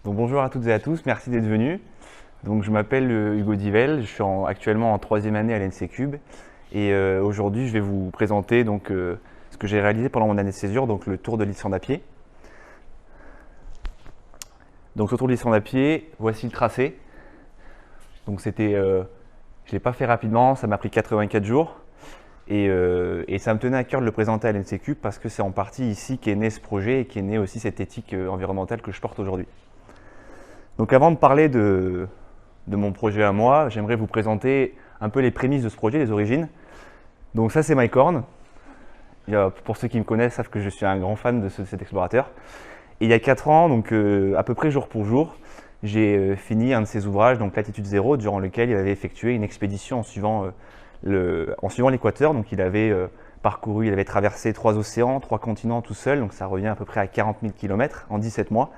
Donc bonjour à toutes et à tous, merci d'être venus. Donc je m'appelle Hugo Divel, je suis actuellement en troisième année à l'ENSE Cube et aujourd'hui je vais vous présenter ce que j'ai réalisé pendant mon année de césure, donc le tour de l'Islande à pied. Donc ce tour de l'Islande à pied, voici le tracé. Donc je ne l'ai pas fait rapidement, ça m'a pris 84 jours et ça me tenait à cœur de le présenter à l'ENSE Cube parce que c'est en partie ici qu'est né ce projet et qu'est née aussi cette éthique environnementale que je porte aujourd'hui. Donc avant de parler de mon projet à moi, j'aimerais vous présenter un peu les prémices de ce projet, les origines. Donc ça c'est Mike Horn. Pour ceux qui me connaissent savent que je suis un grand fan de cet explorateur. Et il y a 4 ans, donc à peu près jour pour jour, j'ai fini un de ses ouvrages, donc Latitude Zéro, durant lequel il avait effectué une expédition en suivant l'équateur. Donc il avait parcouru, il avait traversé 3 océans, 3 continents tout seul, donc ça revient à peu près à 40 000 km en 17 mois.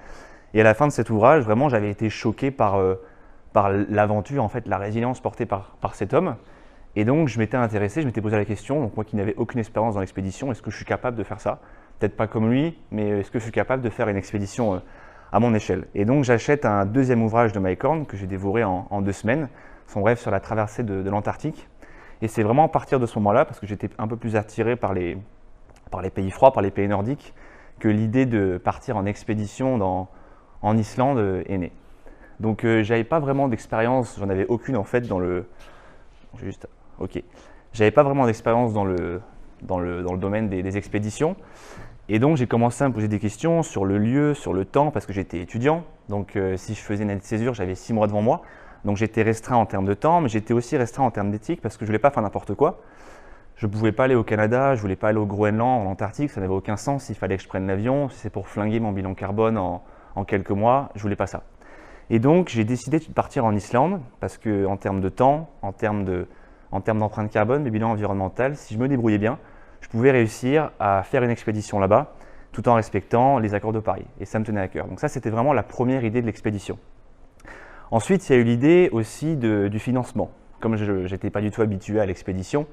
Et à la fin de cet ouvrage, vraiment, j'avais été choqué par l'aventure, en fait, la résilience portée par cet homme. Et donc, je m'étais intéressé, je m'étais posé la question, donc moi qui n'avais aucune expérience dans l'expédition, est-ce que je suis capable de faire ça? Peut-être pas comme lui, mais est-ce que je suis capable de faire une expédition à mon échelle? Et donc, j'achète un deuxième ouvrage de Mike Horn que j'ai dévoré en 2 semaines, son rêve sur la traversée de l'Antarctique. Et c'est vraiment à partir de ce moment-là, parce que j'étais un peu plus attiré par les pays froids, par les pays nordiques, que l'idée de partir en expédition en Islande est née. Donc j'avais pas vraiment d'expérience, j'en avais aucune en fait J'avais pas vraiment d'expérience dans le domaine des expéditions. Et donc j'ai commencé à me poser des questions sur le lieu, sur le temps, parce que j'étais étudiant. Donc si je faisais une année de césure, j'avais 6 mois devant moi. Donc j'étais restreint en termes de temps, mais j'étais aussi restreint en termes d'éthique parce que je voulais pas faire n'importe quoi. Je ne pouvais pas aller au Canada, je ne voulais pas aller au Groenland, en Antarctique, ça n'avait aucun sens. Il fallait que je prenne l'avion, si c'est pour flinguer mon bilan carbone en quelques mois, je ne voulais pas ça. Et donc j'ai décidé de partir en Islande parce qu'en termes de temps, en termes d'empreinte carbone, de bilan environnemental, si je me débrouillais bien, je pouvais réussir à faire une expédition là-bas tout en respectant les accords de Paris. Et ça me tenait à cœur. Donc ça, c'était vraiment la première idée de l'expédition. Ensuite, il y a eu l'idée aussi du financement. Comme je n'étais pas du tout habitué à l'expédition,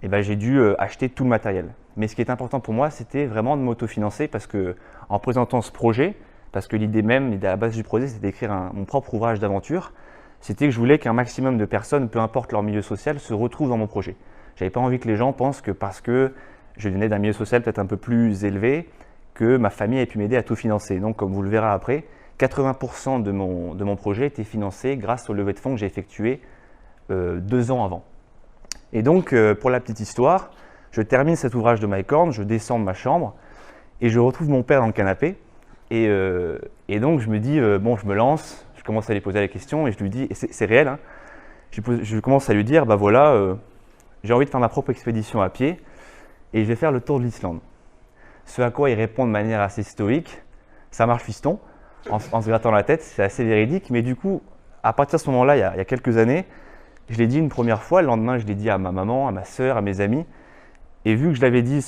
j'ai dû acheter tout le matériel. Mais ce qui est important pour moi, c'était vraiment de m'autofinancer parce qu'en présentant ce projet, parce que l'idée à la base du projet, c'était d'écrire mon propre ouvrage d'aventure, c'était que je voulais qu'un maximum de personnes, peu importe leur milieu social, se retrouvent dans mon projet. Je n'avais pas envie que les gens pensent que parce que je venais d'un milieu social peut-être un peu plus élevé, que ma famille avait pu m'aider à tout financer. Donc, comme vous le verrez après, 80% de mon projet était financé grâce au levée de fonds que j'ai effectué 2 ans avant. Et donc, pour la petite histoire, je termine cet ouvrage de Mike Horn, je descends de ma chambre et je retrouve mon père dans le canapé. Et donc, je me dis, bon, je me lance, je commence à lui poser la question et je lui dis, et c'est réel, hein, je commence à lui dire, j'ai envie de faire ma propre expédition à pied et je vais faire le tour de l'Islande. Ce à quoi il répond de manière assez stoïque, ça marche fiston, en se grattant la tête, c'est assez véridique, mais du coup, à partir de ce moment-là, il y a quelques années, je l'ai dit une première fois, le lendemain, je l'ai dit à ma maman, à ma sœur, à mes amis. Et vu que je l'avais dit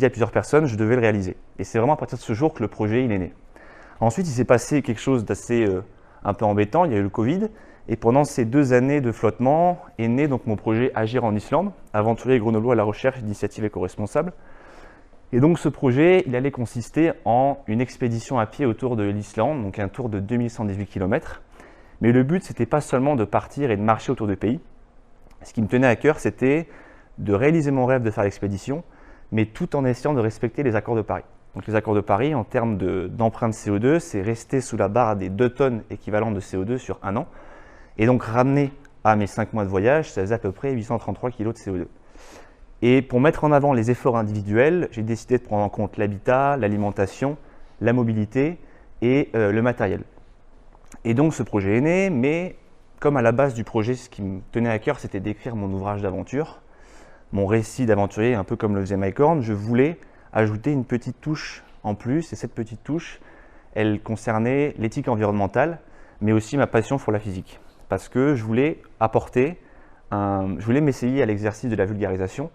à plusieurs personnes, je devais le réaliser. Et c'est vraiment à partir de ce jour que le projet il est né. Ensuite, il s'est passé quelque chose d'assez un peu embêtant, il y a eu le Covid. Et pendant ces 2 années de flottement est né donc mon projet Agir en Islande, aventurier grenoblois à la recherche d'initiatives éco-responsables. Et donc ce projet, il allait consister en une expédition à pied autour de l'Islande, donc un tour de 2118 km. Mais le but, ce n'était pas seulement de partir et de marcher autour du pays. Ce qui me tenait à cœur, c'était de réaliser mon rêve de faire l'expédition, mais tout en essayant de respecter les accords de Paris. Donc les accords de Paris, en termes d'empreinte CO2, c'est rester sous la barre des 2 tonnes équivalentes de CO2 sur 1 an. Et donc ramener à mes 5 mois de voyage, ça faisait à peu près 833 kg de CO2. Et pour mettre en avant les efforts individuels, j'ai décidé de prendre en compte l'habitat, l'alimentation, la mobilité et le matériel. Et donc ce projet est né, mais comme à la base du projet, ce qui me tenait à cœur, c'était d'écrire mon ouvrage d'aventure, mon récit d'aventurier, un peu comme le faisait Mike Horn, je voulais ajouter une petite touche en plus, et cette petite touche, elle concernait l'éthique environnementale, mais aussi ma passion pour la physique. Parce que je voulais m'essayer à l'exercice de la vulgarisation,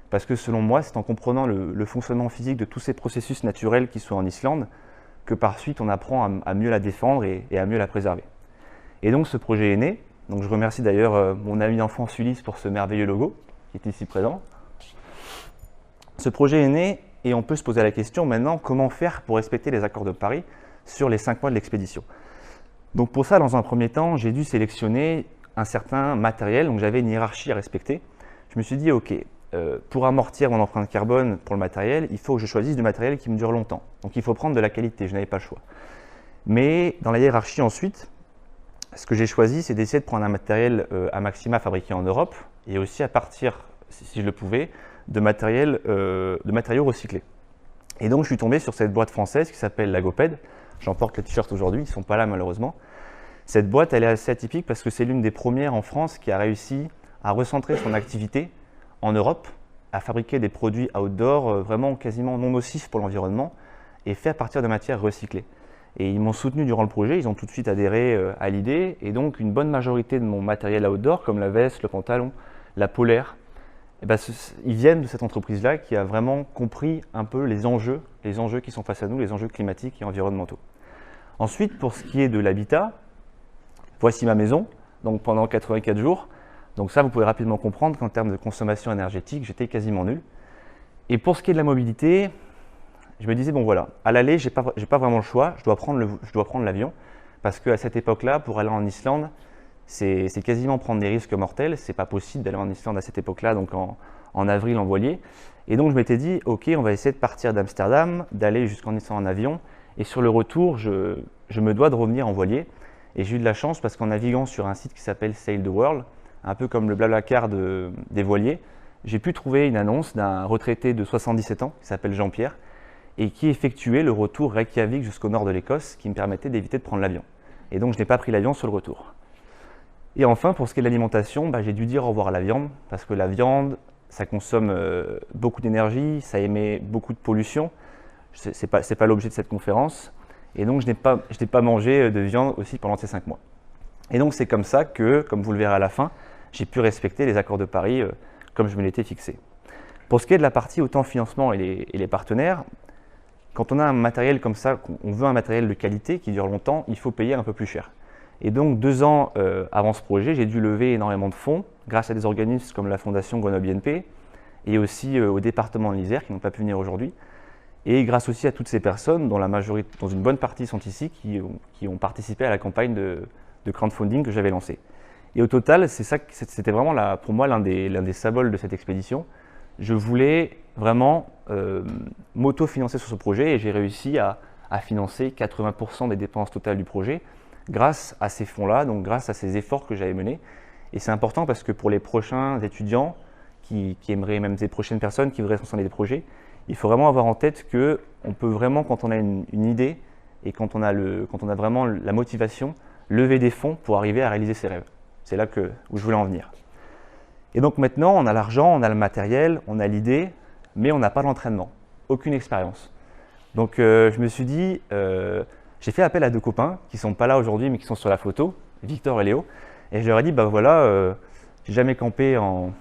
parce que selon moi, c'est en comprenant le fonctionnement physique de tous ces processus naturels qui sont en Islande, que par suite on apprend à mieux la défendre et à mieux la préserver. Et donc ce projet est né. Donc je remercie d'ailleurs mon ami d'enfance Ulysse pour ce merveilleux logo qui est ici présent. Ce projet est né et on peut se poser la question maintenant comment faire pour respecter les accords de Paris, sur les 5 mois de l'expédition. Donc pour ça, dans un premier temps, j'ai dû sélectionner un certain matériel, donc j'avais une hiérarchie à respecter. Je me suis dit, ok, pour amortir mon empreinte carbone pour le matériel, il faut que je choisisse du matériel qui me dure longtemps. Donc il faut prendre de la qualité, je n'avais pas le choix. Mais dans la hiérarchie ensuite, ce que j'ai choisi, c'est d'essayer de prendre un matériel à maxima fabriqué en Europe et aussi à partir, si je le pouvais, de matériaux recyclés. Et donc je suis tombé sur cette boîte française qui s'appelle Lagoped. J'en porte le t-shirt aujourd'hui, ils ne sont pas là malheureusement. Cette boîte, elle est assez atypique parce que c'est l'une des premières en France qui a réussi à recentrer son activité en Europe, à fabriquer des produits outdoor vraiment quasiment non nocifs pour l'environnement et fait à partir de matières recyclées. Et ils m'ont soutenu durant le projet, ils ont tout de suite adhéré à l'idée et donc une bonne majorité de mon matériel outdoor comme la veste, le pantalon, la polaire, ils viennent de cette entreprise-là qui a vraiment compris un peu les enjeux qui sont face à nous, les enjeux climatiques et environnementaux. Ensuite, pour ce qui est de l'habitat, voici ma maison, donc pendant 84 jours. Donc ça, vous pouvez rapidement comprendre qu'en termes de consommation énergétique, j'étais quasiment nul. Et pour ce qui est de la mobilité, je me disais, bon voilà, à l'aller, j'ai pas vraiment le choix, je dois prendre l'avion, parce qu'à cette époque-là, pour aller en Islande, c'est quasiment prendre des risques mortels, c'est pas possible d'aller en Islande à cette époque-là, donc en avril en voilier. Et donc je m'étais dit, ok, on va essayer de partir d'Amsterdam, d'aller jusqu'en Islande en avion, et sur le retour, je me dois de revenir en voilier. Et j'ai eu de la chance parce qu'en naviguant sur un site qui s'appelle Sail the World, un peu comme le Blablacar des voiliers, j'ai pu trouver une annonce d'un retraité de 77 ans qui s'appelle Jean-Pierre et qui effectuait le retour Reykjavik jusqu'au nord de l'Écosse qui me permettait d'éviter de prendre l'avion. Et donc je n'ai pas pris l'avion sur le retour. Et enfin, pour ce qui est de l'alimentation, j'ai dû dire au revoir à la viande parce que la viande, ça consomme beaucoup d'énergie, ça émet beaucoup de pollution. Ce n'est pas l'objet de cette conférence. Et donc, je n'ai pas mangé de viande aussi pendant ces 5 mois. Et donc, c'est comme ça que, comme vous le verrez à la fin, j'ai pu respecter les accords de Paris comme je me l'étais fixé. Pour ce qui est de la partie autant financement et les partenaires, quand on a un matériel comme ça, on veut un matériel de qualité qui dure longtemps, il faut payer un peu plus cher. Et donc, 2 ans avant ce projet, j'ai dû lever énormément de fonds grâce à des organismes comme la Fondation Grenoble INP et aussi au département de l'Isère qui n'ont pas pu venir aujourd'hui. Et grâce aussi à toutes ces personnes, dont une bonne partie sont ici, qui ont participé à la campagne de crowdfunding que j'avais lancée. Et au total, c'était vraiment pour moi l'un des symboles de cette expédition. Je voulais vraiment m'auto-financer sur ce projet et j'ai réussi à financer 80% des dépenses totales du projet grâce à ces fonds-là, donc grâce à ces efforts que j'avais menés. Et c'est important parce que pour les prochains étudiants qui aimeraient, même des prochaines personnes qui voudraient se lancer dans des projets, il faut vraiment avoir en tête qu'on peut vraiment, quand on a une idée et quand on a vraiment la motivation, lever des fonds pour arriver à réaliser ses rêves. C'est là où je voulais en venir. Et donc maintenant, on a l'argent, on a le matériel, on a l'idée, mais on n'a pas l'entraînement, aucune expérience. Donc je me suis dit, j'ai fait appel à 2 copains qui ne sont pas là aujourd'hui mais qui sont sur la photo, Victor et Léo, et je leur ai dit, j'ai jamais campé en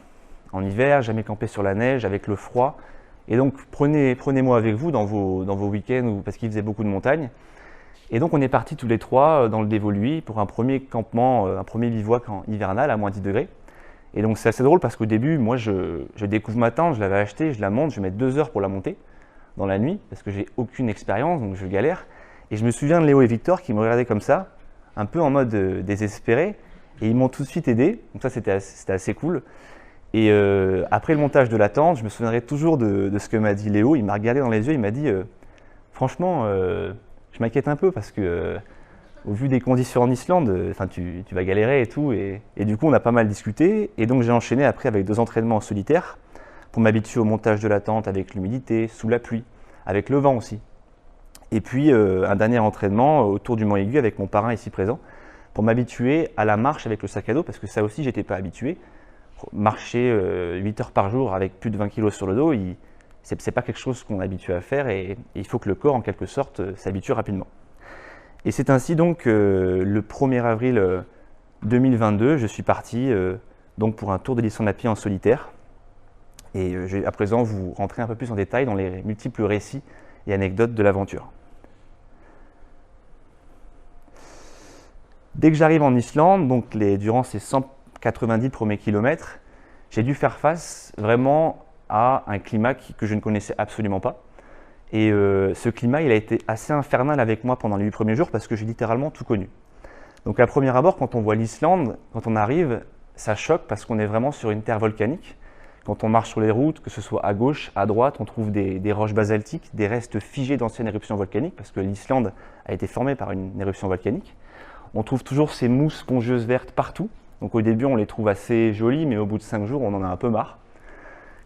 hiver, jamais campé sur la neige, avec le froid. Et donc, prenez-moi avec vous dans vos week-ends parce qu'il faisait beaucoup de montagnes. Et donc, on est partis tous les 3 dans le Dévoluy pour un premier campement, un premier bivouac hivernal à moins 10 degrés. Et donc, c'est assez drôle parce qu'au début, moi, je découvre ma tente, je l'avais achetée, je la monte, je vais mettre 2 heures pour la monter dans la nuit parce que j'ai aucune expérience, donc je galère. Et je me souviens de Léo et Victor qui me regardaient comme ça, un peu en mode désespéré. Et ils m'ont tout de suite aidé, donc ça, c'était assez cool. Et après le montage de la tente, je me souviendrai toujours de ce que m'a dit Léo. Il m'a regardé dans les yeux, il m'a dit franchement, je m'inquiète un peu parce que au vu des conditions en Islande, tu vas galérer et tout. Et du coup, on a pas mal discuté. Et donc, j'ai enchaîné après avec 2 entraînements en solitaire pour m'habituer au montage de la tente avec l'humidité, sous la pluie, avec le vent aussi. Et puis, un dernier entraînement autour du Mont Aigu avec mon parrain ici présent pour m'habituer à la marche avec le sac à dos parce que ça aussi, j'étais pas habitué. Marcher 8 heures par jour avec plus de 20 kg sur le dos, ce n'est pas quelque chose qu'on est habitué à faire et il faut que le corps, en quelque sorte, s'habitue rapidement. Et c'est ainsi donc le 1er avril 2022, je suis parti donc pour un tour de l'Islande à pied en solitaire. Et je vais à présent vous rentrer un peu plus en détail dans les multiples récits et anecdotes de l'aventure. Dès que j'arrive en Islande, donc durant ces 190 premiers kilomètres, j'ai dû faire face vraiment à un climat que je ne connaissais absolument pas. Et ce climat, il a été assez infernal avec moi pendant les 8 premiers jours parce que j'ai littéralement tout connu. Donc à premier abord, quand on voit l'Islande, quand on arrive, ça choque parce qu'on est vraiment sur une terre volcanique. Quand on marche sur les routes, que ce soit à gauche, à droite, on trouve des roches basaltiques, des restes figés d'anciennes éruptions volcaniques, parce que l'Islande a été formée par une éruption volcanique. On trouve toujours ces mousses spongieuses vertes partout. Donc au début, on les trouve assez jolies, mais au bout de 5 jours, on en a un peu marre.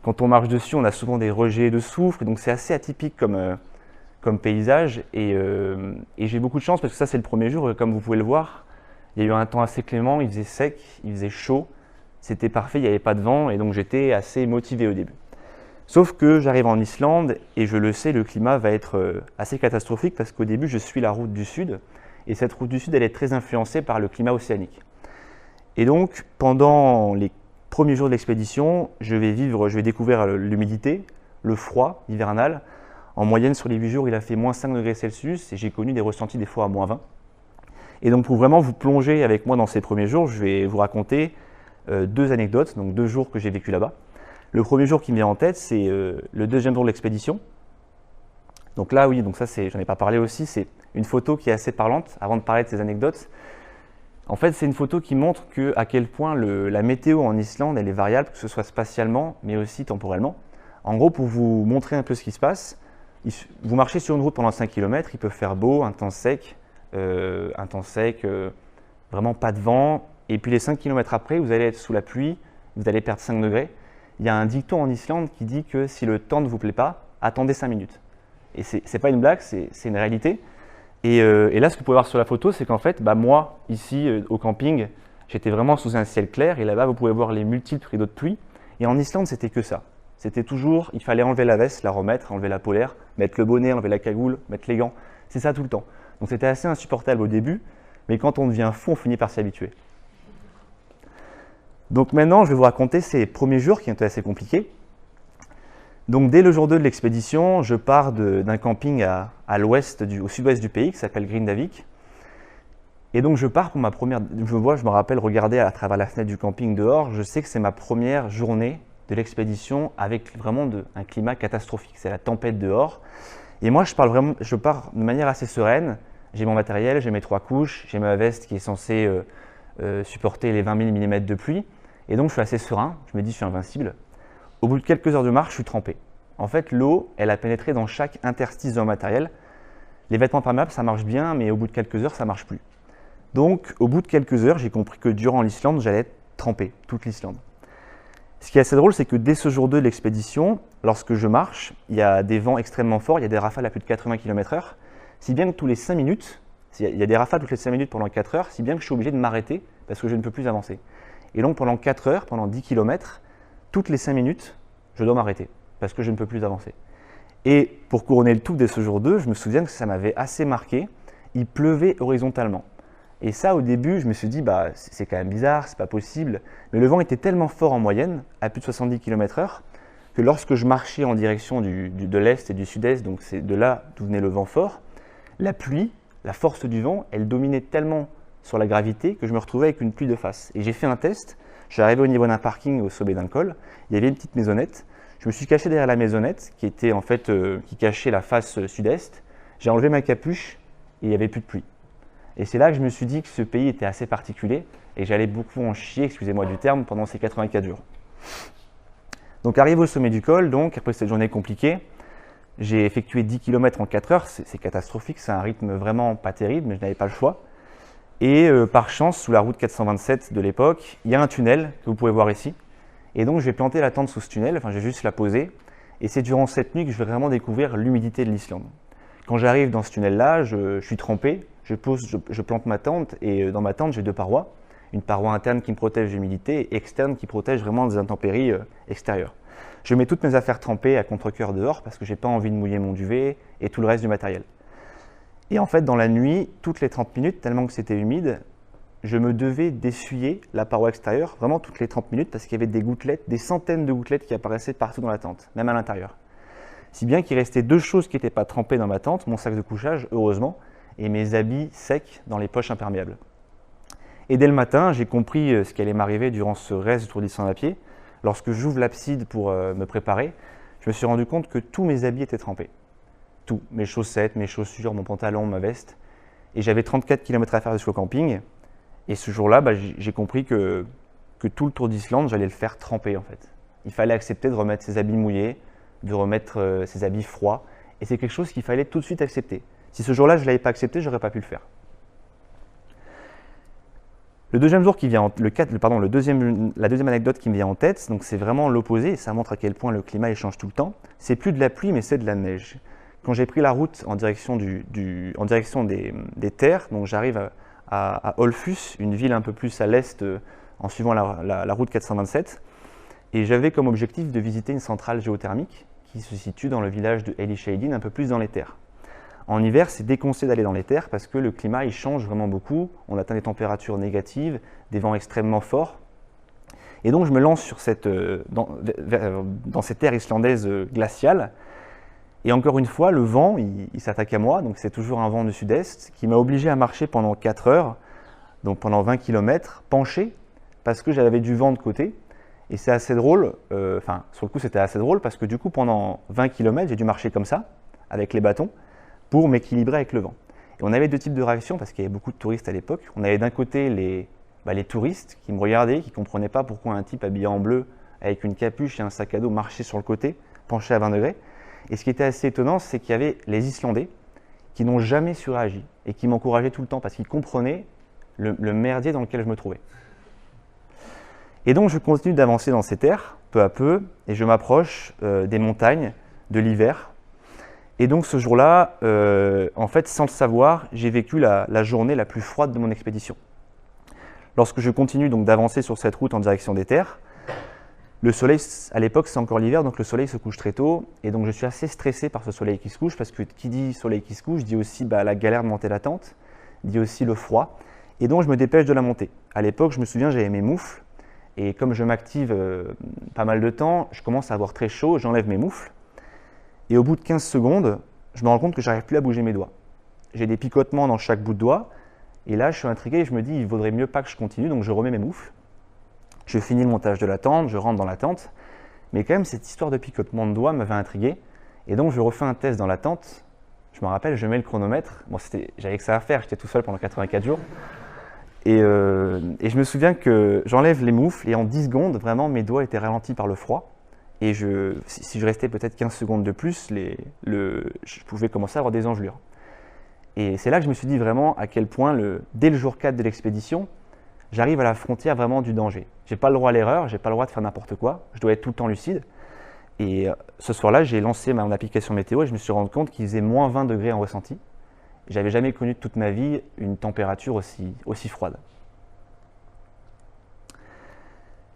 Quand on marche dessus, on a souvent des rejets de soufre, donc c'est assez atypique comme paysage. Et j'ai beaucoup de chance parce que ça, c'est le premier jour, et comme vous pouvez le voir, il y a eu un temps assez clément, il faisait sec, il faisait chaud. C'était parfait, il n'y avait pas de vent et donc j'étais assez motivé au début. Sauf que j'arrive en Islande et je le sais, le climat va être assez catastrophique parce qu'au début, je suis la route du sud et cette route du sud, elle est très influencée par le climat océanique. Et donc, pendant les premiers jours de l'expédition, je vais découvrir l'humidité, le froid hivernal. En moyenne, sur les 8 jours, il a fait moins 5 degrés Celsius et j'ai connu des ressentis des fois à moins 20. Et donc, pour vraiment vous plonger avec moi dans ces premiers jours, je vais vous raconter 2 anecdotes, donc 2 jours que j'ai vécu là-bas. Le premier jour qui me vient en tête, c'est le deuxième jour de l'expédition. Donc là, oui, donc ça, j'en ai pas parlé aussi, c'est une photo qui est assez parlante, avant de parler de ces anecdotes. En fait, c'est une photo qui montre à quel point la météo en Islande, elle est variable, que ce soit spatialement, mais aussi temporellement. En gros, pour vous montrer un peu ce qui se passe, vous marchez sur une route pendant 5 km, il peut faire beau, un temps sec, vraiment pas de vent. Et puis les 5 km après, vous allez être sous la pluie, vous allez perdre 5 degrés. Il y a un dicton en Islande qui dit que si le temps ne vous plaît pas, attendez 5 minutes. Et ce n'est pas une blague, c'est une réalité. Et là, ce que vous pouvez voir sur la photo, c'est qu'en fait, moi, ici, au camping, j'étais vraiment sous un ciel clair. Et là-bas, vous pouvez voir les multiples rideaux de pluie. Et en Islande, c'était que ça. C'était toujours, il fallait enlever la veste, la remettre, enlever la polaire, mettre le bonnet, enlever la cagoule, mettre les gants. C'est ça tout le temps. Donc c'était assez insupportable au début, mais quand on devient fou, on finit par s'y habituer. Donc maintenant, je vais vous raconter ces premiers jours qui ont été assez compliqués. Donc dès le jour 2 de l'expédition, je pars d'un camping au sud-ouest du pays qui s'appelle Grindavik. Et donc je pars pour ma première... Je me rappelle regarder à travers la fenêtre du camping dehors, je sais que c'est ma première journée de l'expédition avec vraiment un climat catastrophique. C'est la tempête dehors. Et moi, je pars de manière assez sereine. J'ai mon matériel, j'ai mes 3 couches, j'ai ma veste qui est censée supporter les 20 000 mm de pluie. Et donc, je suis assez serein. Je me dis, je suis invincible. Au bout de quelques heures de marche, je suis trempé. En fait, l'eau, elle a pénétré dans chaque interstice dans le matériel. Les vêtements imperméables, ça marche bien, mais au bout de quelques heures, ça ne marche plus. Donc, au bout de quelques heures, j'ai compris que durant l'Islande, j'allais être trempé, toute l'Islande. Ce qui est assez drôle, c'est que dès ce jour 2 de l'expédition, lorsque je marche, il y a des vents extrêmement forts, il y a des rafales à plus de 80 km/h, si bien que tous les 5 minutes, il y a des rafales toutes les 5 minutes pendant 4 heures, si bien que je suis obligé de m'arrêter parce que je ne peux plus avancer. Et donc pendant 4 heures, pendant 10 km, toutes les 5 minutes, je dois m'arrêter parce que je ne peux plus avancer. Et pour couronner le tout dès ce jour 2, je me souviens que ça m'avait assez marqué, il pleuvait horizontalement. Et ça, au début, je me suis dit, c'est quand même bizarre, c'est pas possible. Mais le vent était tellement fort en moyenne, à plus de 70 km/h, que lorsque je marchais en direction de l'est et du sud-est, donc c'est de là d'où venait le vent fort, la pluie, la force du vent, elle dominait tellement sur la gravité que je me retrouvais avec une pluie de face. Et j'ai fait un test, je suis arrivé au niveau d'un parking au sommet d'un col, il y avait une petite maisonnette, je me suis caché derrière la maisonnette qui était en fait, qui cachait la face sud-est, j'ai enlevé ma capuche et il n'y avait plus de pluie. Et c'est là que je me suis dit que ce pays était assez particulier et j'allais beaucoup en chier, excusez-moi du terme, pendant ces 84 jours. Donc arrivé au sommet du col, donc après cette journée compliquée, j'ai effectué 10 km en 4 heures, c'est catastrophique, c'est un rythme vraiment pas terrible, mais je n'avais pas le choix. Et par chance, sous la route 427 de l'époque, il y a un tunnel que vous pouvez voir ici. Et donc je vais planter la tente sous ce tunnel, enfin je vais juste la poser. Et c'est durant cette nuit que je vais vraiment découvrir l'humidité de l'Islande. Quand j'arrive dans ce tunnel-là, je suis trempé, je plante ma tente et dans ma tente j'ai 2 parois. Une paroi interne qui me protège de l'humidité et externe qui protège vraiment des intempéries extérieures. Je mets toutes mes affaires trempées à contre-cœur dehors parce que je n'ai pas envie de mouiller mon duvet et tout le reste du matériel. Et en fait, dans la nuit, toutes les 30 minutes, tellement que c'était humide, je me devais d'essuyer la paroi extérieure, vraiment toutes les 30 minutes, parce qu'il y avait des gouttelettes, des centaines de gouttelettes qui apparaissaient partout dans la tente, même à l'intérieur. Si bien qu'il restait 2 choses qui n'étaient pas trempées dans ma tente, mon sac de couchage, heureusement, et mes habits secs dans les poches imperméables. Et dès le matin, j'ai compris ce qui allait m'arriver durant ce reste du Tour d'Islande à pied. Lorsque j'ouvre l'abside pour me préparer, je me suis rendu compte que tous mes habits étaient trempés. tout, mes chaussettes, mes chaussures, mon pantalon, ma veste. Et j'avais 34 km à faire jusqu'au camping. Et ce jour-là, j'ai compris que tout le Tour d'Islande, j'allais le faire tremper en fait. Il fallait accepter de remettre ses habits mouillés, de remettre ses habits froids. Et c'est quelque chose qu'il fallait tout de suite accepter. Si ce jour-là, je ne l'avais pas accepté, je n'aurais pas pu le faire. Le deuxième jour qui vient, la deuxième anecdote qui me vient en tête, donc c'est vraiment l'opposé, et ça montre à quel point le climat il change tout le temps. C'est plus de la pluie, mais c'est de la neige. Quand j'ai pris la route en direction des terres, donc j'arrive à Olfus, une ville un peu plus à l'est, en suivant la route 427, et j'avais comme objectif de visiter une centrale géothermique qui se situe dans le village de Elisheidin, un peu plus dans les terres. En hiver, c'est déconseillé d'aller dans les terres parce que le climat il change vraiment beaucoup. On atteint des températures négatives, des vents extrêmement forts. Et donc, je me lance dans ces terres islandaises glaciales. Et encore une fois, le vent, il s'attaque à moi. Donc, c'est toujours un vent de sud-est qui m'a obligé à marcher pendant 4 heures, donc pendant 20 km, penché, parce que j'avais du vent de côté. Et c'est assez drôle, sur le coup, c'était assez drôle parce que du coup, pendant 20 km, j'ai dû marcher comme ça, avec les bâtons, pour m'équilibrer avec le vent. Et on avait 2 types de réactions parce qu'il y avait beaucoup de touristes à l'époque. On avait d'un côté les touristes qui me regardaient, qui ne comprenaient pas pourquoi un type habillé en bleu avec une capuche et un sac à dos marchait sur le côté, penché à 20 degrés. Et ce qui était assez étonnant, c'est qu'il y avait les Islandais qui n'ont jamais surréagi et qui m'encourageaient tout le temps parce qu'ils comprenaient le merdier dans lequel je me trouvais. Et donc je continue d'avancer dans ces terres, peu à peu, et je m'approche des montagnes, de l'hiver. Et donc ce jour-là, en fait, sans le savoir, j'ai vécu la journée la plus froide de mon expédition. Lorsque je continue donc d'avancer sur cette route en direction des terres, le soleil, à l'époque c'est encore l'hiver, donc le soleil se couche très tôt, et donc je suis assez stressé par ce soleil qui se couche, parce que qui dit soleil qui se couche, dit aussi la galère de monter la tente, dit aussi le froid, et donc je me dépêche de la monter. À l'époque, je me souviens, j'avais mes moufles, et comme je m'active pas mal de temps, je commence à avoir très chaud, j'enlève mes moufles, et au bout de 15 secondes, je me rends compte que je n'arrive plus à bouger mes doigts. J'ai des picotements dans chaque bout de doigt. Et là, je suis intrigué et je me dis, il vaudrait mieux pas que je continue. Donc, je remets mes moufles. Je finis le montage de la tente, je rentre dans la tente. Mais quand même, cette histoire de picotement de doigts m'avait intrigué. Et donc, je refais un test dans la tente. Je me rappelle, je mets le chronomètre. Bon, j'avais que ça à faire. J'étais tout seul pendant 84 jours. Et je me souviens que j'enlève les moufles et en 10 secondes, vraiment, mes doigts étaient ralentis par le froid. Et si je restais peut-être 15 secondes de plus, je pouvais commencer à avoir des engelures. Et c'est là que je me suis dit vraiment à quel point, dès le jour 4 de l'expédition, j'arrive à la frontière vraiment du danger. Je n'ai pas le droit à l'erreur, je n'ai pas le droit de faire n'importe quoi, je dois être tout le temps lucide. Et ce soir-là, j'ai lancé mon application météo et je me suis rendu compte qu'il faisait moins 20 degrés en ressenti. J'avais jamais connu de toute ma vie une température aussi froide.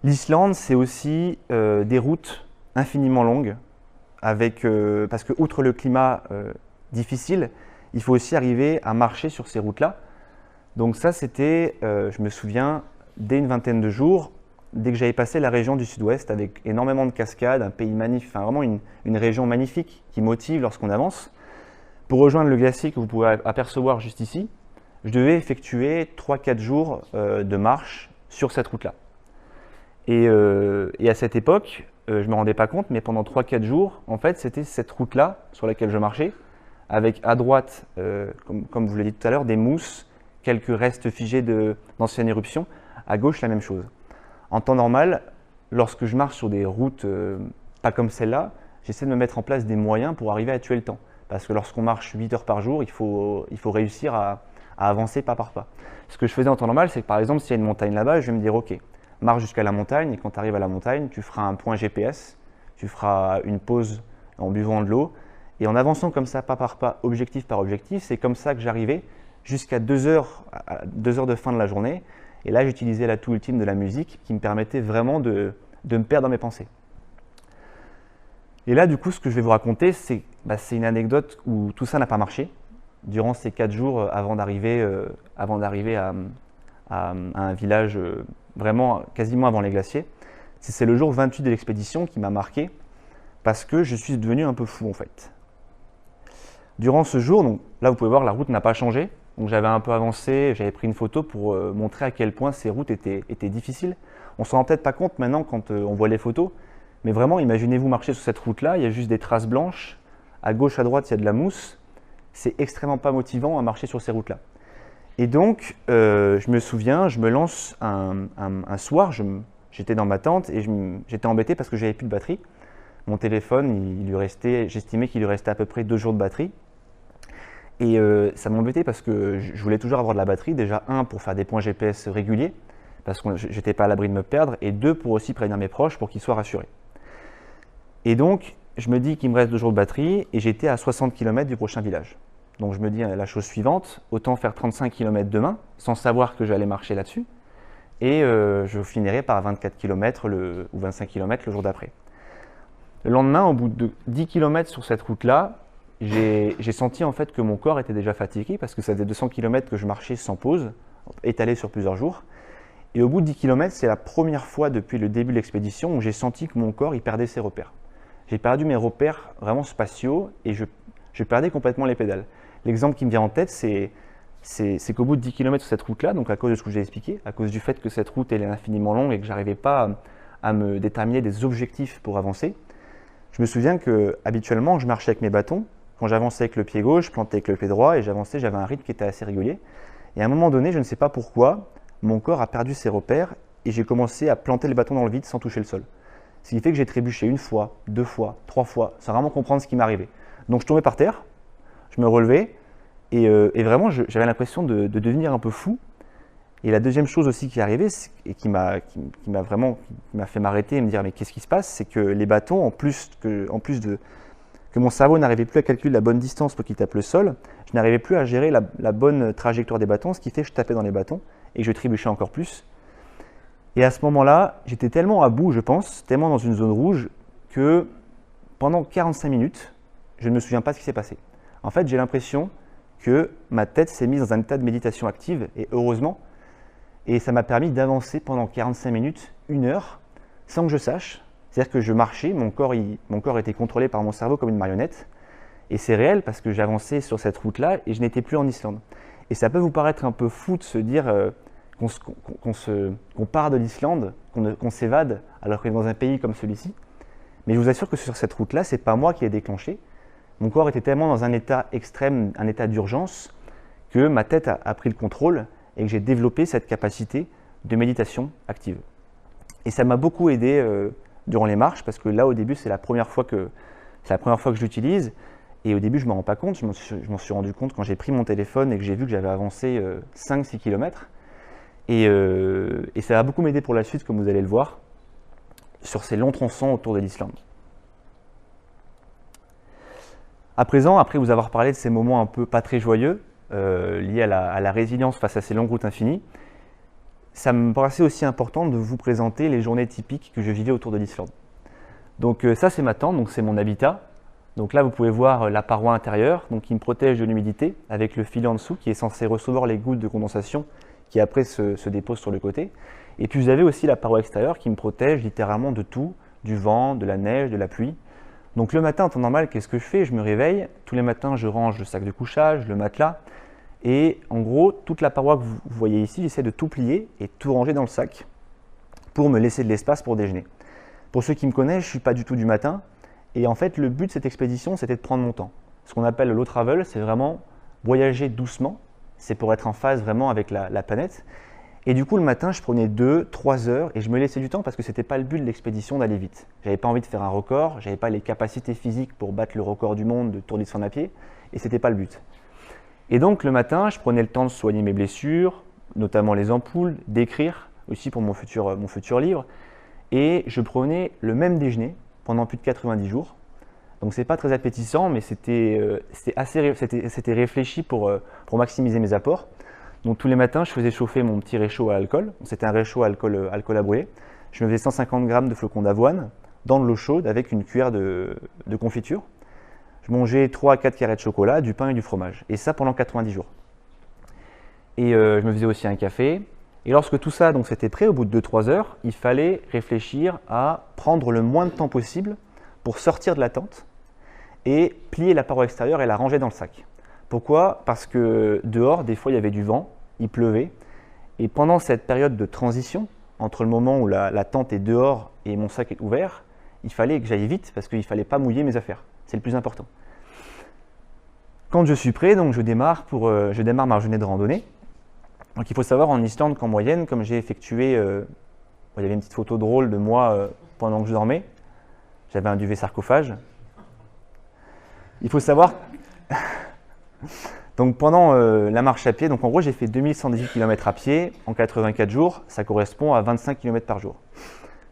L'Islande, c'est aussi des routes infiniment longue, parce que outre le climat difficile, il faut aussi arriver à marcher sur ces routes-là. Donc ça, c'était, je me souviens, dès une vingtaine de jours, dès que j'avais passé la région du sud-ouest avec énormément de cascades, un pays magnifique, enfin vraiment une région magnifique qui motive lorsqu'on avance. Pour rejoindre le glacier que vous pouvez apercevoir juste ici, je devais effectuer 3-4 jours de marche sur cette route-là. Et à cette époque, je ne me rendais pas compte, mais pendant 3-4 jours, en fait, c'était cette route-là sur laquelle je marchais, avec à droite, comme je vous l'ai dit tout à l'heure, des mousses, quelques restes figés d'anciennes éruptions. À gauche, la même chose. En temps normal, lorsque je marche sur des routes pas comme celle-là, j'essaie de me mettre en place des moyens pour arriver à tuer le temps. Parce que lorsqu'on marche 8 heures par jour, il faut réussir à avancer pas par pas. Ce que je faisais en temps normal, c'est que par exemple, s'il y a une montagne là-bas, je vais me dire, ok, marche jusqu'à la montagne, et quand tu arrives à la montagne, tu feras un point GPS, tu feras une pause en buvant de l'eau, et en avançant comme ça, pas par pas, objectif par objectif, c'est comme ça que j'arrivais jusqu'à 2 heures de fin de la journée, et là j'utilisais l'atout ultime de la musique qui me permettait vraiment de me perdre dans mes pensées. Et là du coup, ce que je vais vous raconter, c'est une anecdote où tout ça n'a pas marché, durant ces 4 jours avant d'arriver à un village vraiment quasiment avant les glaciers. C'est le jour 28 de l'expédition qui m'a marqué parce que je suis devenu un peu fou en fait. Durant ce jour, donc là vous pouvez voir, la route n'a pas changé. Donc j'avais un peu avancé, j'avais pris une photo pour montrer à quel point ces routes étaient difficiles. On ne s'en rend peut-être pas compte maintenant quand on voit les photos, mais vraiment imaginez-vous marcher sur cette route-là, il y a juste des traces blanches à gauche, à droite, il y a de la mousse. C'est extrêmement pas motivant à marcher sur ces routes-là. Et donc, je me souviens, je me lance un soir, j'étais dans ma tente et j'étais embêté parce que j'avais plus de batterie. Mon téléphone, j'estimais qu'il lui restait à peu près 2 jours de batterie. Et ça m'embêtait parce que je voulais toujours avoir de la batterie. Déjà, 1, pour faire des points GPS réguliers, parce que je n'étais pas à l'abri de me perdre. Et 2, pour aussi prévenir mes proches pour qu'ils soient rassurés. Et donc, je me dis qu'il me reste 2 jours de batterie et j'étais à 60 km du prochain village. Donc je me dis la chose suivante, autant faire 35 km demain, sans savoir que j'allais marcher là-dessus. Et je finirai par 24 km ou 25 km le jour d'après. Le lendemain, au bout de 10 km sur cette route-là, j'ai senti en fait que mon corps était déjà fatigué parce que ça faisait 200 km que je marchais sans pause, étalé sur plusieurs jours. Et au bout de 10 km, c'est la première fois depuis le début de l'expédition où j'ai senti que mon corps il perdait ses repères. J'ai perdu mes repères vraiment spatiaux et je perdais complètement les pédales. L'exemple qui me vient en tête, c'est qu'au bout de 10 km sur cette route-là, donc à cause de ce que j'ai expliqué, à cause du fait que cette route elle est infiniment longue et que je n'arrivais pas à me déterminer des objectifs pour avancer, je me souviens que habituellement, je marchais avec mes bâtons. Quand j'avançais avec le pied gauche, je plantais avec le pied droit et j'avançais, j'avais un rythme qui était assez régulier. Et à un moment donné, je ne sais pas pourquoi, mon corps a perdu ses repères et j'ai commencé à planter le bâton dans le vide sans toucher le sol. Ce qui fait que j'ai trébuché 1 fois, 2 fois, 3 fois, sans vraiment comprendre ce qui m'arrivait. Donc je tombais par terre, je me relevais et vraiment j'avais l'impression de devenir un peu fou. Et la deuxième chose aussi qui est arrivée et qui m'a fait m'arrêter et me dire mais qu'est-ce qui se passe, c'est que les bâtons, en plus que mon cerveau n'arrivait plus à calculer la bonne distance pour qu'il tape le sol, je n'arrivais plus à gérer la bonne trajectoire des bâtons, ce qui fait que je tapais dans les bâtons et que je trébuchais encore plus. Et à ce moment-là, j'étais tellement à bout, je pense, tellement dans une zone rouge, que pendant 45 minutes, je ne me souviens pas ce qui s'est passé. En fait, j'ai l'impression que ma tête s'est mise dans un état de méditation active, et heureusement, et ça m'a permis d'avancer pendant 45 minutes, 1 heure, sans que je sache. C'est-à-dire que je marchais, mon corps était contrôlé par mon cerveau comme une marionnette, et c'est réel parce que j'avançais sur cette route-là et je n'étais plus en Islande. Et ça peut vous paraître un peu fou de se dire qu'on part de l'Islande, qu'on s'évade alors qu'on est dans un pays comme celui-ci. Mais je vous assure que sur cette route-là, ce n'est pas moi qui l'ai déclenché. Mon corps était tellement dans un état extrême, un état d'urgence, que ma tête a pris le contrôle et que j'ai développé cette capacité de méditation active. Et ça m'a beaucoup aidé durant les marches parce que là, au début, c'est la première fois que je l'utilise. Et au début, je ne me rends pas compte. Je m'en suis rendu compte quand j'ai pris mon téléphone et que j'ai vu que j'avais avancé 5-6 km. Et ça va beaucoup m'aider pour la suite, comme vous allez le voir, sur ces longs tronçons autour de l'Islande. À présent, après vous avoir parlé de ces moments un peu pas très joyeux, liés à la résilience face à ces longues routes infinies, ça me paraissait aussi important de vous présenter les journées typiques que je vivais autour de l'Islande. Donc ça, c'est ma tente, donc c'est mon habitat. Donc là, vous pouvez voir la paroi intérieure, donc qui me protège de l'humidité, avec le filet en dessous qui est censé recevoir les gouttes de condensation qui après se déposent sur le côté. Et puis vous avez aussi la paroi extérieure qui me protège littéralement de tout, du vent, de la neige, de la pluie. Donc le matin, en temps normal, qu'est-ce que je fais? Je me réveille, tous les matins je range le sac de couchage, le matelas, et en gros, toute la paroi que vous voyez ici, j'essaie de tout plier et tout ranger dans le sac pour me laisser de l'espace pour déjeuner. Pour ceux qui me connaissent, je ne suis pas du tout du matin, et en fait le but de cette expédition, c'était de prendre mon temps. Ce qu'on appelle le low travel, c'est vraiment voyager doucement, c'est pour être en phase vraiment avec la planète. Et du coup, le matin, je prenais 2-3 heures et je me laissais du temps parce que ce n'était pas le but de l'expédition d'aller vite. Je n'avais pas envie de faire un record, je n'avais pas les capacités physiques pour battre le record du monde de Tour d'Islande à pied et ce n'était pas le but. Et donc, le matin, je prenais le temps de soigner mes blessures, notamment les ampoules, d'écrire aussi pour mon futur livre. Et je prenais le même déjeuner pendant plus de 90 jours. Donc, ce n'est pas très appétissant, mais c'était réfléchi pour maximiser mes apports. Donc tous les matins, je faisais chauffer mon petit réchaud à alcool. C'était un réchaud à alcool à brûler. Je me faisais 150 g de flocons d'avoine dans de l'eau chaude avec une cuillère de confiture. Je mangeais 3 à 4 carrés de chocolat, du pain et du fromage. Et ça pendant 90 jours. Et je me faisais aussi un café. Et lorsque tout ça c'était prêt, au bout de 2-3 heures, il fallait réfléchir à prendre le moins de temps possible pour sortir de la tente et plier la paroi extérieure et la ranger dans le sac. Pourquoi? Parce que dehors, des fois, il y avait du vent, il pleuvait. Et pendant cette période de transition, entre le moment où la tente est dehors et mon sac est ouvert, il fallait que j'aille vite parce qu'il ne fallait pas mouiller mes affaires. C'est le plus important. Quand je suis prêt, donc je démarre ma journée de randonnée. Donc il faut savoir en Islande qu'en moyenne, comme j'ai effectué, il y avait une petite photo drôle de moi pendant que je dormais. J'avais un duvet sarcophage. Il faut savoir, donc pendant la marche à pied, donc en gros j'ai fait 2118 km à pied en 84 jours, ça correspond à 25 km par jour.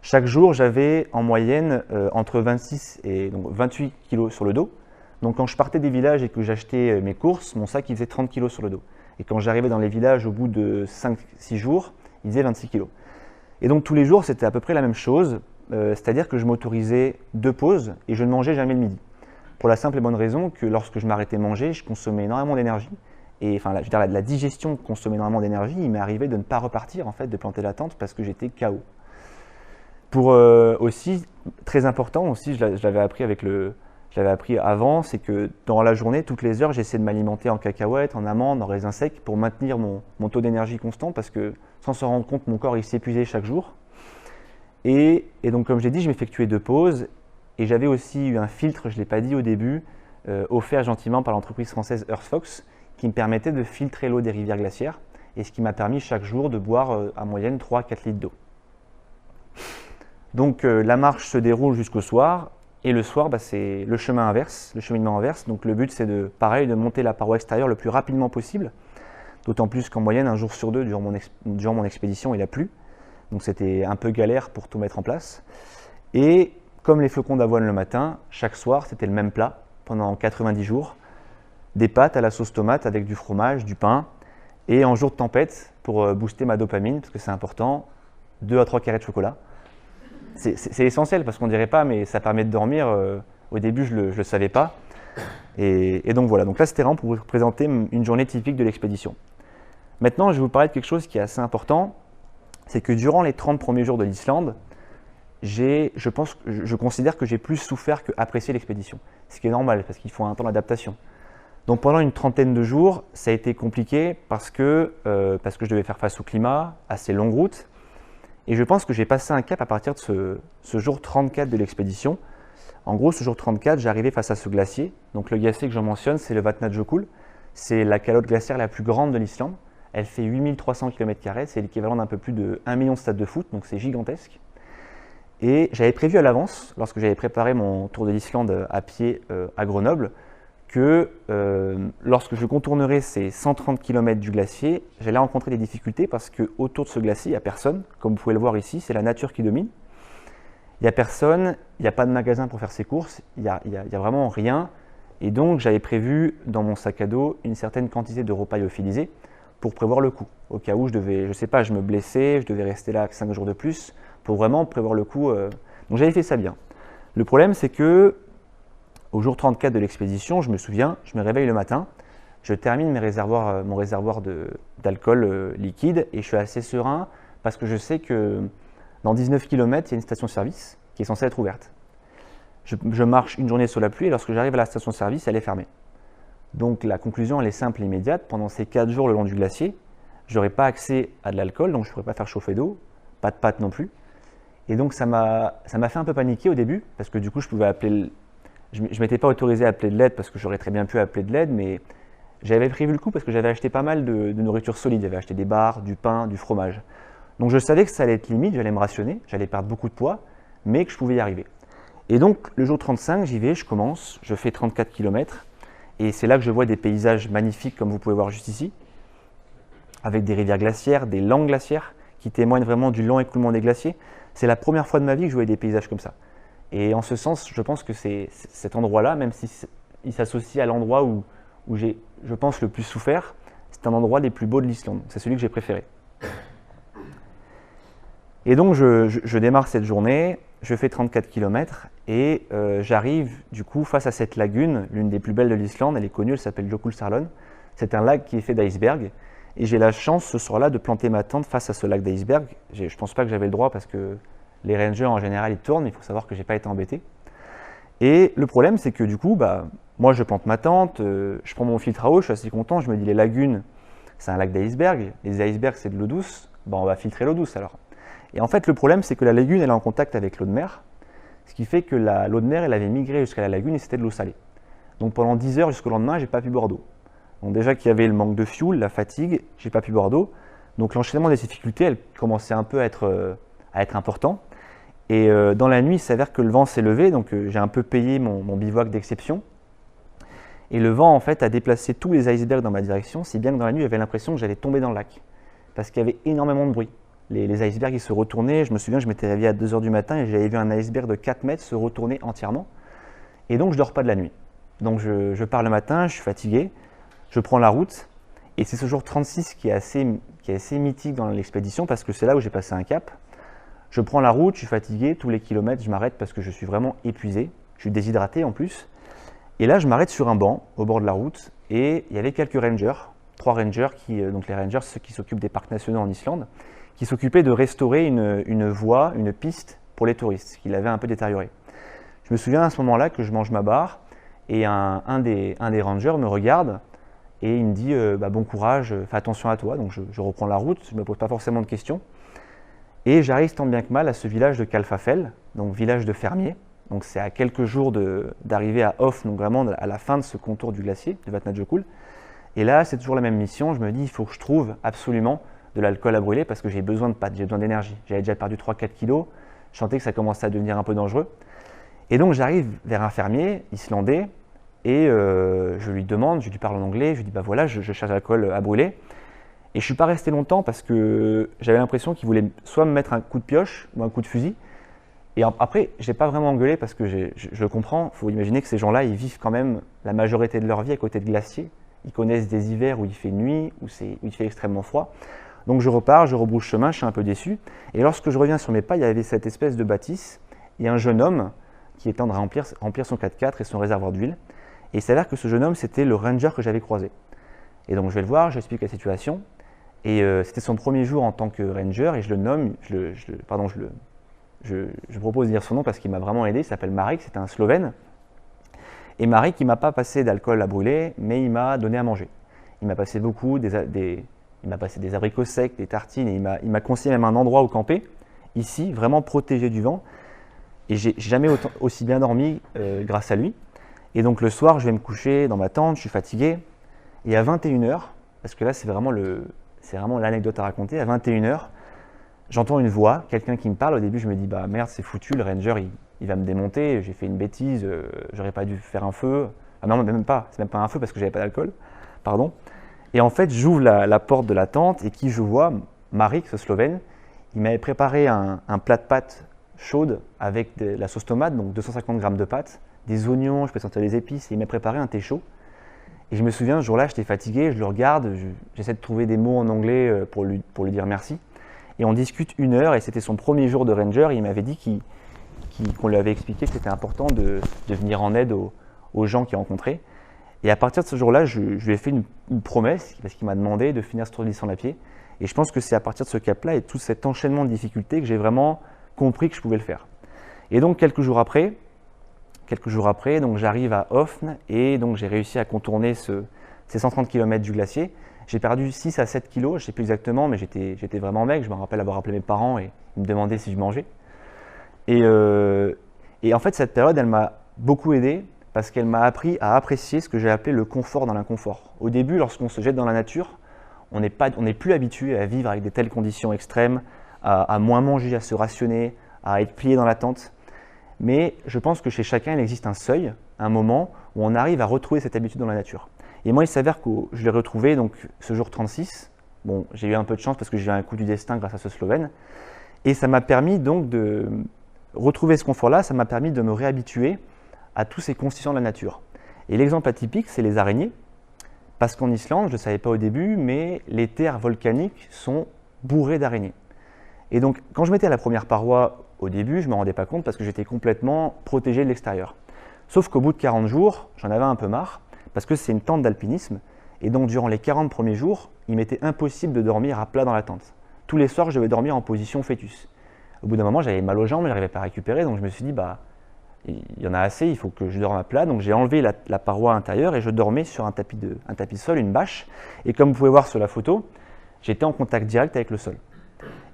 Chaque jour j'avais en moyenne entre 26 et donc 28 kg sur le dos. Donc quand je partais des villages et que j'achetais mes courses, mon sac il faisait 30 kg sur le dos. Et quand j'arrivais dans les villages au bout de 5-6 jours, il faisait 26 kg. Et donc tous les jours c'était à peu près la même chose, c'est-à-dire que je m'autorisais 2 pauses et je ne mangeais jamais le midi. Pour la simple et bonne raison que lorsque je m'arrêtais de manger, je consommais énormément d'énergie. Et enfin, je veux dire, la digestion consommait énormément d'énergie. Il m'est arrivé de ne pas repartir, en fait, de planter la tente parce que j'étais KO. Pour aussi, très important aussi, je l'avais appris avant, c'est que dans la journée, toutes les heures, j'essaie de m'alimenter en cacahuètes, en amandes, en raisins secs pour maintenir mon taux d'énergie constant parce que sans se rendre compte, mon corps il s'épuisait chaque jour. Et donc, comme j'ai dit, je m'effectuais 2 pauses. Et j'avais aussi eu un filtre, je ne l'ai pas dit au début, offert gentiment par l'entreprise française Earthfox, qui me permettait de filtrer l'eau des rivières glaciaires, et ce qui m'a permis chaque jour de boire en moyenne 3-4 litres d'eau. Donc la marche se déroule jusqu'au soir, et le soir, c'est le chemin inverse, le cheminement inverse. Donc le but c'est de monter la paroi extérieure le plus rapidement possible, d'autant plus qu'en moyenne, un jour sur 2, durant mon expédition, il a plu. Donc c'était un peu galère pour tout mettre en place. Et comme les flocons d'avoine le matin, chaque soir, c'était le même plat pendant 90 jours. Des pâtes à la sauce tomate avec du fromage, du pain. Et en jour de tempête, pour booster ma dopamine, parce que c'est important, 2 à 3 carrés de chocolat. C'est essentiel parce qu'on ne dirait pas, mais ça permet de dormir. Au début, je ne le savais pas. Et donc voilà, donc là c'était vraiment pour vous présenter une journée typique de l'expédition. Maintenant, je vais vous parler de quelque chose qui est assez important. C'est que durant les 30 premiers jours de l'Islande, je considère que j'ai plus souffert qu'apprécié l'expédition. Ce qui est normal parce qu'il faut un temps d'adaptation. Donc pendant une trentaine de jours, ça a été compliqué parce que je devais faire face au climat, à ces longues routes. Et je pense que j'ai passé un cap à partir de ce jour 34 de l'expédition. En gros, ce jour 34, j'arrivais face à ce glacier. Donc le glacier que je mentionne, c'est le Vatnajökull. C'est la calotte glaciaire la plus grande de l'Islande. Elle fait 8300 km², c'est l'équivalent d'un peu plus de 1 million de stades de foot, donc c'est gigantesque. Et j'avais prévu à l'avance, lorsque j'avais préparé mon tour de l'Islande à pied à Grenoble, que lorsque je contournerais ces 130 km du glacier, j'allais rencontrer des difficultés parce qu'autour de ce glacier, il n'y a personne. Comme vous pouvez le voir ici, c'est la nature qui domine. Il n'y a personne, il n'y a pas de magasin pour faire ses courses, il n'y a vraiment rien. Et donc j'avais prévu dans mon sac à dos une certaine quantité de repas lyophilisés pour prévoir le coup. Au cas où je me blessais, je devais rester là 5 jours de plus, pour vraiment prévoir le coup. Donc j'avais fait ça bien. Le problème, c'est que au jour 34 de l'expédition, je me souviens, je me réveille le matin, je termine mon réservoir d'alcool liquide et je suis assez serein parce que je sais que dans 19 km, il y a une station-service qui est censée être ouverte. Je marche une journée sous la pluie et lorsque j'arrive à la station-service, elle est fermée. Donc la conclusion, elle est simple et immédiate. Pendant ces 4 jours le long du glacier, je n'aurai pas accès à de l'alcool, donc je ne pourrai pas faire chauffer d'eau, pas de pâtes non plus. Et donc ça m'a fait un peu paniquer au début, parce que du coup je ne m'étais pas autorisé à appeler de l'aide, parce que j'aurais très bien pu appeler de l'aide, mais j'avais prévu le coup parce que j'avais acheté pas mal de nourriture solide. J'avais acheté des bars, du pain, du fromage. Donc je savais que ça allait être limite, j'allais me rationner, j'allais perdre beaucoup de poids, mais que je pouvais y arriver. Et donc le jour 35, j'y vais, je commence, je fais 34 km, et c'est là que je vois des paysages magnifiques comme vous pouvez voir juste ici, avec des rivières glaciaires, des langues glaciaires qui témoignent vraiment du lent écoulement des glaciers. C'est la première fois de ma vie que je voyais des paysages comme ça. Et en ce sens, je pense que c'est cet endroit-là, même s'il s'associe à l'endroit où j'ai, je pense, le plus souffert, c'est un endroit des plus beaux de l'Islande. C'est celui que j'ai préféré. Et donc je démarre cette journée, je fais 34 km et j'arrive du coup face à cette lagune, l'une des plus belles de l'Islande. Elle est connue, elle s'appelle Jökulsárlón. C'est un lac qui est fait d'iceberg. Et j'ai la chance ce soir-là de planter ma tente face à ce lac d'iceberg. Je ne pense pas que j'avais le droit parce que les rangers en général ils tournent, il faut savoir que je n'ai pas été embêté. Et le problème c'est que du coup, moi je plante ma tente, je prends mon filtre à eau, je suis assez content, je me dis les lagunes c'est un lac d'iceberg, les icebergs c'est de l'eau douce, on va filtrer l'eau douce alors. Et en fait le problème c'est que la lagune elle est en contact avec l'eau de mer, ce qui fait que l'eau de mer elle avait migré jusqu'à la lagune et c'était de l'eau salée. Donc pendant 10 heures jusqu'au lendemain, j'ai pas pu boire d'eau. Donc déjà qu'il y avait le manque de fuel, la fatigue, j'ai pas pu boire d'eau. Donc l'enchaînement des difficultés, elle commençait un peu à être important. Et dans la nuit, il s'avère que le vent s'est levé, donc j'ai un peu payé mon bivouac d'exception. Et le vent, en fait, a déplacé tous les icebergs dans ma direction, si bien que dans la nuit, j'avais l'impression que j'allais tomber dans le lac. Parce qu'il y avait énormément de bruit. Les icebergs, ils se retournaient. Je me souviens, je m'étais réveillé à 2 h du matin et j'avais vu un iceberg de 4 mètres se retourner entièrement. Et donc, je ne dors pas de la nuit. Donc, je pars le matin, je suis fatigué, je prends la route. Et c'est ce jour 36 qui est assez mythique dans l'expédition parce que c'est là où j'ai passé un cap. Je prends la route, je suis fatigué, tous les kilomètres, je m'arrête parce que je suis vraiment épuisé. Je suis déshydraté en plus. Et là, je m'arrête sur un banc au bord de la route et il y avait quelques rangers, 3 rangers, donc les rangers, ceux qui s'occupent des parcs nationaux en Islande, qui s'occupaient de restaurer une voie, une piste pour les touristes, qui l'avaient un peu détériorée. Je me souviens à ce moment-là que je mange ma barre et un des rangers me regarde et il me dit bon courage, fais attention à toi. Donc je reprends la route, je ne me pose pas forcément de questions. Et j'arrive tant bien que mal à ce village de Kalfafell, donc village de fermiers. Donc c'est à quelques jours d'arriver à Hof, donc vraiment à la fin de ce contour du glacier de Vatnajökull. Et là, c'est toujours la même mission. Je me dis, il faut que je trouve absolument de l'alcool à brûler parce que j'ai besoin de pâtes, j'ai besoin d'énergie. J'avais déjà perdu 3-4 kilos. Je sentais que ça commençait à devenir un peu dangereux. Et donc j'arrive vers un fermier islandais et je lui demande, je lui parle en anglais, je lui dis bah voilà, je cherche de l'alcool à brûler. Et je ne suis pas resté longtemps parce que j'avais l'impression qu'il voulait soit me mettre un coup de pioche ou un coup de fusil. Et après, je n'ai pas vraiment engueulé parce que je le comprends. Il faut imaginer que ces gens-là, ils vivent quand même la majorité de leur vie à côté de glaciers. Ils connaissent des hivers où il fait nuit, où il fait extrêmement froid. Donc je repars, je rebrousse chemin, je suis un peu déçu. Et lorsque je reviens sur mes pas, il y avait cette espèce de bâtisse et un jeune homme qui était en train de remplir son 4x4 et son réservoir d'huile. Et il s'avère que ce jeune homme, c'était le ranger que j'avais croisé. Et donc je vais le voir, j'explique la situation. Et c'était son premier jour en tant que ranger et je le nomme, je propose de dire son nom parce qu'il m'a vraiment aidé. Il s'appelle Marek, c'est un Slovène. Et Marek, il ne m'a pas passé d'alcool à brûler, mais il m'a donné à manger. Il m'a passé il m'a passé des abricots secs, des tartines, et il m'a conseillé même un endroit où camper, ici, vraiment protégé du vent. Et j'ai jamais aussi bien dormi grâce à lui. Et donc le soir, je vais me coucher dans ma tente, je suis fatigué. Et à 21 h, parce que là, c'est vraiment l'anecdote à raconter, à 21 h, j'entends une voix, quelqu'un qui me parle. Au début, je me dis, bah merde, c'est foutu, le ranger, il va me démonter, j'ai fait une bêtise, j'aurais pas dû faire un feu. Ah non, même pas, c'est même pas un feu parce que j'avais pas d'alcool, pardon. Et en fait, j'ouvre la porte de la tente et qui je vois, Marek, ce Slovène, il m'avait préparé un plat de pâtes chaudes avec de la sauce tomate, donc 250 g de pâtes, des oignons, je peux sentir les épices, et il m'a préparé un thé chaud. Et je me souviens, ce jour-là, j'étais fatigué, je le regarde, j'essaie de trouver des mots en anglais pour lui dire merci. Et on discute 1 heure, et c'était son premier jour de ranger, et il m'avait dit qu'on lui avait expliqué que c'était important de venir en aide aux gens qu'il rencontrait. Et à partir de ce jour-là, je lui ai fait une promesse, parce qu'il m'a demandé de finir ce tour de l'Islande à pied. Et je pense que c'est à partir de ce cap-là et tout cet enchaînement de difficultés que j'ai vraiment compris que je pouvais le faire. Et donc quelques jours après, donc j'arrive à Hofn et donc j'ai réussi à contourner ces 130 km du glacier. J'ai perdu 6 à 7 kilos, je ne sais plus exactement, mais j'étais vraiment maigre. Je me rappelle avoir appelé mes parents et ils me demandaient si je mangeais. Et en fait, cette période, elle m'a beaucoup aidé parce qu'elle m'a appris à apprécier ce que j'ai appelé le confort dans l'inconfort. Au début, lorsqu'on se jette dans la nature, on n'est plus habitué à vivre avec de telles conditions extrêmes, à moins manger, à se rationner, à être plié dans la tente. Mais je pense que chez chacun, il existe un seuil, un moment où on arrive à retrouver cette habitude dans la nature. Et moi, il s'avère que je l'ai retrouvé donc, ce jour 36. Bon, j'ai eu un peu de chance parce que j'ai eu un coup du destin grâce à ce Slovène. Et ça m'a permis donc de retrouver ce confort-là, ça m'a permis de me réhabituer à tous ces constituants de la nature. Et l'exemple atypique, c'est les araignées. Parce qu'en Islande, je ne le savais pas au début, mais les terres volcaniques sont bourrées d'araignées. Et donc, quand je mettais à la première paroi au début, je ne me rendais pas compte parce que j'étais complètement protégé de l'extérieur. Sauf qu'au bout de 40 jours, j'en avais un peu marre parce que c'est une tente d'alpinisme. Et donc, durant les 40 premiers jours, il m'était impossible de dormir à plat dans la tente. Tous les soirs, je devais dormir en position fœtus. Au bout d'un moment, j'avais mal aux jambes, je n'arrivais pas à récupérer. Donc, je me suis dit, il y en a assez, il faut que je dorme à plat. Donc, j'ai enlevé la paroi intérieure et je dormais sur un tapis de sol, une bâche. Et comme vous pouvez voir sur la photo, j'étais en contact direct avec le sol.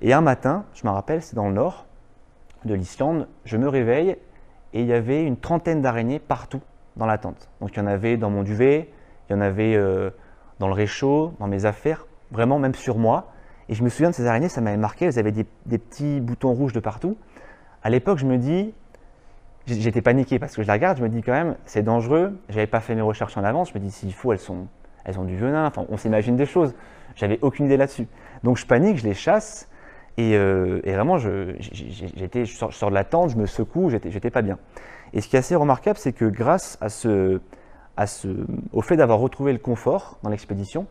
Et un matin, je me rappelle, c'est dans le nord de l'Islande, je me réveille et il y avait une trentaine d'araignées partout dans la tente. Donc il y en avait dans mon duvet, il y en avait dans le réchaud, dans mes affaires, vraiment même sur moi. Et je me souviens de ces araignées, ça m'avait marqué, elles avaient des petits boutons rouges de partout. À l'époque, je me dis, j'étais paniqué parce que je la regarde, je me dis quand même, c'est dangereux. Je n'avais pas fait mes recherches en avance, je me dis, s'il faut, elles ont du venin, enfin, on s'imagine des choses. J'avais aucune idée là-dessus. Donc je panique, je les chasse et vraiment, je sors de la tente, je me secoue, j'étais pas bien. Et ce qui est assez remarquable, c'est que grâce au fait d'avoir retrouvé le confort dans l'expédition,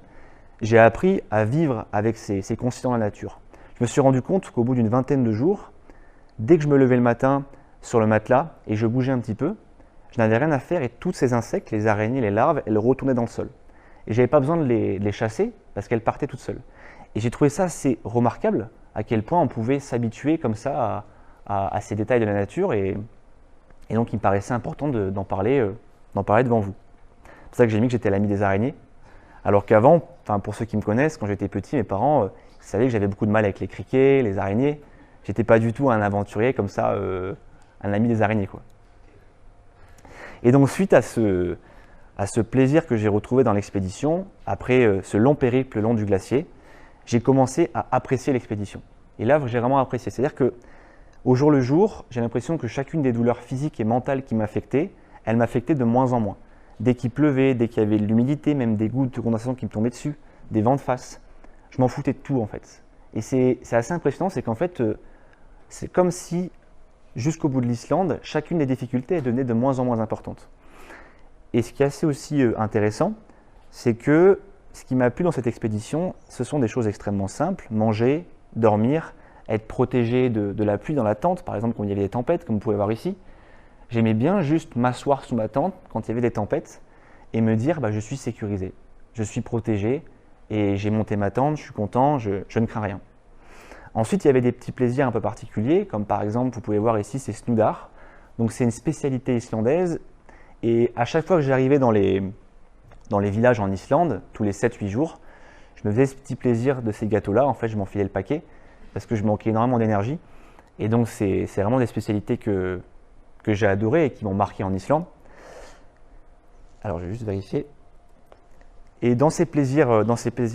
j'ai appris à vivre avec ces constituants de la nature. Je me suis rendu compte qu'au bout d'une vingtaine de jours, dès que je me levais le matin sur le matelas et je bougeais un petit peu, je n'avais rien à faire et tous ces insectes, les araignées, les larves, elles retournaient dans le sol. Et je n'avais pas besoin de les chasser parce qu'elles partaient toutes seules. Et j'ai trouvé ça assez remarquable, à quel point on pouvait s'habituer comme ça à ces détails de la nature. Et donc il me paraissait important d'en parler devant vous. C'est pour ça que j'ai mis que j'étais l'ami des araignées. Alors qu'avant, pour ceux qui me connaissent, quand j'étais petit, mes parents savaient que j'avais beaucoup de mal avec les criquets, les araignées. J'étais pas du tout un aventurier comme ça, un ami des araignées, quoi. Et donc suite à ce plaisir que j'ai retrouvé dans l'expédition, après ce long périple le long du glacier, j'ai commencé à apprécier l'expédition. Et là, j'ai vraiment apprécié. C'est-à-dire que au jour le jour, j'ai l'impression que chacune des douleurs physiques et mentales qui m'affectaient, elle m'affectait de moins en moins. Dès qu'il pleuvait, dès qu'il y avait de l'humidité, même des gouttes de condensation qui me tombaient dessus, des vents de face, je m'en foutais de tout en fait. Et c'est assez impressionnant, c'est qu'en fait, c'est comme si jusqu'au bout de l'Islande, chacune des difficultés devenait de moins en moins importante. Et ce qui est assez aussi intéressant, c'est que ce qui m'a plu dans cette expédition, ce sont des choses extrêmement simples, manger, dormir, être protégé de la pluie dans la tente, par exemple quand il y avait des tempêtes, comme vous pouvez voir ici. J'aimais bien juste m'asseoir sous ma tente quand il y avait des tempêtes et me dire je suis sécurisé, je suis protégé et j'ai monté ma tente, je suis content, je ne crains rien. Ensuite, il y avait des petits plaisirs un peu particuliers, comme par exemple, vous pouvez voir ici, c'est snoodar. Donc c'est une spécialité islandaise et à chaque fois que j'arrivais dans les villages en Islande, tous les 7-8 jours, je me faisais ce petit plaisir de ces gâteaux-là. En fait, je m'enfilais le paquet parce que je manquais énormément d'énergie. Et donc, c'est vraiment des spécialités que j'ai adorées et qui m'ont marqué en Islande. Alors, je vais juste vérifier. Et dans ces plaisirs,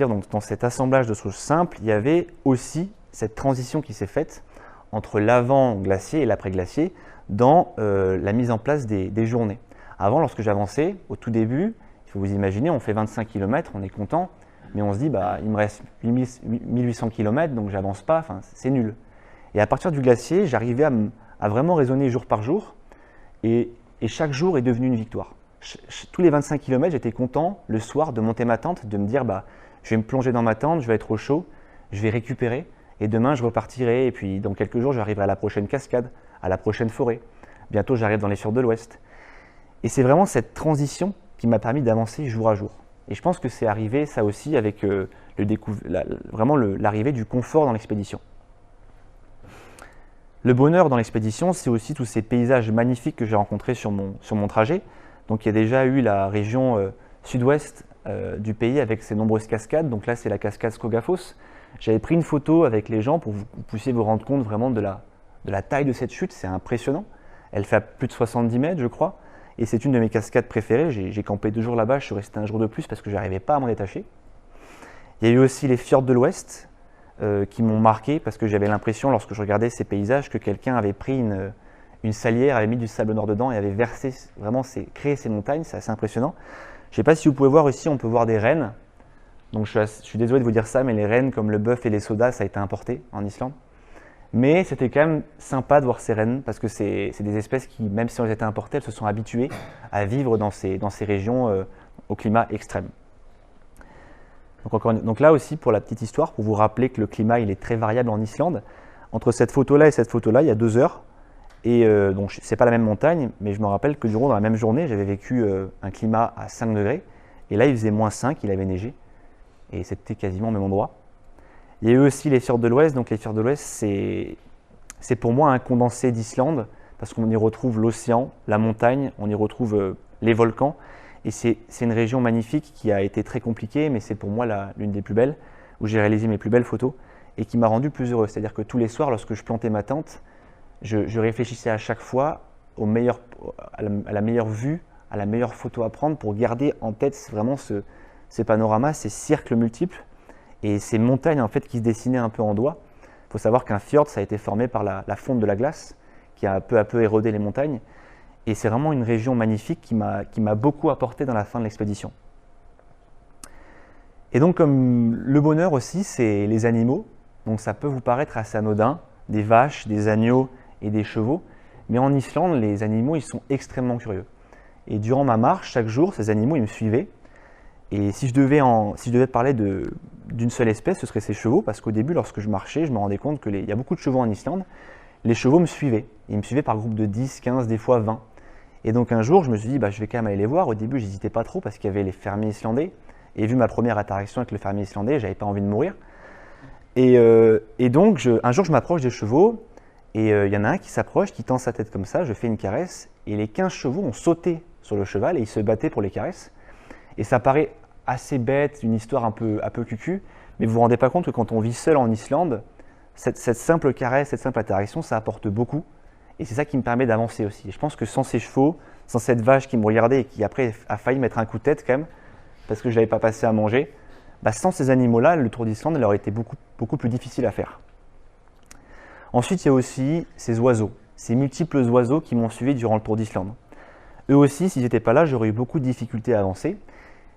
donc dans cet assemblage de choses simples, il y avait aussi cette transition qui s'est faite entre l'avant-glacier et l'après-glacier dans la mise en place des journées. Avant, lorsque j'avançais, au tout début, il faut vous imaginer, on fait 25 km, on est content, mais on se dit, il me reste 1800 km, donc j'avance pas, c'est nul. Et à partir du glacier, j'arrivais à vraiment raisonner jour par jour, et chaque jour est devenu une victoire. Tous les 25 km, j'étais content le soir de monter ma tente, de me dire, je vais me plonger dans ma tente, je vais être au chaud, je vais récupérer, et demain je repartirai, et puis dans quelques jours, j'arriverai à la prochaine cascade, à la prochaine forêt. Bientôt, j'arrive dans les fjords de l'Ouest. Et c'est vraiment cette transition qui m'a permis d'avancer jour à jour. Et je pense que c'est arrivé, ça aussi, avec vraiment l'arrivée du confort dans l'expédition. Le bonheur dans l'expédition, c'est aussi tous ces paysages magnifiques que j'ai rencontrés sur mon trajet. Donc il y a déjà eu la région sud-ouest du pays avec ses nombreuses cascades. Donc là, c'est la cascade Skogafoss. J'avais pris une photo avec les gens pour que vous puissiez vous rendre compte vraiment de la taille de cette chute. C'est impressionnant. Elle fait à plus de 70 mètres, je crois. Et c'est une de mes cascades préférées. J'ai campé 2 jours là-bas, je suis resté un jour de plus parce que je n'arrivais pas à m'en détacher. Il y a eu aussi les fjords de l'Ouest qui m'ont marqué parce que j'avais l'impression, lorsque je regardais ces paysages, que quelqu'un avait pris une salière, avait mis du sable noir dedans et avait versé, vraiment créé ces montagnes. C'est assez impressionnant. Je ne sais pas si vous pouvez voir ici, on peut voir des rennes. Donc je suis désolé de vous dire ça, mais les rennes comme le bœuf et les sodas, ça a été importé en Islande. Mais c'était quand même sympa de voir ces rennes parce que c'est des espèces qui, même si elles étaient importées, elles se sont habituées à vivre dans ces régions au climat extrême. Donc là aussi, pour la petite histoire, pour vous rappeler que le climat il est très variable en Islande, entre cette photo-là et cette photo-là, il y a 2 heures. Et donc, ce n'est pas la même montagne, mais je me rappelle que durant dans la même journée, j'avais vécu un climat à 5 degrés. Et là, il faisait -5, il avait neigé. Et c'était quasiment au même endroit. Il y a eu aussi les fjords de l'Ouest. Donc les fjords de l'Ouest, c'est pour moi un condensé d'Islande parce qu'on y retrouve l'océan, la montagne, on y retrouve les volcans. Et c'est une région magnifique qui a été très compliquée, mais c'est pour moi l'une des plus belles, où j'ai réalisé mes plus belles photos et qui m'a rendu plus heureux. C'est-à-dire que tous les soirs, lorsque je plantais ma tente, je réfléchissais à chaque fois à la meilleure vue à la meilleure photo à prendre pour garder en tête vraiment ces panoramas, ces cercles multiples et ces montagnes en fait qui se dessinaient un peu en doigts. Il faut savoir qu'un fjord, ça a été formé par la fonte de la glace qui a peu à peu érodé les montagnes. Et c'est vraiment une région magnifique qui m'a beaucoup apporté dans la fin de l'expédition. Et donc, comme le bonheur aussi, c'est les animaux. Donc ça peut vous paraître assez anodin, des vaches, des agneaux et des chevaux. Mais en Islande, les animaux, ils sont extrêmement curieux. Et durant ma marche, chaque jour, ces animaux, ils me suivaient. Et si je devais parler d'une seule espèce, ce serait ces chevaux, parce qu'au début, lorsque je marchais, je me rendais compte qu'il y a beaucoup de chevaux en Islande. Les chevaux me suivaient. Ils me suivaient par groupe de 10, 15, des fois 20. Et donc un jour, je me suis dit, je vais quand même aller les voir. Au début, j'hésitais pas trop parce qu'il y avait les fermiers islandais. Et vu ma première interaction avec le fermier islandais, j'avais pas envie de mourir. Et donc, un jour, je m'approche des chevaux. Et il y en a un qui s'approche, qui tend sa tête comme ça. Je fais une caresse. Et les 15 chevaux ont sauté sur le cheval et ils se battaient pour les caresses. Et ça paraît assez bête, une histoire un peu cucu. Mais vous vous rendez pas compte que quand on vit seul en Islande, cette simple caresse, cette simple interaction, ça apporte beaucoup. Et c'est ça qui me permet d'avancer aussi. Et je pense que sans ces chevaux, sans cette vache qui me regardait et qui après a failli mettre un coup de tête quand même, parce que je n'avais pas passé à manger, sans ces animaux-là, le Tour d'Islande aurait été beaucoup plus difficile à faire. Ensuite, il y a aussi ces oiseaux, ces multiples oiseaux qui m'ont suivi durant le Tour d'Islande. Eux aussi, s'ils n'étaient pas là, j'aurais eu beaucoup de difficultés à avancer.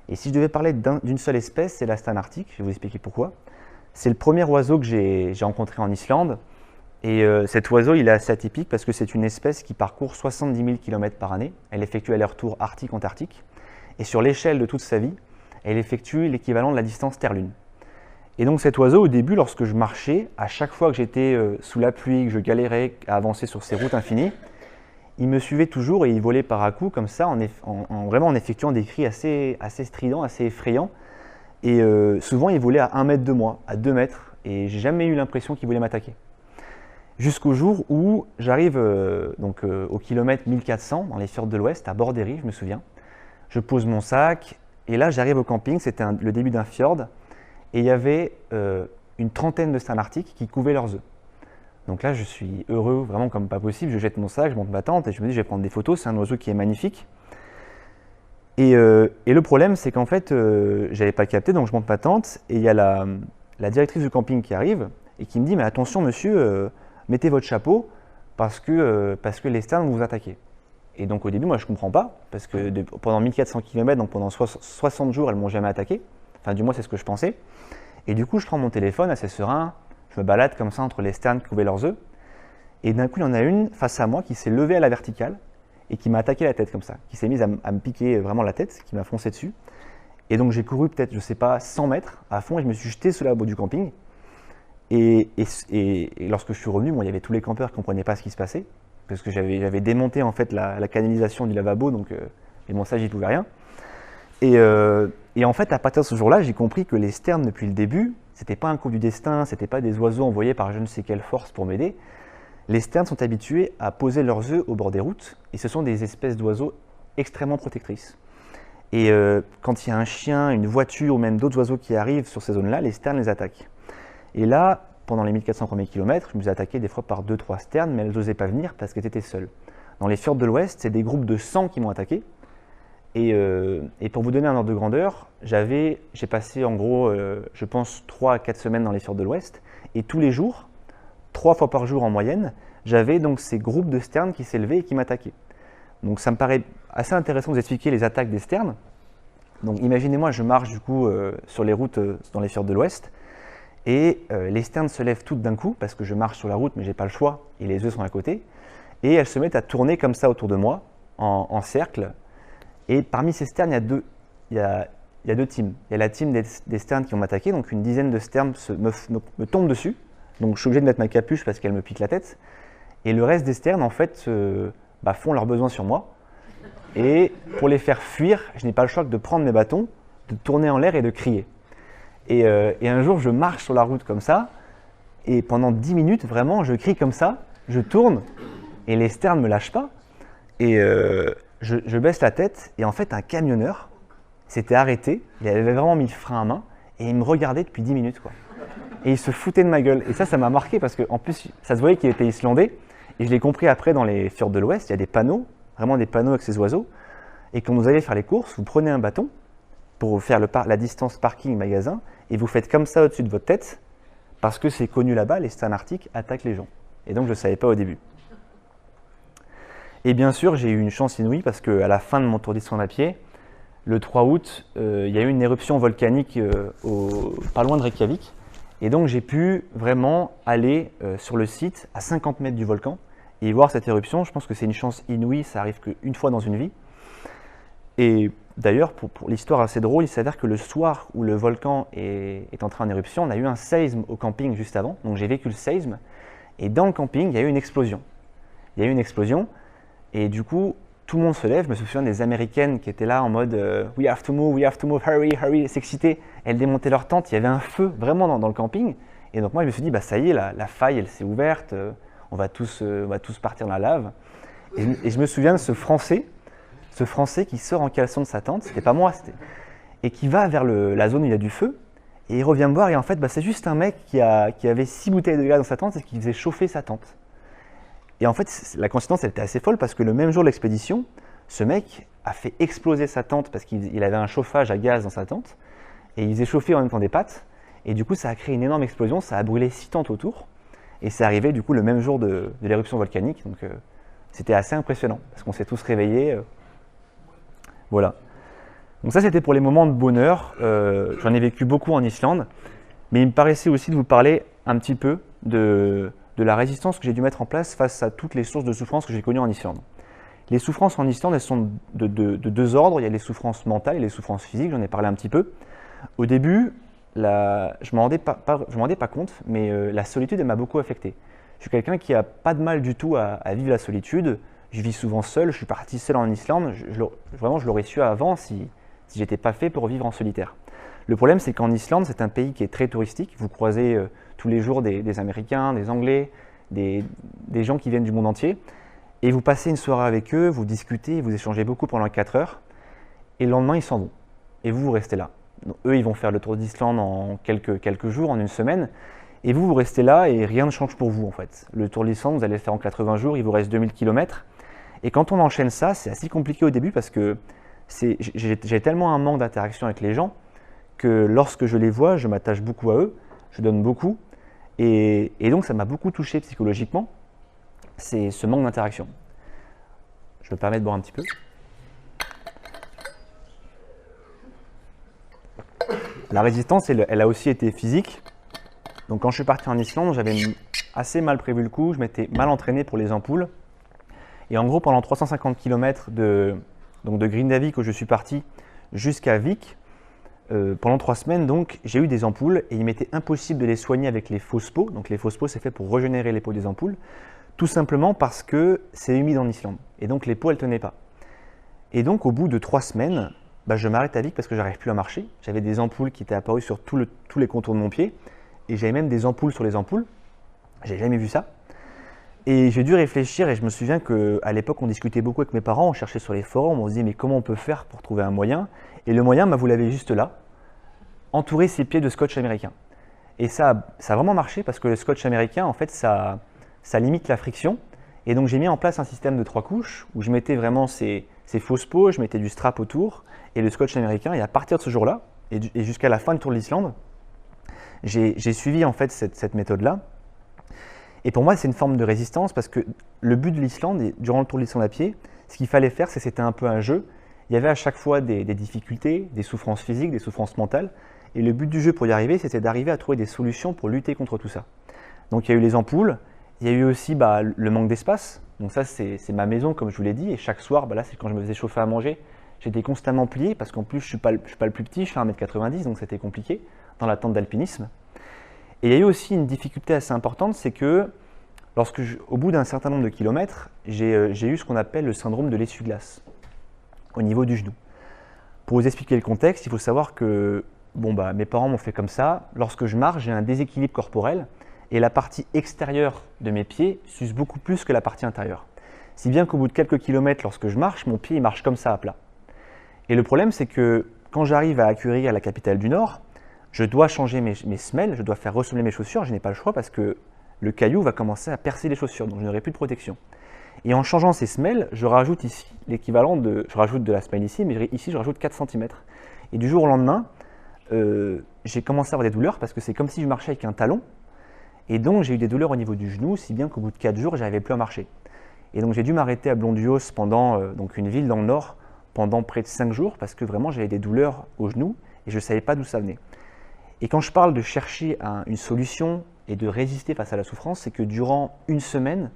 Et si je devais parler d'une seule espèce, c'est la stane arctique. Je vais vous expliquer pourquoi. C'est le premier oiseau que j'ai rencontré en Islande. Et cet oiseau, il est assez atypique parce que c'est une espèce qui parcourt 70 000 km par année. Elle effectue aller-retour Arctique-Antarctique. Et sur l'échelle de toute sa vie, elle effectue l'équivalent de la distance Terre-Lune. Et donc cet oiseau, au début, lorsque je marchais, à chaque fois que j'étais sous la pluie, que je galérais à avancer sur ces routes infinies, il me suivait toujours et il volait par à-coups comme ça, vraiment en effectuant des cris assez stridents, assez effrayants. Et souvent, il volait à 1 mètre de moi, à 2 mètres. Et j'ai jamais eu l'impression qu'il voulait m'attaquer. Jusqu'au jour où j'arrive au kilomètre 1400 dans les fjords de l'Ouest, à Borderie, je me souviens. Je pose mon sac et là j'arrive au camping, c'était le début d'un fjord et il y avait une trentaine de stanes arctiques qui couvaient leurs œufs. Donc là je suis heureux, vraiment comme pas possible, je jette mon sac, je monte ma tente et je me dis je vais prendre des photos, c'est un oiseau qui est magnifique. Et le problème c'est qu'en fait j'avais pas capté, donc je monte ma tente et il y a la directrice du camping qui arrive et qui me dit mais attention monsieur, mettez votre chapeau parce que les sternes vont vous attaquer. Et donc au début, moi je ne comprends pas, parce que pendant 1400 km, donc pendant 60 jours, elles ne m'ont jamais attaqué. Enfin du moins c'est ce que je pensais. Et du coup je prends mon téléphone assez serein, je me balade comme ça entre les sternes qui couvaient leurs œufs. Et d'un coup il y en a une face à moi qui s'est levée à la verticale et qui m'a attaqué la tête comme ça, qui s'est mise à me piquer vraiment la tête, qui m'a foncé dessus. Et donc j'ai couru peut-être, je ne sais pas, 100 mètres à fond et je me suis jeté sous la labo du camping. Et lorsque je suis revenu, il y avait tous les campeurs qui ne comprenaient pas ce qui se passait, parce que j'avais démonté en fait la canalisation du lavabo, donc mon sage n'y pouvait rien. Et en fait, à partir de ce jour-là, j'ai compris que les sternes, depuis le début, c'était pas un coup du destin, c'était pas des oiseaux envoyés par je ne sais quelle force pour m'aider. Les sternes sont habitués à poser leurs œufs au bord des routes, et ce sont des espèces d'oiseaux extrêmement protectrices. Et quand il y a un chien, une voiture ou même d'autres oiseaux qui arrivent sur ces zones-là, les sternes les attaquent. Et là, pendant les 1400 premiers kilomètres, je me suis attaqué des fois par 2-3 sternes, mais elles n'osaient pas venir parce qu'elles étaient seules. Dans les fjords de l'Ouest, c'est des groupes de 100 qui m'ont attaqué. Et pour vous donner un ordre de grandeur, j'ai passé en gros, je pense, 3 à 4 semaines dans les fjords de l'Ouest. Et tous les jours, 3 fois par jour en moyenne, j'avais donc ces groupes de sternes qui s'élevaient et qui m'attaquaient. Donc ça me paraît assez intéressant de vous expliquer les attaques des sternes. Donc imaginez-moi, je marche du coup sur les routes dans les fjords de l'Ouest. Et les sternes se lèvent toutes d'un coup parce que je marche sur la route mais j'ai pas le choix et les œufs sont à côté. Et elles se mettent à tourner comme ça autour de moi en cercle. Et parmi ces sternes, il y a deux teams. Il y a la team des sternes qui vont m'attaquer, donc une dizaine de sternes me tombent dessus. Donc je suis obligé de mettre ma capuche parce qu'elle me pique la tête. Et le reste des sternes en fait font leurs besoins sur moi. Et pour les faire fuir, je n'ai pas le choix que de prendre mes bâtons, de tourner en l'air et de crier. Et un jour, je marche sur la route comme ça, et pendant 10 minutes, vraiment, je crie comme ça, je tourne, et les sternes ne me lâchent pas. Et je baisse la tête, et en fait, un camionneur s'était arrêté, il avait vraiment mis le frein à main, et il me regardait depuis 10 minutes, quoi. Et il se foutait de ma gueule. Et ça m'a marqué, parce qu'en plus, ça se voyait qu'il était islandais, et je l'ai compris après dans les fjords de l'Ouest, il y a des panneaux, vraiment des panneaux avec ces oiseaux. Et quand vous allez faire les courses, vous prenez un bâton pour faire la distance parking-magasin et vous faites comme ça au-dessus de votre tête parce que c'est connu là-bas, les Stan Arctic attaquent les gens. Et donc je ne savais pas au début. Et bien sûr, j'ai eu une chance inouïe parce qu'à la fin de mon tour d'Islande à pied, le 3 août, il y a eu une éruption volcanique pas loin de Reykjavik. Et donc j'ai pu vraiment aller sur le site à 50 mètres du volcan et voir cette éruption. Je pense que c'est une chance inouïe, ça arrive qu'une fois dans une vie. Et d'ailleurs, pour l'histoire assez drôle, il s'avère que le soir où le volcan est entré en éruption, on a eu un séisme au camping juste avant. Donc j'ai vécu le séisme. Et dans le camping, il y a eu une explosion. Et du coup, tout le monde se lève. Je me souviens des Américaines qui étaient là en mode we have to move, hurry, hurry, s'exciter. Elles démontaient leur tente, il y avait un feu vraiment dans le camping. Et donc moi, je me suis dit, bah, ça y est, la faille, elle s'est ouverte, on va tous partir dans la lave. Et je me souviens de ce Français qui sort en caleçon de sa tente, c'était pas moi, et qui va vers la zone où il y a du feu. Et il revient me voir, et en fait, bah, c'est juste un mec qui avait 6 bouteilles de gaz dans sa tente et qui faisait chauffer sa tente. Et en fait, la coïncidence, elle était assez folle parce que le même jour de l'expédition, ce mec a fait exploser sa tente parce qu'il avait un chauffage à gaz dans sa tente et il faisait chauffer en même temps des pâtes. Et du coup, ça a créé une énorme explosion, ça a brûlé 6 tentes autour. Et c'est arrivé du coup le même jour de l'éruption volcanique. Donc c'était assez impressionnant parce qu'on s'est tous réveillés. Voilà. Donc ça, c'était pour les moments de bonheur. J'en ai vécu beaucoup en Islande. Mais il me paraissait aussi de vous parler un petit peu de la résistance que j'ai dû mettre en place face à toutes les sources de souffrance que j'ai connues en Islande. Les souffrances en Islande, elles sont de deux ordres. Il y a les souffrances mentales et les souffrances physiques, j'en ai parlé un petit peu. Au début, je ne m'en rendais pas compte, mais la solitude, elle m'a beaucoup affecté. Je suis quelqu'un qui n'a pas de mal du tout à vivre la solitude. Je vis souvent seul, je suis parti seul en Islande. Vraiment, je l'aurais su avant si je n'étais pas fait pour vivre en solitaire. Le problème, c'est qu'en Islande, c'est un pays qui est très touristique. Vous croisez tous les jours des Américains, des Anglais, des gens qui viennent du monde entier. Et vous passez une soirée avec eux, vous discutez, vous échangez beaucoup pendant 4 heures. Et le lendemain, ils s'en vont. Et vous restez là. Donc, eux, ils vont faire le tour d'Islande en quelques jours, en une semaine. Et vous restez là et rien ne change pour vous, en fait. Le tour d'Islande, vous allez le faire en 80 jours, il vous reste 2000 km. Et quand on enchaîne ça, c'est assez compliqué au début parce que j'ai tellement un manque d'interaction avec les gens que lorsque je les vois, je m'attache beaucoup à eux, je donne beaucoup. Et donc, ça m'a beaucoup touché psychologiquement, c'est ce manque d'interaction. Je me permets de boire un petit peu. La résistance, elle a aussi été physique. Donc quand je suis parti en Islande, j'avais assez mal prévu le coup, je m'étais mal entraîné pour les ampoules. Et en gros, pendant 350 km de Grindavik où je suis parti jusqu'à Vik, pendant 3 semaines, donc, j'ai eu des ampoules et il m'était impossible de les soigner avec les fausses peaux. Donc les fausses peaux, c'est fait pour régénérer les peaux des ampoules, tout simplement parce que c'est humide en Islande. Et donc les peaux, elles ne tenaient pas. Et donc au bout de 3 semaines, je m'arrête à Vik parce que j'arrive plus à marcher. J'avais des ampoules qui étaient apparues sur tous les contours de mon pied. Et j'avais même des ampoules sur les ampoules. J'ai jamais vu ça. Et j'ai dû réfléchir et je me souviens qu'à l'époque, on discutait beaucoup avec mes parents, on cherchait sur les forums, on se disait mais comment on peut faire pour trouver un moyen? Et le moyen, vous l'avez juste là, entourer ses pieds de scotch américain. Et ça a vraiment marché parce que le scotch américain, en fait, ça limite la friction. Et donc j'ai mis en place un système de 3 couches où je mettais vraiment ces fausses peaux, je mettais du strap autour et le scotch américain. Et à partir de ce jour-là, et jusqu'à la fin du tour de l'Islande, j'ai suivi en fait cette méthode-là. Et pour moi, c'est une forme de résistance parce que le but de l'Islande, et durant le tour de l'Islande à pied, ce qu'il fallait faire, c'était un peu un jeu. Il y avait à chaque fois des difficultés, des souffrances physiques, des souffrances mentales. Et le but du jeu pour y arriver, c'était d'arriver à trouver des solutions pour lutter contre tout ça. Donc il y a eu les ampoules, il y a eu aussi le manque d'espace. Donc ça, c'est ma maison, comme je vous l'ai dit. Et chaque soir, là, c'est quand je me faisais chauffer à manger. J'étais constamment plié parce qu'en plus, je ne suis pas le plus petit, je fais 1m90, donc c'était compliqué dans la tente d'alpinisme. Et il y a eu aussi une difficulté assez importante, c'est que au bout d'un certain nombre de kilomètres, j'ai eu ce qu'on appelle le syndrome de l'essuie-glace au niveau du genou. Pour vous expliquer le contexte, il faut savoir que mes parents m'ont fait comme ça. Lorsque je marche, j'ai un déséquilibre corporel et la partie extérieure de mes pieds s'use beaucoup plus que la partie intérieure. Si bien qu'au bout de quelques kilomètres, lorsque je marche, mon pied il marche comme ça à plat. Et le problème, c'est que quand j'arrive à Akureyri, à la capitale du Nord, je dois changer mes semelles, je dois faire ressembler mes chaussures, je n'ai pas le choix parce que le caillou va commencer à percer les chaussures, donc je n'aurai plus de protection. Et en changeant ces semelles, je rajoute ici l'équivalent de, je rajoute de la semelle ici, mais ici je rajoute 4 cm. Et du jour au lendemain, j'ai commencé à avoir des douleurs parce que c'est comme si je marchais avec un talon. Et donc j'ai eu des douleurs au niveau du genou, si bien qu'au bout de 4 jours, je n'arrivais plus à marcher. Et donc j'ai dû m'arrêter à Blonduos, pendant donc une ville dans le nord, pendant près de 5 jours parce que vraiment j'avais des douleurs au genou et je ne savais pas d'où ça venait. Et quand je parle de chercher une solution et de résister face à la souffrance, c'est que durant une semaine,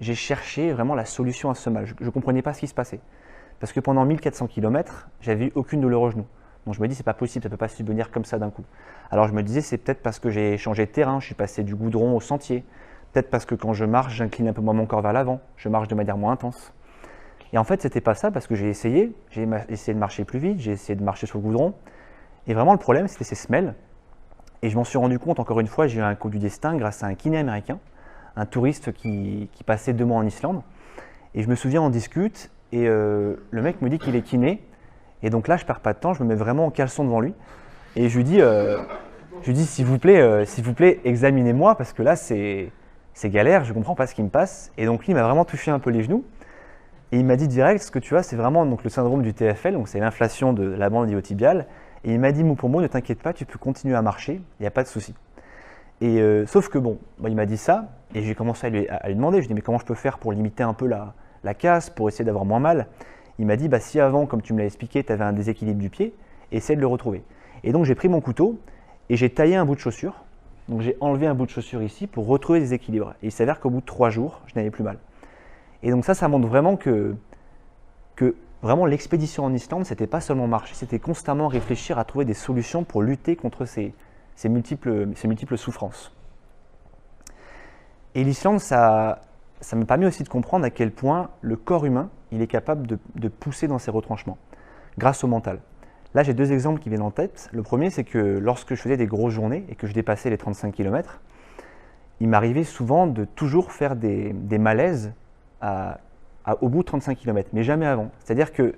j'ai cherché vraiment la solution à ce mal. Je ne comprenais pas ce qui se passait. Parce que pendant 1400 km, j'avais eu aucune douleur au genou. Donc je me dis, c'est pas possible, ça ne peut pas subvenir comme ça d'un coup. Alors je me disais, c'est peut-être parce que j'ai changé de terrain, je suis passé du goudron au sentier. Peut-être parce que quand je marche, j'incline un peu moins mon corps vers l'avant, je marche de manière moins intense. Et en fait, c'était pas ça parce que j'ai essayé de marcher plus vite, j'ai essayé de marcher sur le goudron. Et vraiment, le problème, c'était ces semelles. Et je m'en suis rendu compte, encore une fois, j'ai eu un coup du destin grâce à un kiné américain, un touriste qui passait 2 mois en Islande. Et je me souviens, on discute, et le mec me dit qu'il est kiné. Et donc là, je perds pas de temps, je me mets vraiment en caleçon devant lui. Et je lui dis s'il vous plaît, examinez-moi, parce que là, c'est galère, je ne comprends pas ce qui me passe. Et donc lui, il m'a vraiment touché un peu les genoux. Et il m'a dit direct, ce que tu as, c'est vraiment donc, le syndrome du TFL, donc c'est l'inflation de la bande iliotibiale. Et il m'a dit mot pour mot, ne t'inquiète pas, tu peux continuer à marcher, il n'y a pas de souci. Et sauf que bon, il m'a dit ça, et j'ai commencé à lui demander, je lui ai dit mais comment je peux faire pour limiter un peu la casse, pour essayer d'avoir moins mal. Il m'a dit bah, si avant, comme tu me l'as expliqué, tu avais un déséquilibre du pied, essaie de le retrouver. Et donc j'ai pris mon couteau et j'ai taillé un bout de chaussure. Donc j'ai enlevé un bout de chaussure ici pour retrouver des équilibres. Et il s'avère qu'au bout de 3 jours, je n'avais plus mal. Et donc ça montre vraiment que vraiment l'expédition en Islande, c'était pas seulement marcher, c'était constamment réfléchir à trouver des solutions pour lutter contre ces multiples souffrances. Et l'Islande, ça m'a permis aussi de comprendre à quel point le corps humain, il est capable de pousser dans ses retranchements, grâce au mental. Là, j'ai 2 exemples qui viennent en tête. Le premier, c'est que lorsque je faisais des grosses journées et que je dépassais les 35 km, il m'arrivait souvent de toujours faire des malaises au bout de 35 km, mais jamais avant. C'est-à-dire que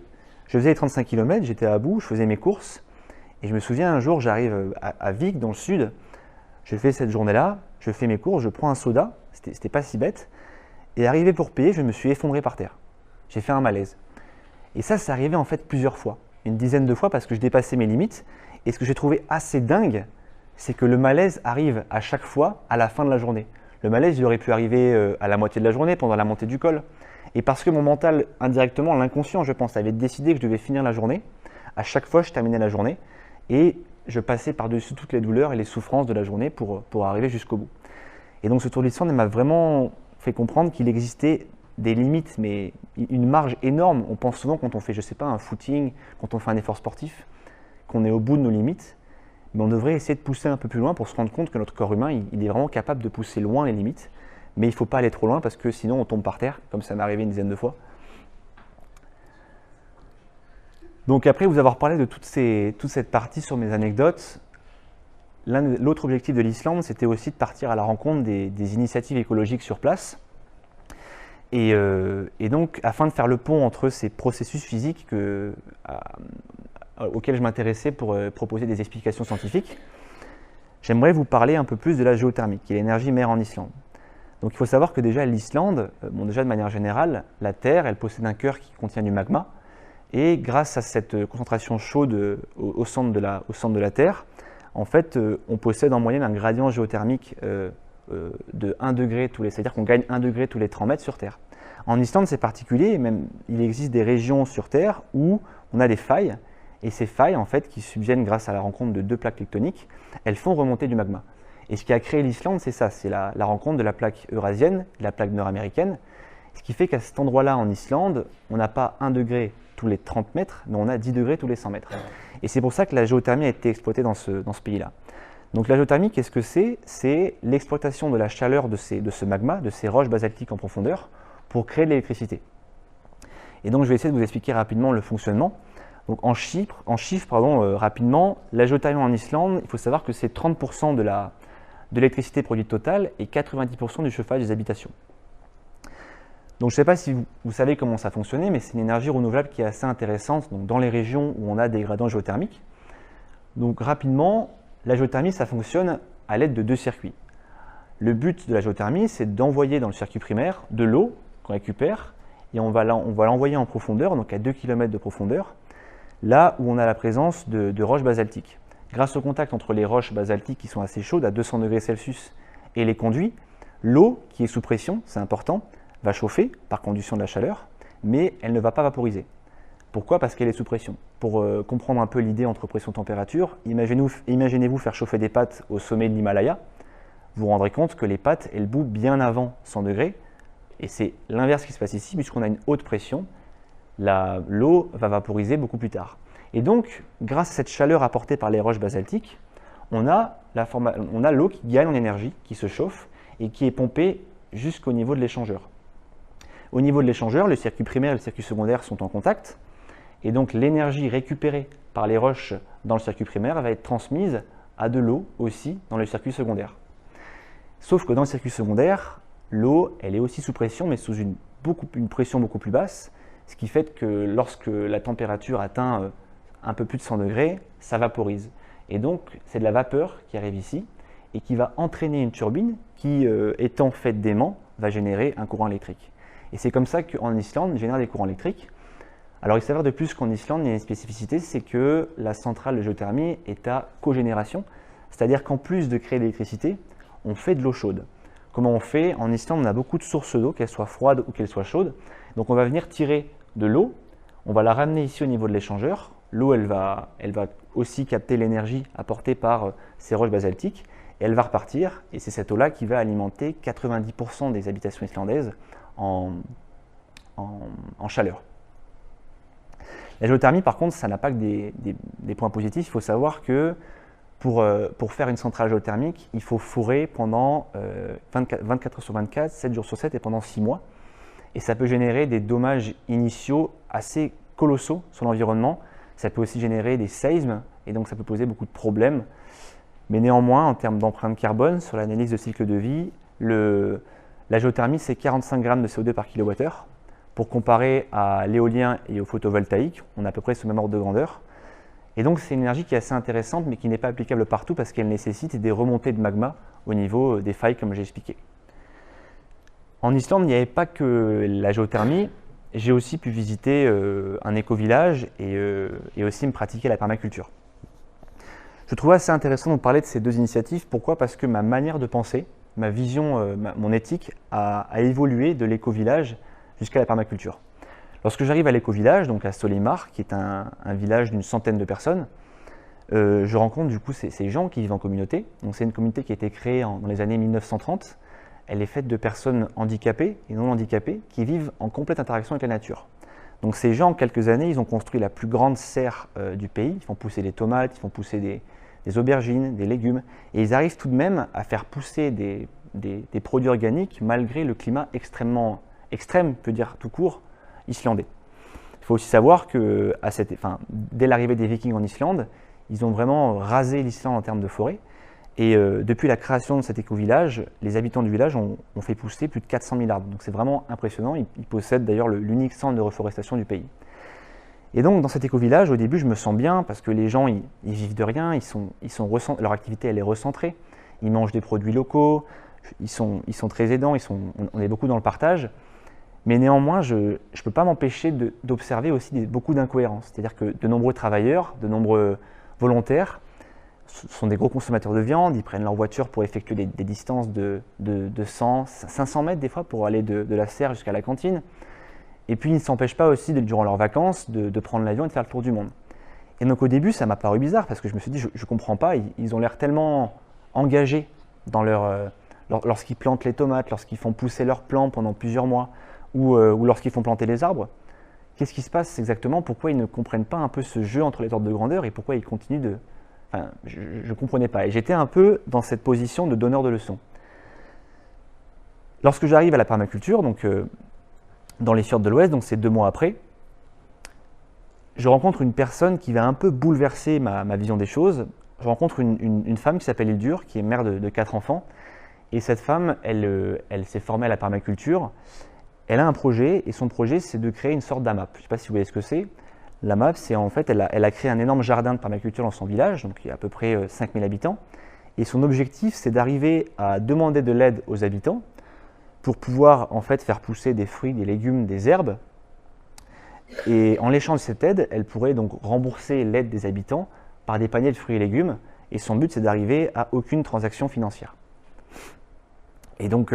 je faisais les 35 km, j'étais à bout, je faisais mes courses, et je me souviens un jour, j'arrive à Vik, dans le sud, je fais cette journée-là, je fais mes courses, je prends un soda, c'était pas si bête, et arrivé pour payer, je me suis effondré par terre. J'ai fait un malaise. Et ça arrivait en fait plusieurs fois, une dizaine de fois parce que je dépassais mes limites, et ce que j'ai trouvé assez dingue, c'est que le malaise arrive à chaque fois à la fin de la journée. Le malaise, il aurait pu arriver à la moitié de la journée, pendant la montée du col. Et parce que mon mental, indirectement, l'inconscient, je pense, avait décidé que je devais finir la journée, à chaque fois, je terminais la journée et je passais par-dessus toutes les douleurs et les souffrances de la journée pour arriver jusqu'au bout. Et donc ce Tour d'Islande m'a vraiment fait comprendre qu'il existait des limites, mais une marge énorme. On pense souvent quand on fait, je sais pas, un footing, quand on fait un effort sportif, qu'on est au bout de nos limites. Mais on devrait essayer de pousser un peu plus loin pour se rendre compte que notre corps humain, il est vraiment capable de pousser loin les limites. Mais il ne faut pas aller trop loin parce que sinon on tombe par terre, comme ça m'est arrivé une dizaine de fois. Donc après vous avoir parlé de toute cette partie sur mes anecdotes, l'autre objectif de l'Islande, c'était aussi de partir à la rencontre des initiatives écologiques sur place. Et donc, afin de faire le pont entre ces processus physiques auxquels je m'intéressais pour proposer des explications scientifiques, j'aimerais vous parler un peu plus de la géothermie, qui est l'énergie mer en Islande. Donc il faut savoir que déjà l'Islande, déjà de manière générale, la Terre, elle possède un cœur qui contient du magma. Et grâce à cette concentration chaude au centre de la Terre, en fait, on possède en moyenne un gradient géothermique de 1 degré c'est-à-dire qu'on gagne 1 degré tous les 30 mètres sur Terre. En Islande, c'est particulier, même il existe des régions sur Terre où on a des failles, et ces failles, en fait, qui subviennent grâce à la rencontre de 2 plaques tectoniques, elles font remonter du magma. Et ce qui a créé l'Islande, c'est ça, c'est la rencontre de la plaque eurasienne, de la plaque nord-américaine, ce qui fait qu'à cet endroit-là, en Islande, on n'a pas 1 degré tous les 30 mètres, mais on a 10 degrés tous les 100 mètres. Et c'est pour ça que la géothermie a été exploitée dans ce pays-là. Donc la géothermie, qu'est-ce que c'est? C'est l'exploitation de la chaleur de ce magma, de ces roches basaltiques en profondeur, pour créer de l'électricité. Et donc je vais essayer de vous expliquer rapidement le fonctionnement. Donc en chiffres, rapidement, la géothermie en Islande, il faut savoir que c'est 30% de l'électricité produite totale et 90% du chauffage des habitations. Donc je ne sais pas si vous savez comment ça fonctionne, mais c'est une énergie renouvelable qui est assez intéressante donc dans les régions où on a des gradients géothermiques. Donc rapidement, la géothermie, ça fonctionne à l'aide de 2 circuits. Le but de la géothermie, c'est d'envoyer dans le circuit primaire de l'eau qu'on récupère et on va l'envoyer en profondeur, donc à 2 km de profondeur, là où on a la présence de roches basaltiques. Grâce au contact entre les roches basaltiques qui sont assez chaudes, à 200 degrés Celsius, et les conduits, l'eau qui est sous pression, c'est important, va chauffer par conduction de la chaleur, mais elle ne va pas vaporiser. Pourquoi? Parce qu'elle est sous pression. Pour comprendre un peu l'idée entre pression et température, imaginez-vous faire chauffer des pâtes au sommet de l'Himalaya. Vous vous rendrez compte que les pâtes, elles bouent bien avant 100 degrés. Et c'est l'inverse qui se passe ici, puisqu'on a une haute pression. L'eau va vaporiser beaucoup plus tard. Et donc, grâce à cette chaleur apportée par les roches basaltiques, on a l'eau qui gagne en énergie, qui se chauffe et qui est pompée jusqu'au niveau de l'échangeur. Au niveau de l'échangeur, le circuit primaire et le circuit secondaire sont en contact. Et donc l'énergie récupérée par les roches dans le circuit primaire va être transmise à de l'eau aussi dans le circuit secondaire. Sauf que dans le circuit secondaire, l'eau, elle est aussi sous pression, mais sous une pression beaucoup plus basse, ce qui fait que lorsque la température atteint un peu plus de 100 degrés, ça vaporise. Et donc c'est de la vapeur qui arrive ici et qui va entraîner une turbine qui, étant faite d'aimant, va générer un courant électrique. Et c'est comme ça qu'en Islande, on génère des courants électriques. Alors il s'avère de plus qu'en Islande, il y a une spécificité, c'est que la centrale de géothermie est à cogénération, c'est-à-dire qu'en plus de créer de l'électricité, on fait de l'eau chaude. Comment on fait? En Islande, on a beaucoup de sources d'eau, qu'elles soient froides ou qu'elles soient chaudes. Donc on va venir tirer de l'eau, on va la ramener ici au niveau de l'échangeur. L'eau, elle va aussi capter l'énergie apportée par ces roches basaltiques, et elle va repartir, et c'est cette eau-là qui va alimenter 90% des habitations islandaises en chaleur. La géothermie, par contre, ça n'a pas que des points positifs. Il faut savoir que pour faire une centrale géothermique, il faut fourrer pendant 24 heures sur 24, 7 jours sur 7 et pendant 6 mois. Et ça peut générer des dommages initiaux assez colossaux sur l'environnement. Ça peut aussi générer des séismes et donc ça peut poser beaucoup de problèmes. Mais néanmoins, en termes d'empreinte carbone, sur l'analyse de cycle de vie, la géothermie, c'est 45 grammes de CO2 par kilowattheure. Pour comparer à l'éolien et au photovoltaïque, on a à peu près ce même ordre de grandeur. Et donc c'est une énergie qui est assez intéressante, mais qui n'est pas applicable partout parce qu'elle nécessite des remontées de magma au niveau des failles, comme j'ai expliqué. En Islande, il n'y avait pas que la géothermie. J'ai aussi pu visiter un éco-village et aussi me pratiquer la permaculture. Je trouvais assez intéressant de parler de ces deux initiatives. Pourquoi? Parce que ma manière de penser, ma vision, mon éthique a évolué de l'éco-village jusqu'à la permaculture. Lorsque j'arrive à l'éco-village, donc à Solimar, qui est un village d'une centaine de personnes, je rencontre du coup ces gens qui vivent en communauté. Donc c'est une communauté qui a été créée dans les années 1930. Elle est faite de personnes handicapées et non handicapées qui vivent en complète interaction avec la nature. Donc ces gens, en quelques années, ils ont construit la plus grande serre du pays. Ils font pousser des tomates, ils font pousser des aubergines, des légumes. Et ils arrivent tout de même à faire pousser des produits organiques malgré le climat extrême, peut dire tout court, islandais. Il faut aussi savoir que dès l'arrivée des Vikings en Islande, ils ont vraiment rasé l'Islande en termes de forêt. Et depuis la création de cet éco-village, les habitants du village ont fait pousser plus de 400 000 arbres. Donc c'est vraiment impressionnant. Ils possèdent d'ailleurs l'unique centre de reforestation du pays. Et donc dans cet éco-village, au début, je me sens bien parce que les gens, ils vivent de rien, leur activité, elle est recentrée. Ils mangent des produits locaux, ils sont très aidants, on est beaucoup dans le partage. Mais néanmoins, je ne peux pas m'empêcher d'observer aussi beaucoup d'incohérences. C'est-à-dire que de nombreux travailleurs, de nombreux volontaires sont des gros consommateurs de viande, ils prennent leur voiture pour effectuer des distances de 100, 500 mètres des fois pour aller de la serre jusqu'à la cantine. Et puis ils ne s'empêchent pas aussi, durant leurs vacances, de prendre l'avion et de faire le tour du monde. Et donc au début, ça m'a paru bizarre parce que je me suis dit, je ne comprends pas, ils ont l'air tellement engagés dans lorsqu'ils plantent les tomates, lorsqu'ils font pousser leurs plants pendant plusieurs mois, ou lorsqu'ils font planter les arbres. Qu'est-ce qui se passe exactement? Pourquoi ils ne comprennent pas un peu ce jeu entre les ordres de grandeur et pourquoi ils continuent de... Enfin, je ne comprenais pas. Et j'étais un peu dans cette position de donneur de leçons. Lorsque j'arrive à la permaculture, donc dans les fjords de l'Ouest, donc c'est 2 mois après, je rencontre une personne qui va un peu bouleverser ma vision des choses. Je rencontre une femme qui s'appelle Hildur, qui est mère de 4 enfants. Et cette femme, elle s'est formée à la permaculture. Elle a un projet, et son projet, c'est de créer une sorte d'AMAP. Je ne sais pas si vous voyez ce que c'est. L'AMAP, c'est en fait, elle a créé un énorme jardin de permaculture dans son village, donc il y a à peu près 5000 habitants. Et son objectif, c'est d'arriver à demander de l'aide aux habitants pour pouvoir en fait faire pousser des fruits, des légumes, des herbes. Et en l'échange de cette aide, elle pourrait donc rembourser l'aide des habitants par des paniers de fruits et légumes. Et son but, c'est d'arriver à aucune transaction financière. Et donc,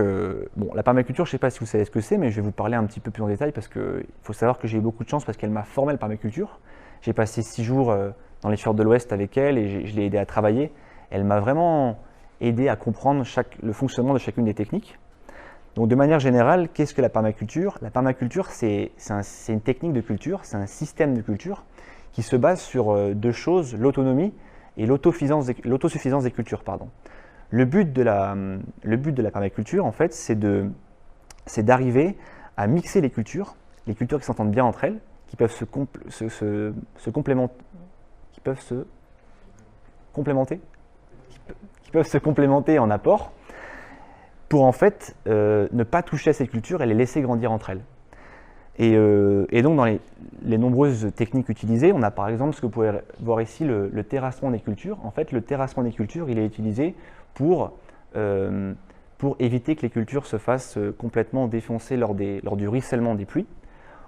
bon, la permaculture, je ne sais pas si vous savez ce que c'est, mais je vais vous parler un petit peu plus en détail parce qu'il faut savoir que j'ai eu beaucoup de chance parce qu'elle m'a formé à la permaculture. J'ai passé 6 jours dans les fjords de l'Ouest avec elle et je l'ai aidé à travailler. Elle m'a vraiment aidé à comprendre le fonctionnement de chacune des techniques. Donc, de manière générale, qu'est-ce que la permaculture? La permaculture, c'est une technique de culture, c'est un système de culture qui se base sur deux choses, l'autonomie et l'autosuffisance des cultures. Le but de la permaculture, en fait, c'est d'arriver à mixer les cultures qui s'entendent bien entre elles, qui peuvent se complémenter en apport, pour en fait ne pas toucher à ces cultures et les laisser grandir entre elles. Et donc dans les nombreuses techniques utilisées, on a par exemple ce que vous pouvez voir ici, le terrassement des cultures. En fait, le terrassement des cultures, il est utilisé pour éviter que les cultures se fassent complètement défoncer lors du ruissellement des pluies.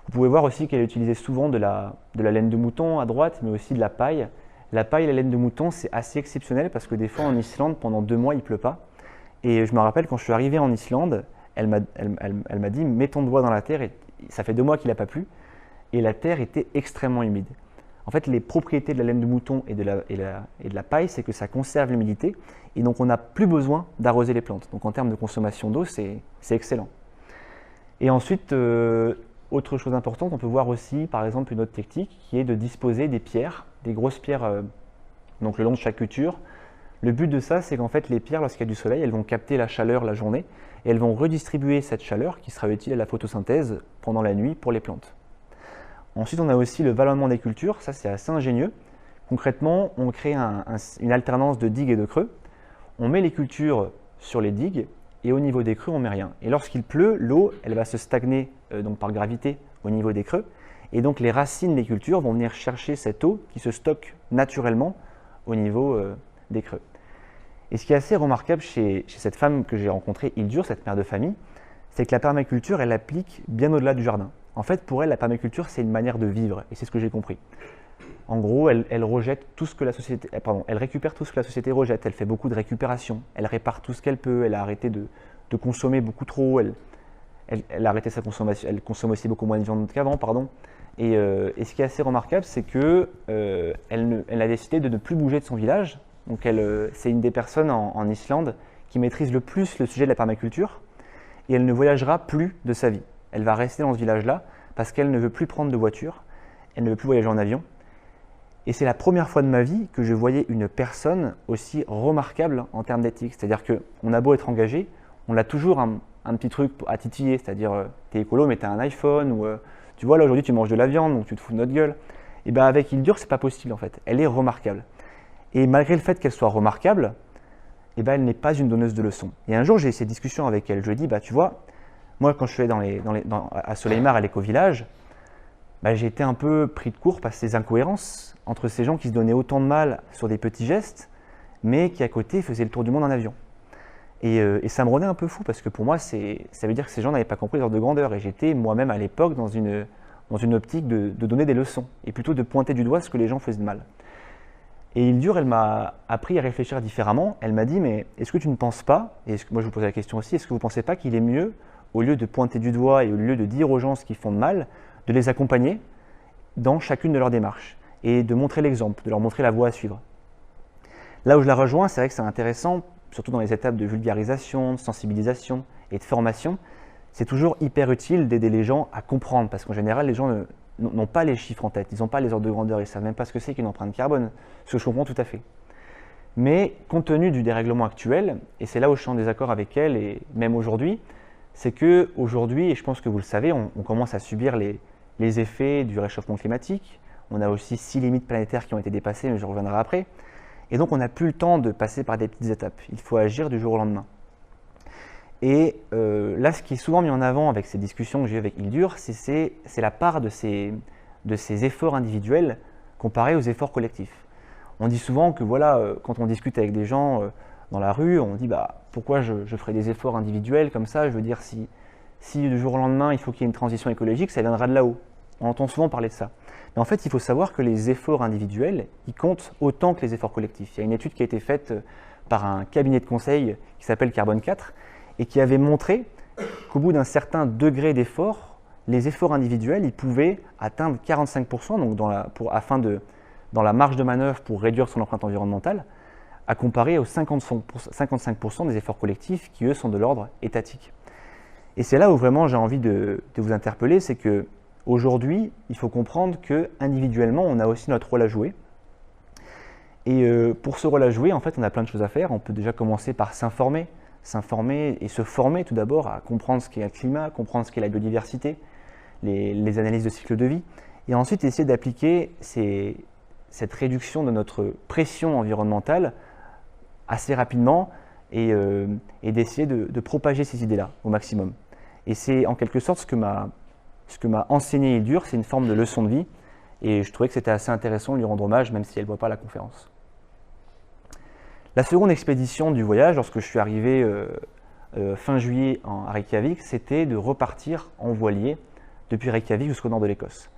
Vous pouvez voir aussi qu'elle est utilisée souvent de la laine de mouton à droite, mais aussi de la paille. La paille et la laine de mouton, c'est assez exceptionnel parce que des fois en Islande, pendant 2 mois, il ne pleut pas. Et je me rappelle quand je suis arrivé en Islande, elle m'a dit « mets ton doigt dans la terre » et ça fait 2 mois qu'il n'a pas plu. Et la terre était extrêmement humide. En fait, les propriétés de la laine de mouton et de la paille, c'est que ça conserve l'humidité et donc on n'a plus besoin d'arroser les plantes. Donc en termes de consommation d'eau, c'est excellent. Et ensuite, autre chose importante, on peut voir aussi par exemple une autre technique qui est de disposer des pierres, des grosses pierres donc le long de chaque culture. Le but de ça, c'est qu'en fait les pierres, lorsqu'il y a du soleil, elles vont capter la chaleur la journée et elles vont redistribuer cette chaleur qui sera utile à la photosynthèse pendant la nuit pour les plantes. Ensuite, on a aussi le vallonnement des cultures, ça c'est assez ingénieux. Concrètement, on crée une alternance de digues et de creux. On met les cultures sur les digues et au niveau des creux, on ne met rien. Et lorsqu'il pleut, l'eau, elle va se stagner donc par gravité au niveau des creux. Et donc les racines des cultures vont venir chercher cette eau qui se stocke naturellement au niveau des creux. Et ce qui est assez remarquable chez cette femme que j'ai rencontrée, Hildur, cette mère de famille, c'est que la permaculture, elle applique bien au-delà du jardin. En fait, pour elle, la permaculture, c'est une manière de vivre, et c'est ce que j'ai compris. En gros, elle rejette tout ce que la société, elle récupère tout ce que la société rejette. Elle fait beaucoup de récupération. Elle répare tout ce qu'elle peut. Elle a arrêté de consommer beaucoup trop. Elle a arrêté sa consommation. Elle consomme aussi beaucoup moins de viande qu'avant, Et ce qui est assez remarquable, c'est que elle a décidé de ne plus bouger de son village. Donc, c'est une des personnes en Islande qui maîtrise le plus le sujet de la permaculture. Et elle ne voyagera plus de sa vie. Elle va rester dans ce village-là parce qu'elle ne veut plus prendre de voiture, elle ne veut plus voyager en avion. Et c'est la première fois de ma vie que je voyais une personne aussi remarquable en termes d'éthique. C'est-à-dire qu'on a beau être engagé, on a toujours un petit truc à titiller, c'est-à-dire t'es écolo mais t'as un iPhone, ou tu vois là aujourd'hui tu manges de la viande donc tu te fous de notre gueule. Et bien avec Hildur, c'est pas possible en fait, elle est remarquable. Et malgré le fait qu'elle soit remarquable, et ben elle n'est pas une donneuse de leçons. Et un jour j'ai eu cette discussion avec elle, je lui ai dit, bah tu vois, moi, quand je suis allé à Soleimar, à l'éco-village, j'ai été un peu pris de court par ces incohérences entre ces gens qui se donnaient autant de mal sur des petits gestes, mais qui à côté faisaient le tour du monde en avion. Et ça me rendait un peu fou, parce que pour moi, ça veut dire que ces gens n'avaient pas compris l'ordre de grandeur. Et j'étais moi-même à l'époque dans une optique de donner des leçons, et plutôt de pointer du doigt ce que les gens faisaient de mal. Et Hildur, elle m'a appris à réfléchir différemment. Elle m'a dit, mais est-ce que tu ne penses pas, et moi je vous posais la question aussi, est-ce que vous ne pensez pas qu'il est mieux, au lieu de pointer du doigt et au lieu de dire aux gens ce qu'ils font de mal, de les accompagner dans chacune de leurs démarches et de montrer l'exemple, de leur montrer la voie à suivre. Là où je la rejoins, c'est vrai que c'est intéressant, surtout dans les étapes de vulgarisation, de sensibilisation et de formation, c'est toujours hyper utile d'aider les gens à comprendre, parce qu'en général, les gens n'ont pas les chiffres en tête, ils n'ont pas les ordres de grandeur, ils ne savent même pas ce que c'est qu'une empreinte carbone, ce que je comprends tout à fait. Mais compte tenu du dérèglement actuel, et c'est là où je suis en désaccord avec elle, et même aujourd'hui, c'est qu'aujourd'hui, et je pense que vous le savez, on commence à subir les effets du réchauffement climatique. On a aussi 6 limites planétaires qui ont été dépassées, mais je reviendrai après. Et donc, on n'a plus le temps de passer par des petites étapes. Il faut agir du jour au lendemain. Et là, ce qui est souvent mis en avant avec ces discussions que j'ai eues avec Hildur, c'est la part de ces efforts individuels comparés aux efforts collectifs. On dit souvent que voilà, quand on discute avec des gens, dans la rue, on dit bah, pourquoi je ferais des efforts individuels comme ça? Je veux dire, si du jour au lendemain, il faut qu'il y ait une transition écologique, ça viendra de là-haut. On entend souvent parler de ça. Mais en fait, il faut savoir que les efforts individuels, ils comptent autant que les efforts collectifs. Il y a une étude qui a été faite par un cabinet de conseil qui s'appelle Carbone 4 et qui avait montré qu'au bout d'un certain degré d'effort, les efforts individuels, ils pouvaient atteindre 45%, donc dans la marge de manœuvre pour réduire son empreinte environnementale, à comparer aux 55% des efforts collectifs qui, eux, sont de l'ordre étatique. Et c'est là où vraiment j'ai envie de vous interpeller, c'est qu'aujourd'hui, il faut comprendre qu'individuellement, on a aussi notre rôle à jouer. Et pour ce rôle à jouer, en fait, on a plein de choses à faire. On peut déjà commencer par s'informer et se former tout d'abord à comprendre ce qu'est le climat, comprendre ce qu'est la biodiversité, les analyses de cycle de vie, et ensuite essayer d'appliquer cette réduction de notre pression environnementale assez rapidement et d'essayer de propager ces idées-là au maximum. Et c'est en quelque sorte ce que m'a enseigné Hildur, c'est une forme de leçon de vie, et je trouvais que c'était assez intéressant de lui rendre hommage, même si elle ne voit pas la conférence. La seconde expédition du voyage, lorsque je suis arrivé fin juillet à Reykjavik, c'était de repartir en voilier depuis Reykjavik jusqu'au nord de l'Écosse.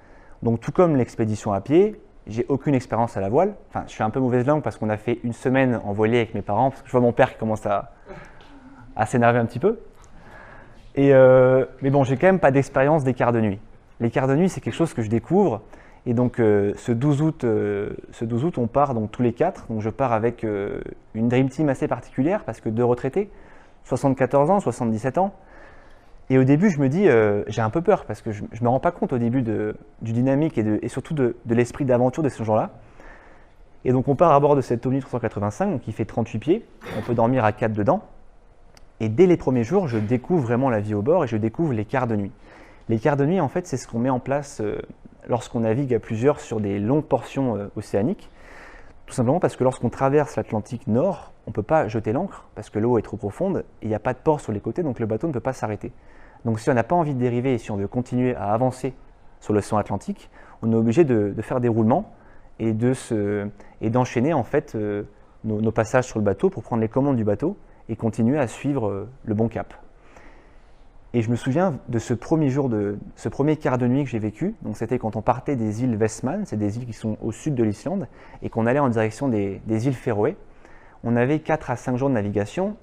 Donc tout comme l'expédition à pied, j'ai aucune expérience à la voile. Enfin, je suis un peu mauvaise langue parce qu'on a fait une semaine en voilier avec mes parents, parce que je vois mon père qui commence à s'énerver un petit peu. Mais bon, j'ai quand même pas d'expérience des quarts de nuit. Les quarts de nuit, c'est quelque chose que je découvre. Et donc ce 12 août, on part donc tous les quatre. Donc je pars avec une Dream Team assez particulière parce que deux retraités, 74 ans, 77 ans. Et au début, je me dis, j'ai un peu peur parce que je ne me rends pas compte au début du dynamique et surtout de l'esprit d'aventure de ces gens-là. Et donc on part à bord de cette Omni 385, donc qui fait 38 pieds. On peut dormir à 4 dedans. Et dès les premiers jours, je découvre vraiment la vie au bord et je découvre les quarts de nuit. Les quarts de nuit, en fait, c'est ce qu'on met en place lorsqu'on navigue à plusieurs sur des longues portions océaniques. Tout simplement parce que lorsqu'on traverse l'Atlantique Nord, on ne peut pas jeter l'ancre parce que l'eau est trop profonde et il n'y a pas de port sur les côtés, donc le bateau ne peut pas s'arrêter. Donc si on n'a pas envie de dériver et si on veut continuer à avancer sur l'océan Atlantique, on est obligé de faire des roulements et d'enchaîner en fait nos passages sur le bateau pour prendre les commandes du bateau et continuer à suivre le bon cap. Et je me souviens de ce premier quart de nuit que j'ai vécu. Donc c'était quand on partait des îles Westman, c'est des îles qui sont au sud de l'Islande, et qu'on allait en direction des îles Féroé. On avait 4 à 5 jours de navigation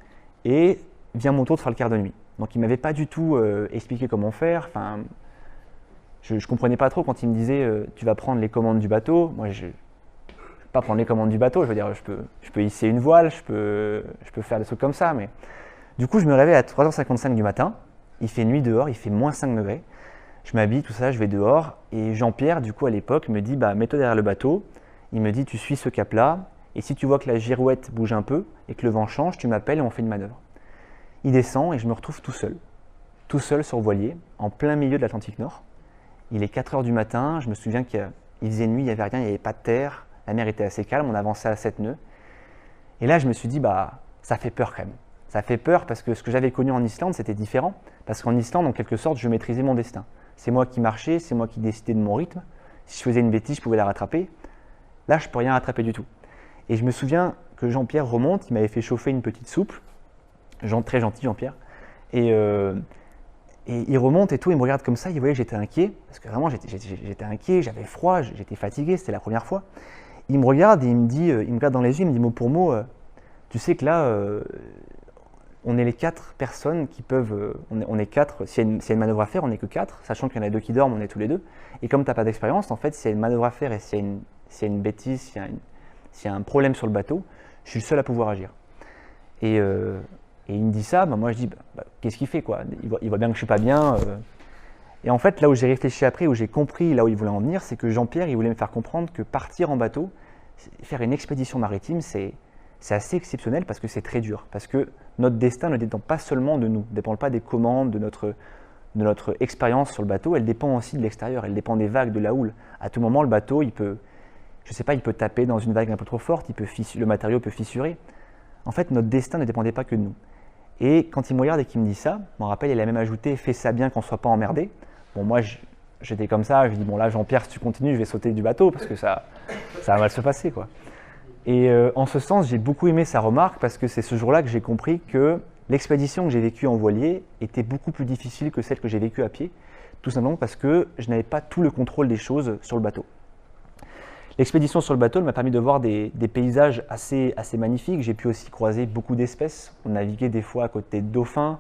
et vient mon tour de faire le quart de nuit. Donc il ne m'avait pas du tout expliqué comment faire. Enfin, je ne comprenais pas trop quand il me disait tu vas prendre les commandes du bateau. Moi, je ne vais pas prendre les commandes du bateau. Je veux dire, je peux hisser une voile, je peux faire des trucs comme ça. Mais du coup, je me réveille à 3h55 du matin. Il fait nuit dehors, il fait moins 5 degrés. Je m'habille, tout ça, je vais dehors. Et Jean-Pierre, du coup, à l'époque, me dit mets-toi derrière le bateau. Il me dit tu suis ce cap-là. Et si tu vois que la girouette bouge un peu et que le vent change, tu m'appelles et on fait une manœuvre. Il descend et je me retrouve tout seul sur voilier, en plein milieu de l'Atlantique Nord. Il est 4h du matin, je me souviens qu'il faisait nuit, il n'y avait rien, il n'y avait pas de terre, la mer était assez calme, on avançait à 7 nœuds. Et là, je me suis dit, ça fait peur quand même. Ça fait peur parce que ce que j'avais connu en Islande, c'était différent. Parce qu'en Islande, en quelque sorte, je maîtrisais mon destin. C'est moi qui marchais, c'est moi qui décidais de mon rythme. Si je faisais une bêtise, je pouvais la rattraper. Là, je ne peux rien rattraper du tout. Et je me souviens que Jean-Pierre remonte, il m'avait fait chauffer une petite soupe. Très gentil Jean-Pierre. Et il remonte et tout, il me regarde comme ça, il voyait que j'étais inquiet. Parce que vraiment, j'étais inquiet, j'avais froid, j'étais fatigué, c'était la première fois. Il me regarde et il me regarde dans les yeux, il me dit mot pour mot, tu sais que là, on est les 4 personnes qui peuvent, on est 4, s'il y a une manœuvre à faire, on n'est que 4, sachant qu'il y en a 2 qui dorment, on est tous les 2. Et comme tu n'as pas d'expérience, en fait, s'il y a une manœuvre à faire et s'il y a une bêtise, s'il y a un problème sur le bateau, je suis le seul à pouvoir agir. Et il me dit ça, moi je dis, qu'est-ce qu'il fait quoi? Il voit bien que je ne suis pas bien. Et en fait, là où j'ai réfléchi après, où j'ai compris là où il voulait en venir, c'est que Jean-Pierre, il voulait me faire comprendre que partir en bateau, faire une expédition maritime, c'est assez exceptionnel parce que c'est très dur. Parce que notre destin ne dépend pas seulement de nous, ne dépend pas des commandes, de notre expérience sur le bateau, elle dépend aussi de l'extérieur, elle dépend des vagues, de la houle. À tout moment, le bateau, il peut taper dans une vague un peu trop forte, le matériau peut fissurer. En fait, notre destin ne dépendait pas que de nous. Et quand il me regarde et qu'il me dit ça, je me rappelle, il a même ajouté « fais ça bien qu'on ne soit pas emmerdé ». Bon, moi, j'étais comme ça, je dis « bon là, Jean-Pierre, si tu continues, je vais sauter du bateau parce que ça va mal se passer, quoi ». Et en ce sens, j'ai beaucoup aimé sa remarque parce que c'est ce jour-là que j'ai compris que l'expédition que j'ai vécue en voilier était beaucoup plus difficile que celle que j'ai vécue à pied, tout simplement parce que je n'avais pas tout le contrôle des choses sur le bateau. L'expédition sur le bateau m'a permis de voir des paysages assez magnifiques. J'ai pu aussi croiser beaucoup d'espèces. On naviguait des fois à côté de dauphins.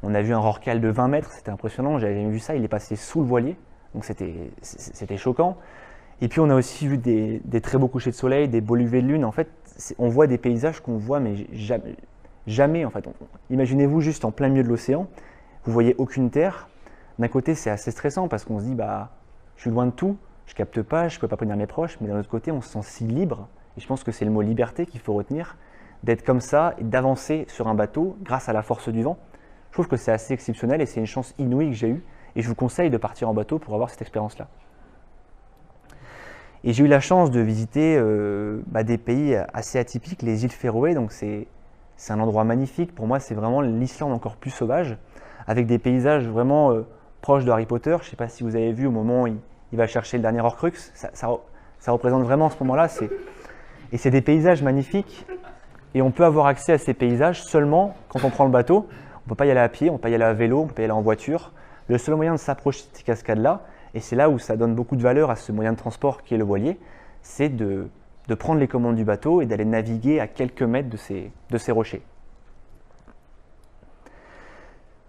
On a vu un rorqual de 20 mètres, c'était impressionnant. J'avais jamais vu ça, il est passé sous le voilier, donc c'était choquant. Et puis on a aussi vu des très beaux couchers de soleil, des beaux levées de lune. En fait, on voit des paysages qu'on voit, mais jamais en fait. Imaginez-vous juste en plein milieu de l'océan, vous voyez aucune terre. D'un côté, c'est assez stressant parce qu'on se dit, bah, je suis loin de tout, je capte pas, je peux pas prévenir mes proches. Mais d'un autre côté, on se sent si libre. Et je pense que c'est le mot liberté qu'il faut retenir, d'être comme ça et d'avancer sur un bateau grâce à la force du vent. Je trouve que c'est assez exceptionnel et c'est une chance inouïe que j'ai eue. Et je vous conseille de partir en bateau pour avoir cette expérience-là. Et j'ai eu la chance de visiter des pays assez atypiques, les îles Féroé. Donc c'est un endroit magnifique. Pour moi, c'est vraiment l'Islande encore plus sauvage, avec des paysages vraiment proches de Harry Potter. Je ne sais pas si vous avez vu au moment où il va chercher le dernier Horcrux. Ça représente vraiment ce moment-là. Et c'est des paysages magnifiques. Et on peut avoir accès à ces paysages seulement quand on prend le bateau. On ne peut pas y aller à pied, on ne peut pas y aller à vélo, on ne peut pas y aller en voiture. Le seul moyen de s'approcher de ces cascades-là, et c'est là où ça donne beaucoup de valeur à ce moyen de transport qui est le voilier, c'est de prendre les commandes du bateau et d'aller naviguer à quelques mètres de ces rochers.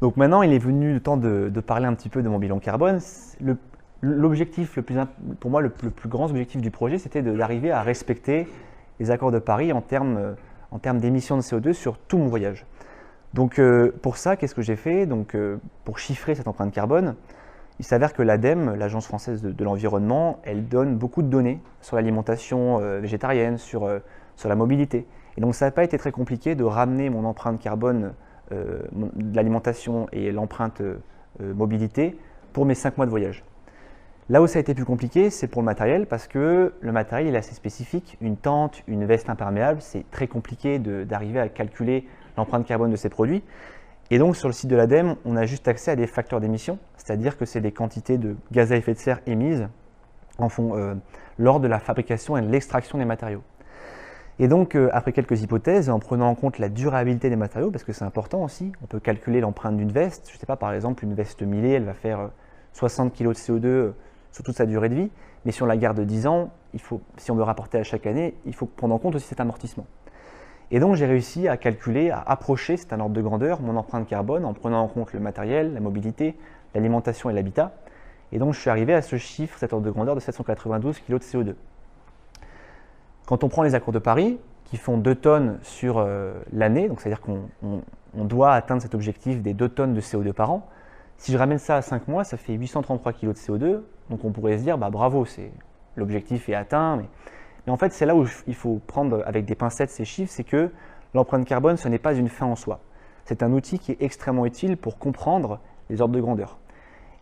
Donc maintenant, il est venu le temps de parler un petit peu de mon bilan carbone. L'objectif, pour moi, le plus grand objectif du projet, c'était d'arriver à respecter les accords de Paris en termes d'émissions de CO2 sur tout mon voyage. Donc pour ça, qu'est-ce que j'ai fait? Pour chiffrer cette empreinte carbone, il s'avère que l'ADEME, l'Agence française de l'environnement, elle donne beaucoup de données sur l'alimentation végétarienne, sur la mobilité. Et donc ça n'a pas été très compliqué de ramener mon empreinte carbone de l'alimentation et l'empreinte mobilité pour mes 5 mois de voyage. Là où ça a été plus compliqué, c'est pour le matériel, parce que le matériel est assez spécifique. Une tente, une veste imperméable, c'est très compliqué d'arriver à calculer l'empreinte carbone de ces produits. Et donc sur le site de l'ADEME, on a juste accès à des facteurs d'émission, c'est-à-dire que c'est des quantités de gaz à effet de serre émises lors de la fabrication et de l'extraction des matériaux. Et donc après quelques hypothèses, en prenant en compte la durabilité des matériaux, parce que c'est important aussi, on peut calculer l'empreinte d'une veste. Je ne sais pas, par exemple, une veste millée, elle va faire 60 kg de CO2 sur toute sa durée de vie, mais si on la garde 10 ans, si on veut rapporter à chaque année, il faut prendre en compte aussi cet amortissement. Et donc j'ai réussi à calculer, à approcher, c'est un ordre de grandeur, mon empreinte carbone en prenant en compte le matériel, la mobilité, l'alimentation et l'habitat. Et donc je suis arrivé à ce chiffre, cet ordre de grandeur de 792 kg de CO2. Quand on prend les accords de Paris, qui font 2 tonnes sur l'année, donc c'est-à-dire qu'on doit atteindre cet objectif des 2 tonnes de CO2 par an, si je ramène ça à 5 mois, ça fait 833 kg de CO2, donc on pourrait se dire, bah, bravo, l'objectif est atteint, mais en fait, c'est là où il faut prendre avec des pincettes ces chiffres, c'est que l'empreinte carbone, ce n'est pas une fin en soi. C'est un outil qui est extrêmement utile pour comprendre les ordres de grandeur.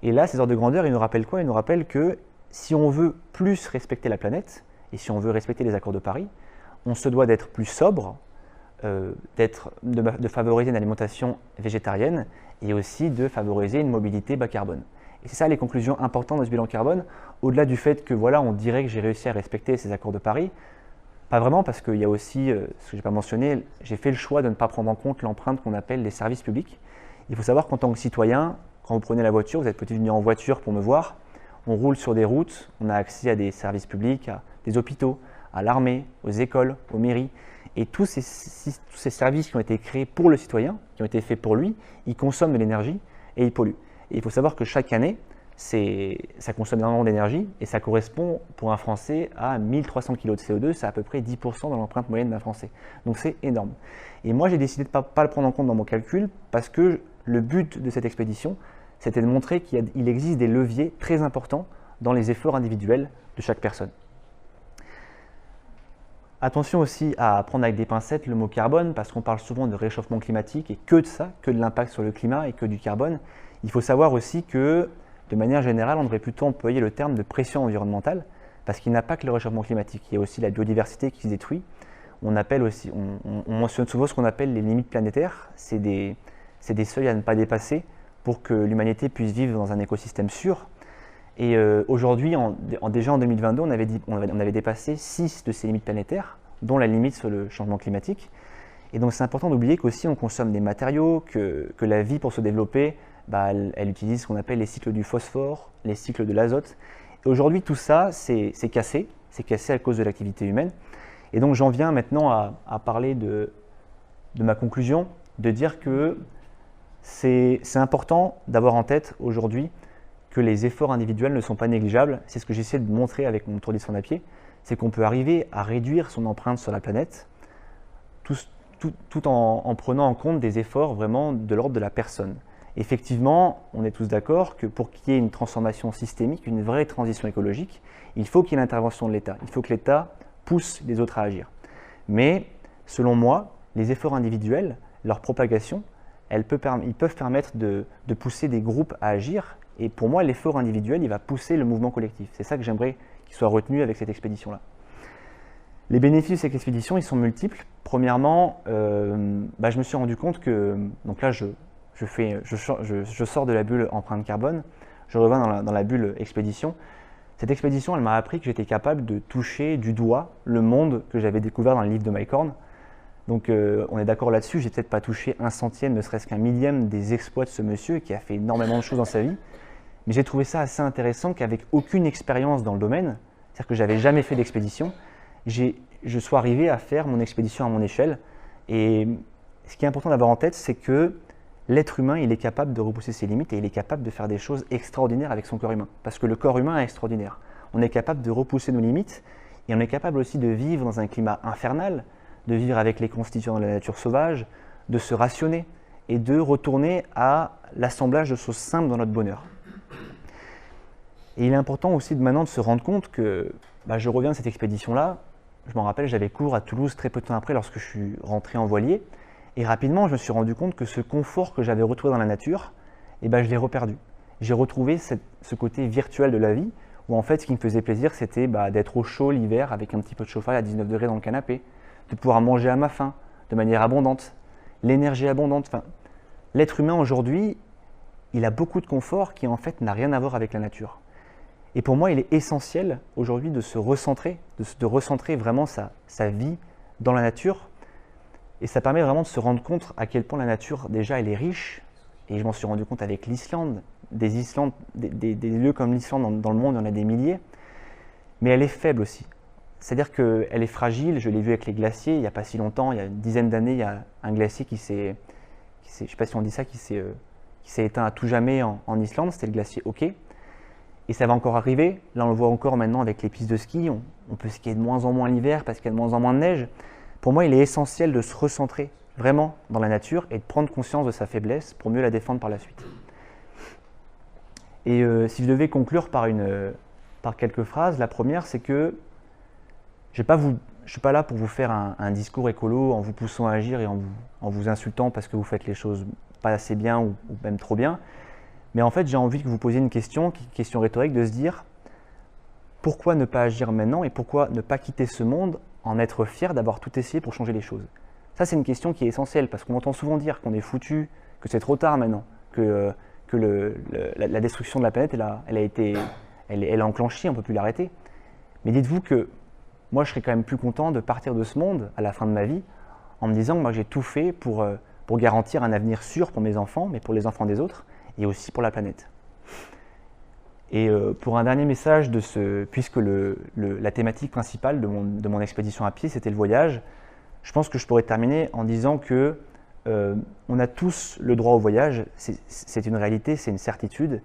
Et là, ces ordres de grandeur, ils nous rappellent quoi? Ils nous rappellent que si on veut plus respecter la planète, et si on veut respecter les accords de Paris, on se doit d'être plus sobre, de favoriser une alimentation végétarienne et aussi de favoriser une mobilité bas carbone. Et c'est ça les conclusions importantes de ce bilan carbone, au-delà du fait que voilà, on dirait que j'ai réussi à respecter ces accords de Paris. Pas vraiment, parce qu'il y a aussi, ce que je n'ai pas mentionné, j'ai fait le choix de ne pas prendre en compte l'empreinte qu'on appelle les services publics. Il faut savoir qu'en tant que citoyen, quand vous prenez la voiture, vous êtes peut-être venu en voiture pour me voir, on roule sur des routes, on a accès à des services publics, à des hôpitaux, à l'armée, aux écoles, aux mairies. Et tous ces services qui ont été créés pour le citoyen, qui ont été faits pour lui, ils consomment de l'énergie et ils polluent. Et il faut savoir que chaque année, ça consomme énormément d'énergie et ça correspond pour un Français à 1300 kg de CO2, c'est à peu près 10% dans l'empreinte moyenne d'un Français. Donc c'est énorme. Et moi j'ai décidé de ne pas le prendre en compte dans mon calcul parce que le but de cette expédition, c'était de montrer qu'il existe des leviers très importants dans les efforts individuels de chaque personne. Attention aussi à prendre avec des pincettes le mot carbone parce qu'on parle souvent de réchauffement climatique et que de ça, que de l'impact sur le climat et que du carbone. Il faut savoir aussi que de manière générale, on devrait plutôt employer le terme de pression environnementale parce qu'il n'y a pas que le réchauffement climatique, il y a aussi la biodiversité qui se détruit. On mentionne souvent ce qu'on appelle les limites planétaires, c'est des seuils à ne pas dépasser pour que l'humanité puisse vivre dans un écosystème sûr. Et aujourd'hui, déjà en 2022, on avait dépassé 6 de ces limites planétaires. dont la limite sur le changement climatique. Et donc c'est important d'oublier qu'aussi on consomme des matériaux, que la vie pour se développer, elle utilise ce qu'on appelle les cycles du phosphore, les cycles de l'azote. Et aujourd'hui tout ça c'est cassé à cause de l'activité humaine. Et donc j'en viens maintenant à parler de ma conclusion, de dire que c'est important d'avoir en tête aujourd'hui que les efforts individuels ne sont pas négligeables. C'est ce que j'essaie de montrer avec mon Tour d'Islande à pied, c'est qu'on peut arriver à réduire son empreinte sur la planète tout en prenant en compte des efforts vraiment de l'ordre de la personne. Effectivement, on est tous d'accord que pour qu'il y ait une transformation systémique, une vraie transition écologique, il faut qu'il y ait l'intervention de l'État. Il faut que l'État pousse les autres à agir. Mais, selon moi, les efforts individuels, leur propagation, ils peuvent permettre de pousser des groupes à agir. Et pour moi, l'effort individuel, il va pousser le mouvement collectif. C'est ça que j'aimerais qu'il soit retenu avec cette expédition-là. Les bénéfices de cette expédition, ils sont multiples. Premièrement, je me suis rendu compte que, donc là, je sors de la bulle empreinte carbone, je reviens dans la bulle expédition. Cette expédition, elle m'a appris que j'étais capable de toucher du doigt le monde que j'avais découvert dans le livre de Mike Horn. Donc on est d'accord là-dessus, j'ai peut-être pas touché un centième, ne serait-ce qu'un millième des exploits de ce monsieur qui a fait énormément de choses dans sa vie. Mais j'ai trouvé ça assez intéressant qu'avec aucune expérience dans le domaine, c'est-à-dire que j'avais jamais fait d'expédition, je sois arrivé à faire mon expédition à mon échelle. Et ce qui est important d'avoir en tête, c'est que l'être humain, il est capable de repousser ses limites et il est capable de faire des choses extraordinaires avec son corps humain. Parce que le corps humain est extraordinaire. On est capable de repousser nos limites et on est capable aussi de vivre dans un climat infernal, de vivre avec les constituants de la nature sauvage, de se rationner et de retourner à l'assemblage de choses simples dans notre bonheur. Et il est important aussi maintenant de se rendre compte que je reviens de cette expédition-là. Je m'en rappelle, j'avais cours à Toulouse très peu de temps après lorsque je suis rentré en voilier. Et rapidement, je me suis rendu compte que ce confort que j'avais retrouvé dans la nature, je l'ai reperdu. J'ai retrouvé ce côté virtuel de la vie où en fait, ce qui me faisait plaisir, c'était d'être au chaud l'hiver avec un petit peu de chauffage à 19 degrés dans le canapé, de pouvoir manger à ma faim, de manière abondante, l'énergie abondante. Enfin, l'être humain aujourd'hui, il a beaucoup de confort qui en fait n'a rien à voir avec la nature. Et pour moi, il est essentiel aujourd'hui de se recentrer, de recentrer vraiment sa vie dans la nature. Et ça permet vraiment de se rendre compte à quel point la nature, déjà, elle est riche. Et je m'en suis rendu compte avec l'Islande. Des lieux comme l'Islande dans le monde, il y en a des milliers. Mais elle est faible aussi. C'est-à-dire qu'elle est fragile. Je l'ai vu avec les glaciers. Il n'y a pas si longtemps, il y a une dizaine d'années, il y a un glacier je ne sais pas si on dit ça, qui s'est éteint à tout jamais en Islande. C'était le glacier Oke. Et ça va encore arriver. Là, on le voit encore maintenant avec les pistes de ski. On peut skier de moins en moins l'hiver parce qu'il y a de moins en moins de neige. Pour moi, il est essentiel de se recentrer vraiment dans la nature et de prendre conscience de sa faiblesse pour mieux la défendre par la suite. Et si je devais conclure par quelques phrases, la première, c'est que je ne suis pas là pour vous faire un discours écolo en vous poussant à agir et en vous insultant parce que vous faites les choses pas assez bien ou même trop bien. Mais en fait, j'ai envie que vous posiez une question rhétorique, de se dire pourquoi ne pas agir maintenant et pourquoi ne pas quitter ce monde en être fier d'avoir tout essayé pour changer les choses. Ça, c'est une question qui est essentielle parce qu'on entend souvent dire qu'on est foutu, que c'est trop tard maintenant, que la destruction de la planète, elle est enclenchée, on ne peut plus l'arrêter. Mais dites-vous que moi, je serais quand même plus content de partir de ce monde à la fin de ma vie en me disant que moi, j'ai tout fait pour garantir un avenir sûr pour mes enfants, mais pour les enfants des autres, et aussi pour la planète. Et pour un dernier message, puisque la thématique principale de mon expédition à pied, c'était le voyage, je pense que je pourrais terminer en disant que on a tous le droit au voyage, c'est une réalité, c'est une certitude,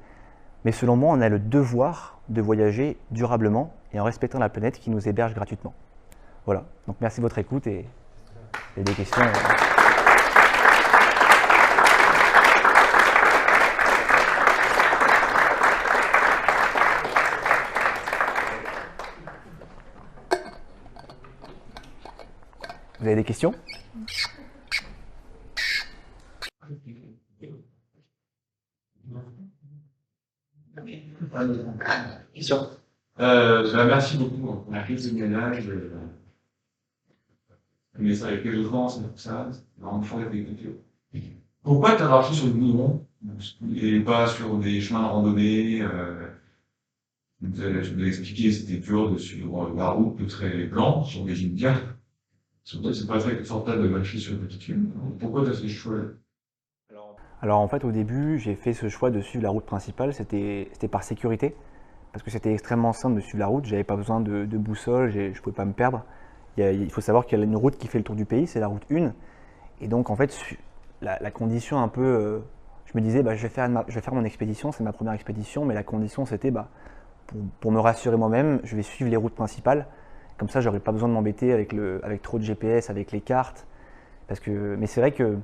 mais selon moi, on a le devoir de voyager durablement et en respectant la planète qui nous héberge gratuitement. Voilà, donc merci de votre écoute et des questions. Vous avez des questions? Question. Merci beaucoup pour la crise du ménage, mais ça avec les France et tout ça, c'est vraiment fort d'agriculture. Pourquoi tu as marché sur le goudron et pas sur des chemins de randonnée je vous ai expliqué, c'était dur de suivre la route très blanche, j'imagine bien. Surtout, c'est pas très confortable de marcher sur le bitume. Pourquoi tu as fait ce choix? Alors en fait au début j'ai fait ce choix de suivre la route principale, c'était par sécurité, parce que c'était extrêmement simple de suivre la route, j'avais pas besoin de boussole, je pouvais pas me perdre. Il faut savoir qu'il y a une route qui fait le tour du pays, c'est la route 1, et donc en fait la condition un peu, je me disais bah, je vais faire mon expédition, c'est ma première expédition, mais la condition c'était bah, pour me rassurer moi-même, je vais suivre les routes principales, comme ça j'aurais pas besoin de m'embêter avec trop de GPS, avec les cartes, mais c'est vrai que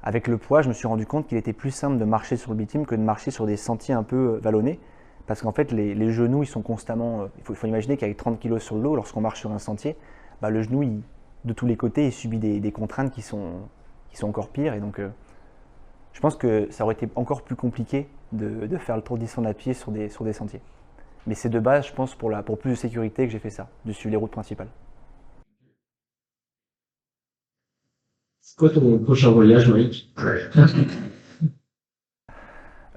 avec le poids, je me suis rendu compte qu'il était plus simple de marcher sur le bitume que de marcher sur des sentiers un peu vallonnés. Parce qu'en fait, les genoux, ils sont constamment. Il faut imaginer qu'avec 30 kg sur le dos, lorsqu'on marche sur un sentier, bah, le genou, de tous les côtés, il subit des contraintes qui sont encore pires. Et donc, je pense que ça aurait été encore plus compliqué de faire le tour d'Islande à pied sur des sentiers. Mais c'est de base, je pense, pour plus de sécurité que j'ai fait ça, de suivre les routes principales. C'est quoi ton prochain voyage, Mike?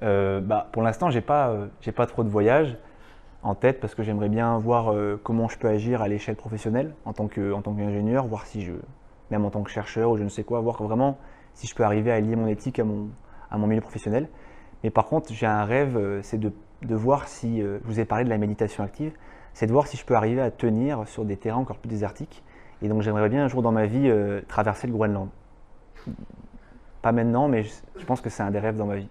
Bah, pour l'instant, j'ai pas trop de voyages en tête parce que j'aimerais bien voir comment je peux agir à l'échelle professionnelle en tant qu'ingénieur, voir si même en tant que chercheur ou je ne sais quoi, voir vraiment si je peux arriver à lier mon éthique à mon milieu professionnel. Mais par contre, j'ai un rêve, c'est de voir si, je vous ai parlé de la méditation active, c'est de voir si je peux arriver à tenir sur des terrains encore plus désertiques. Et donc j'aimerais bien un jour dans ma vie traverser le Groenland. Pas maintenant, mais je pense que c'est un des rêves dans ma vie.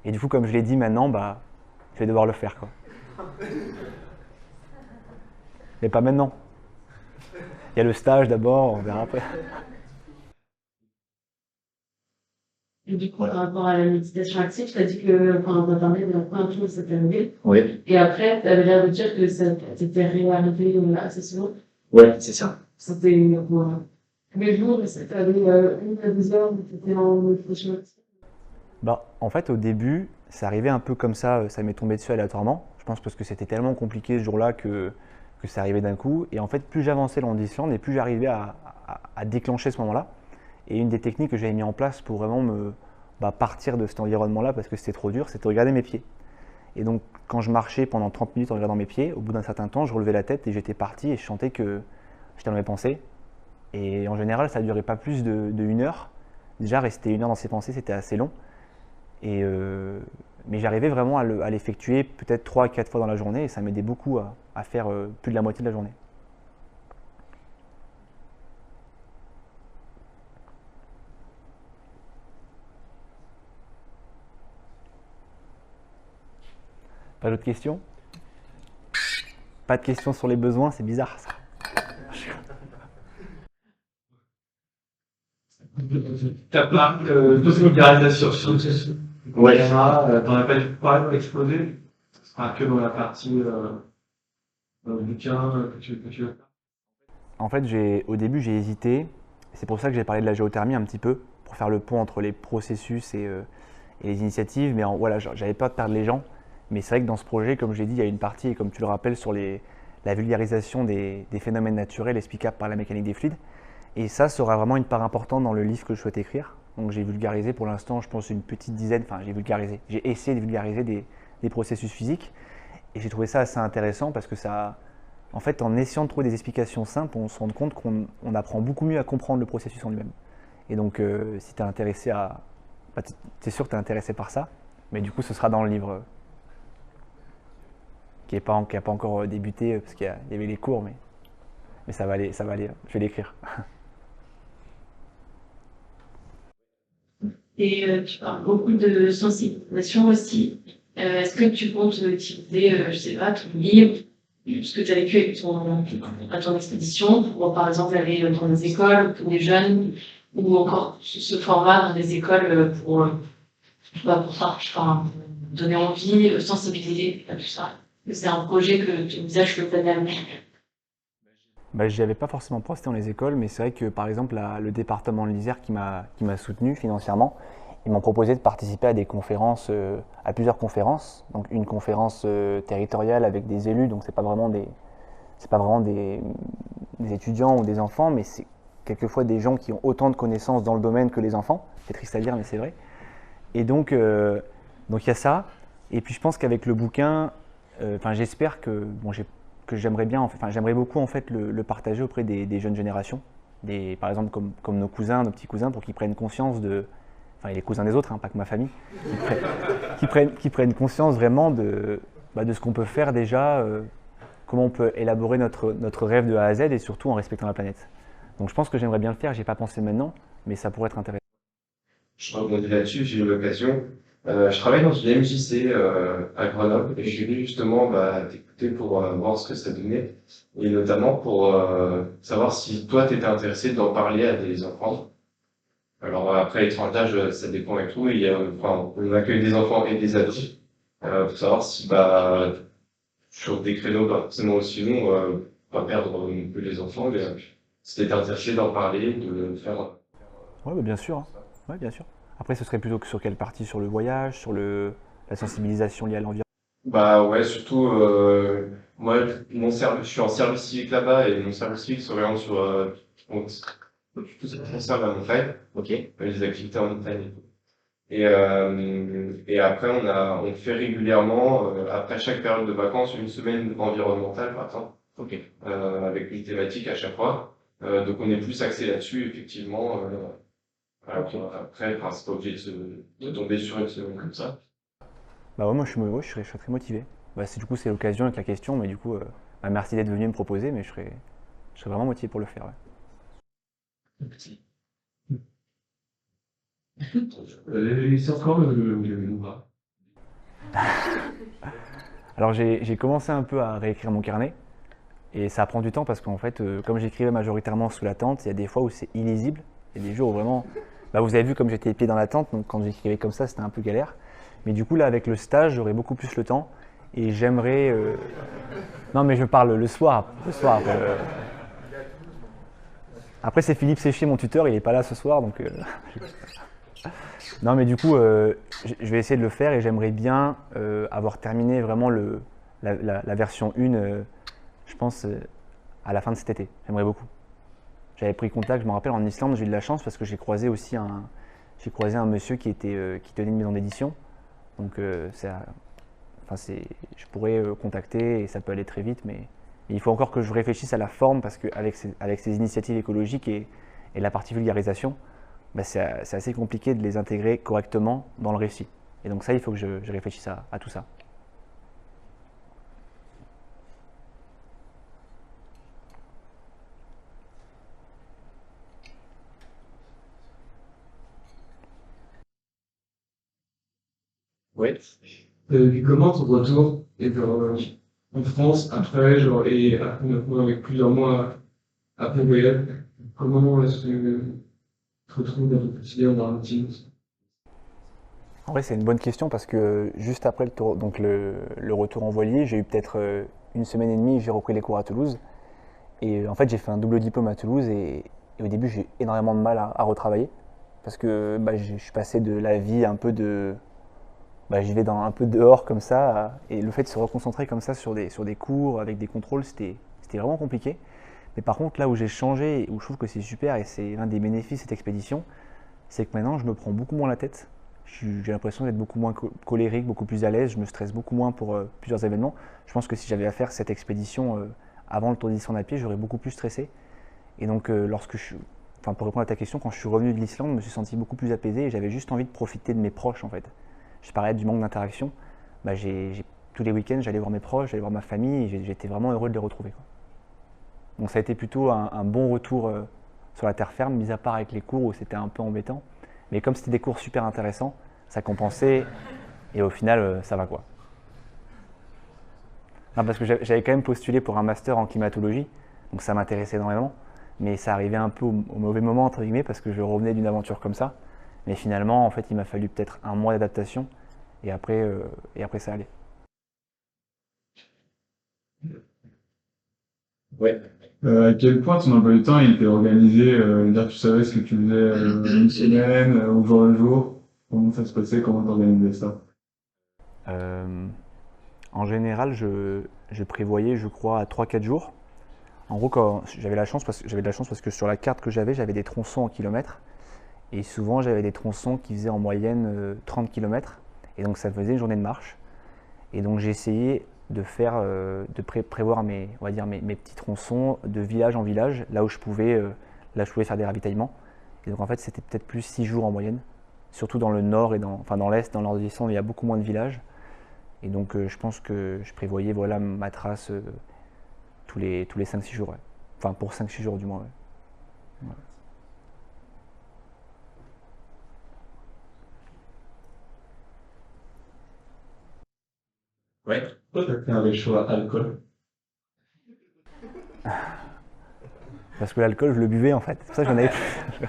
Et du coup, comme je l'ai dit maintenant, bah, je vais devoir le faire, quoi. Mais pas maintenant. Il y a le stage d'abord, on verra après. Et du coup, par rapport à la méditation active, tu as dit que, enfin, on a parlé de la première chose, c'était arrivé. Oui. Et après, tu avais l'air de dire que ça t'était réarrivé assez souvent. Ouais, c'est ça. C'était tous les jours, et c'était une à deux heures, où tu étais en méditation active. Bah, en fait, au début, ça arrivait un peu comme ça m'est tombé dessus aléatoirement. Je pense parce que c'était tellement compliqué ce jour-là que ça arrivait d'un coup. Et en fait, plus j'avançais dans l'Islande et plus j'arrivais à déclencher ce moment-là. Et une des techniques que j'avais mis en place pour vraiment partir de cet environnement-là, parce que c'était trop dur, c'était de regarder mes pieds. Et donc, quand je marchais pendant 30 minutes en regardant mes pieds, au bout d'un certain temps, je relevais la tête et j'étais parti et je sentais que j'étais dans mes pensées. Et en général, ça ne durait pas plus de 1 heure. Déjà, rester 1 heure dans ses pensées, c'était assez long. Mais j'arrivais vraiment à l'effectuer peut-être 3 à 4 fois dans la journée et ça m'aidait beaucoup à faire plus de la moitié de la journée. Pas d'autres questions? Pas de questions sur les besoins, c'est bizarre ça. T'as pas de vulgarisation sur le test. Ouais. T'en as pas explosé. Ce sera que dans la partie bouquin que tu veux faire. En fait, au début, j'ai hésité. C'est pour ça que j'ai parlé de la géothermie un petit peu, pour faire le pont entre les processus et les initiatives. Mais voilà, j'avais peur de perdre les gens. Mais c'est vrai que dans ce projet, comme je l'ai dit, il y a une partie, et comme tu le rappelles, sur la vulgarisation des phénomènes naturels explicables par la mécanique des fluides. Et ça sera vraiment une part importante dans le livre que je souhaite écrire. Donc j'ai vulgarisé pour l'instant, je pense, une petite dizaine, enfin j'ai essayé de vulgariser des processus physiques. Et j'ai trouvé ça assez intéressant parce que en fait, en essayant de trouver des explications simples, on se rend compte qu'on apprend beaucoup mieux à comprendre le processus en lui-même. Et donc, si tu es intéressé c'est sûr que tu es intéressé par ça, mais du coup, ce sera dans le livre qui n'a pas encore débuté parce qu'il y avait les cours, mais ça va aller, je vais l'écrire. Et tu parles beaucoup de sensibilisation aussi. Est-ce que tu comptes utiliser, je sais pas, ton livre, ce que tu as vécu à ton expédition, pour par exemple aller dans des écoles pour des jeunes, ou encore ce format dans des écoles pour ça, enfin, donner envie, sensibiliser à tout ça. C'est un projet que tu envisages le plan d'avenir. J'y avais pas forcément pensé dans les écoles, mais c'est vrai que par exemple le département de l'Isère qui m'a soutenu financièrement, ils m'ont proposé de participer à des conférences, à plusieurs conférences. Donc une conférence territoriale avec des élus, donc c'est pas vraiment des étudiants ou des enfants, mais c'est quelquefois des gens qui ont autant de connaissances dans le domaine que les enfants. C'est triste à dire, mais c'est vrai. Et donc il y a ça. Et puis je pense qu'avec le bouquin, j'espère que j'aimerais bien, j'aimerais beaucoup en fait le partager auprès des jeunes générations. par exemple comme nos cousins, nos petits cousins, pour qu'ils prennent conscience enfin et les cousins des autres, hein, pas que ma famille, qui prennent conscience vraiment de ce qu'on peut faire déjà, comment on peut élaborer notre rêve de A à Z et surtout en respectant la planète. Donc je pense que j'aimerais bien le faire, j'ai pas pensé maintenant, mais ça pourrait être intéressant. Je rebondis là-dessus, j'ai eu l'occasion. Je travaille dans une MJC à Grenoble et je suis venu justement t'écouter pour voir ce que ça donnait et notamment pour savoir si toi t'étais intéressé d'en parler à des enfants. Alors après les tranches d'âge ça dépend et tout, et enfin, on accueille des enfants et des adultes pour savoir si sur des créneaux pas forcément aussi longs, pas perdre non plus les enfants, mais si t'étais intéressé d'en parler, de le faire. Ouais, bah, bien sûr, hein. Ouais, bien sûr. Après, ce serait plutôt que sur quelle partie? Sur le voyage, sur la sensibilisation liée à l'environnement? Bah ouais, surtout, moi, je suis en service civique là-bas et mon service civique s'oriente sur donc, tout ce qui concerne la montagne, Ok. les activités en montagne et tout. Et après, on fait régulièrement, après chaque période de vacances, une semaine environnementale, par exemple, Ok. avec une thématique à chaque fois. Donc on est plus axé là-dessus, effectivement. Alors, après, enfin, c'est pas obligé de tomber sur une semaine comme ça. Bah ouais, moi je serais très motivé. Bah, du coup, c'est l'occasion avec la question, mais du coup, merci d'être venu me proposer, mais je serais vraiment motivé pour le faire. Ouais. C'est encore le bras. Alors j'ai commencé un peu à réécrire mon carnet, et ça prend du temps parce qu'en fait, comme j'écrivais majoritairement sous la tente, il y a des fois où c'est illisible, il y a des jours où vraiment, bah, vous avez vu comme j'étais les pieds dans la tente, donc quand j'écrivais comme ça, c'était un peu galère. Mais du coup, là, avec le stage, j'aurai beaucoup plus le temps, et j'aimerais... Non, mais je parle le soir. Après, c'est Philippe Séchier, mon tuteur, il n'est pas là ce soir, donc... Non, mais du coup, je vais essayer de le faire et j'aimerais bien avoir terminé vraiment la version 1, je pense, à la fin de cet été. J'aimerais beaucoup. J'avais pris contact, je me rappelle, en Islande, j'ai eu de la chance parce que j'ai croisé un monsieur qui tenait une maison d'édition. Donc, je pourrais contacter et ça peut aller très vite, mais il faut encore que je réfléchisse à la forme parce qu'avec ces initiatives écologiques et la partie vulgarisation, bah, c'est assez compliqué de les intégrer correctement dans le récit. Et donc ça, il faut que je réfléchisse à tout ça. Ouais. Puis comment ton retour et en France après, genre, et après maintenant avec plusieurs mois après le voyage, comment est-ce que tu te retrouves dans ton quotidien, dans la routine? En vrai, c'est une bonne question parce que juste après le retour en voilier, j'ai eu peut-être une semaine et demie, j'ai repris les cours à Toulouse. Et en fait, j'ai fait un double diplôme à Toulouse et au début, j'ai eu énormément de mal à retravailler parce que bah, je suis passé de la vie un peu de... Bah, j'y vais un peu dehors comme ça et le fait de se reconcentrer comme ça sur des cours avec des contrôles, c'était vraiment compliqué. Mais par contre, là où j'ai changé et où je trouve que c'est super et c'est l'un des bénéfices de cette expédition, c'est que maintenant, je me prends beaucoup moins la tête. J'ai l'impression d'être beaucoup moins colérique, beaucoup plus à l'aise, je me stresse beaucoup moins pour plusieurs événements. Je pense que si j'avais à faire cette expédition avant le Tour d'Islande à pied, j'aurais beaucoup plus stressé. Et donc, pour répondre à ta question, quand je suis revenu de l'Islande, je me suis senti beaucoup plus apaisé et j'avais juste envie de profiter de mes proches en fait. Je parlais du manque d'interaction. Bah, tous les week-ends, j'allais voir mes proches, j'allais voir ma famille et j'étais vraiment heureux de les retrouver, quoi. Donc, ça a été plutôt un bon retour sur la terre ferme, mis à part avec les cours où c'était un peu embêtant. Mais comme c'était des cours super intéressants, ça compensait et au final, ça va quoi. Non, parce que j'avais quand même postulé pour un master en climatologie, donc ça m'intéressait énormément, mais ça arrivait un peu au mauvais moment, entre guillemets, parce que je revenais d'une aventure comme ça. Mais finalement, en fait, il m'a fallu peut-être un mois d'adaptation et après ça allait. Ouais. À quel point ton emploi du temps il était organisé, dire que tu savais ce que tu faisais une semaine, au jour le jour, comment ça se passait, comment t'organisais ça? En général, je prévoyais, je crois, à 3-4 jours. En gros, j'avais de la chance parce que sur la carte que j'avais des tronçons en kilomètres. Et souvent, j'avais des tronçons qui faisaient en moyenne 30 km. Et donc, ça faisait une journée de marche. Et donc, j'ai essayé de prévoir on va dire mes petits tronçons de village en village, là où je pouvais Là, je pouvais faire des ravitaillements. Et donc en fait, c'était peut-être plus 6 jours en moyenne, surtout dans le nord et dans l'est, dans le nord de l'Islande, il y a beaucoup moins de villages. Et donc je pense que je prévoyais voilà, ma trace tous les 5-6 jours. Ouais. Enfin, pour 5-6 jours du moins. Ouais. Ouais. Pourquoi t'as fait un réchaud à alcool? Parce que l'alcool, je le buvais en fait. C'est pour ça que j'en avais plus.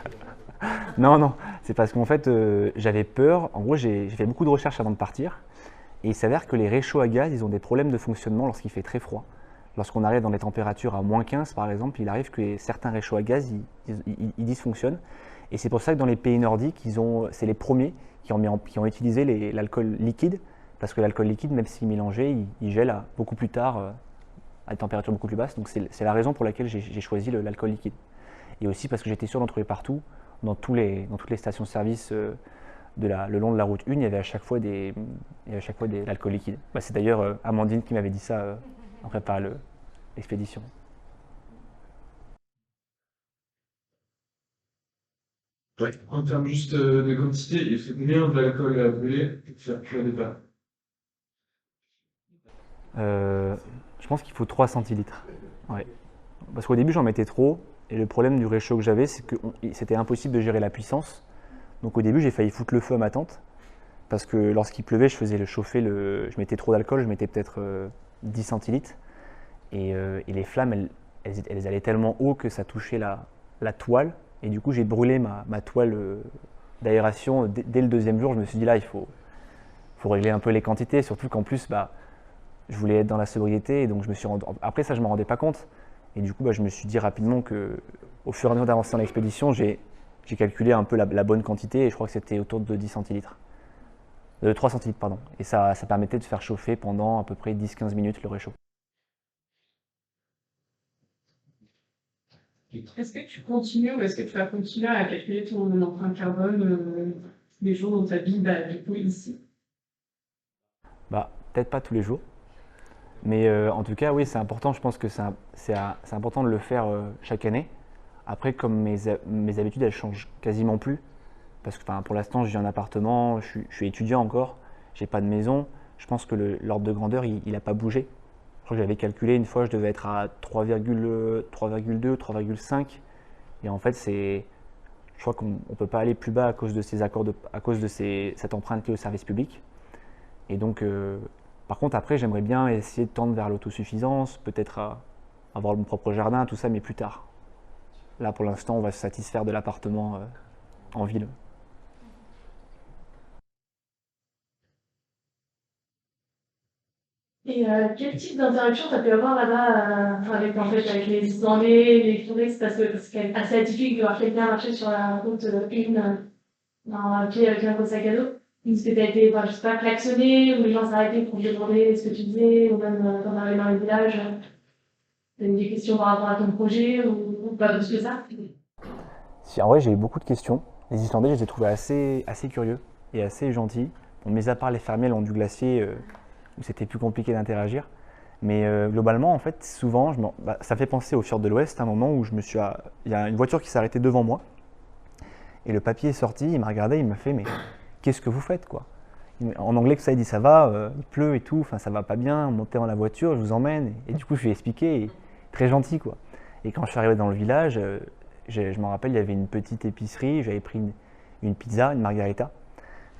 Non, non, c'est parce qu'en fait, j'avais peur. En gros, j'ai fait beaucoup de recherches avant de partir. Et il s'avère que les réchauds à gaz, ils ont des problèmes de fonctionnement lorsqu'il fait très froid. Lorsqu'on arrive dans des températures à -15 par exemple, il arrive que certains réchauds à gaz, ils dysfonctionnent. Et c'est pour ça que dans les pays nordiques, c'est les premiers qui ont utilisé l'alcool liquide. Parce que l'alcool liquide, même s'il est mélangé, il gèle beaucoup plus tard, à des températures beaucoup plus basses. Donc c'est la raison pour laquelle j'ai choisi l'alcool liquide. Et aussi parce que j'étais sûr d'en trouver partout, dans toutes les stations-service le long de la route 1, il y avait à chaque fois de l'alcool liquide. Bah, c'est d'ailleurs Amandine qui m'avait dit ça en préparant l'expédition. Ouais. En termes juste de quantité, il fait combien d'alcool à brûler pour faire cuire des plats? Je pense qu'il faut 3 centilitres. Ouais. Parce qu'au début, j'en mettais trop. Et le problème du réchaud que j'avais, c'est que c'était impossible de gérer la puissance. Donc au début, j'ai failli foutre le feu à ma tente. Parce que lorsqu'il pleuvait, je faisais chauffer, je mettais trop d'alcool, je mettais peut-être 10 centilitres. Et les flammes, elles allaient tellement haut que ça touchait la toile. Et du coup, j'ai brûlé ma toile d'aération dès le deuxième jour. Je me suis dit là, il faut régler un peu les quantités. Surtout qu'en plus, bah, je voulais être dans la sobriété. Et donc après ça, je ne m'en rendais pas compte. Et du coup, bah, je me suis dit rapidement qu'au fur et à mesure d'avancer dans l'expédition, j'ai calculé un peu la bonne quantité. Et je crois que c'était autour de 10 centilitres. 3 centilitres, pardon. Et ça permettait de faire chauffer pendant à peu près 10-15 minutes le réchaud. Est-ce que tu continues ou est-ce que tu vas continuer à calculer ton empreinte carbone tous les jours dans ta vie, bah, du coup, ici? Bah, peut-être pas tous les jours. Mais en tout cas, oui, c'est important. Je pense que c'est important de le faire chaque année. Après, comme mes habitudes, elles changent quasiment plus. Parce que pour l'instant, je vis en appartement, je suis étudiant encore, j'ai pas de maison. Je pense que l'ordre de grandeur, il n'a pas bougé. Je crois que j'avais calculé une fois, je devais être à 3,2, 3,5. Et en fait, je crois qu'on ne peut pas aller plus bas à cause de cette empreinte qui est au service public. Et donc, par contre, après, j'aimerais bien essayer de tendre vers l'autosuffisance, peut-être avoir mon propre jardin, tout ça, mais plus tard. Là, pour l'instant, on va se satisfaire de l'appartement en ville. Et quel type d'interaction tu as pu avoir là-bas avec, en fait, avec les Islandais, les touristes, parce que c'est quand même assez atypique de voir quelqu'un marcher sur la route un pied avec un gros sac à dos. Est-ce que tu as été, je sais pas, klaxonné, ou les gens s'arrêtaient pour te demander ce que tu faisais, ou même quand on arrivait dans les villages, tu as eu des questions par rapport à ton projet, ou pas plus que ça? En vrai, j'ai eu beaucoup de questions. Les Islandais, je les ai trouvés assez curieux et assez gentils. Bon, mis à part les fermiers le long du glacier, où c'était plus compliqué d'interagir. Mais globalement, en fait, souvent, ça fait penser au Fjord de l'Ouest, un moment où il y a une voiture qui s'est arrêtée devant moi. Et le papy est sorti, il m'a regardé, il m'a fait, mais qu'est-ce que vous faites, quoi? En anglais, ça, il dit, ça va, il pleut et tout, enfin, ça va pas bien, montez dans la voiture, je vous emmène. Et du coup, je lui ai expliqué, et très gentil, quoi. Et quand je suis arrivé dans le village, je me rappelle, il y avait une petite épicerie, j'avais pris une pizza, une margarita.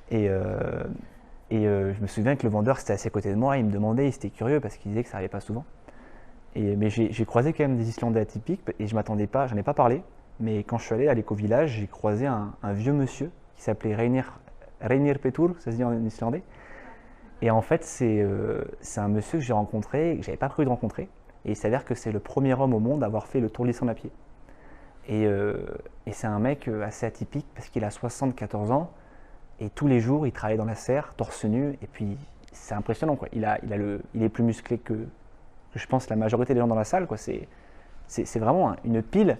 Et je me souviens que le vendeur, c'était assis à côté de moi, il me demandait, il était curieux parce qu'il disait que ça n'arrivait pas souvent. Mais j'ai croisé quand même des Islandais atypiques et je m'attendais pas, j'en ai pas parlé, mais quand je suis allé à l'éco-village, j'ai croisé un vieux monsieur qui s'appelait Reynir Petur, ça se dit en islandais. Et en fait, c'est un monsieur que j'ai rencontré, que j'avais pas prévu de rencontrer. Et il s'avère que c'est le premier homme au monde à avoir fait le tour de l'Islande à pied. Et c'est un mec assez atypique parce qu'il a 74 ans. Et tous les jours, il travaille dans la serre, torse nu, et puis c'est impressionnant, quoi. Il est plus musclé que je pense la majorité des gens dans la salle, quoi. C'est vraiment une pile,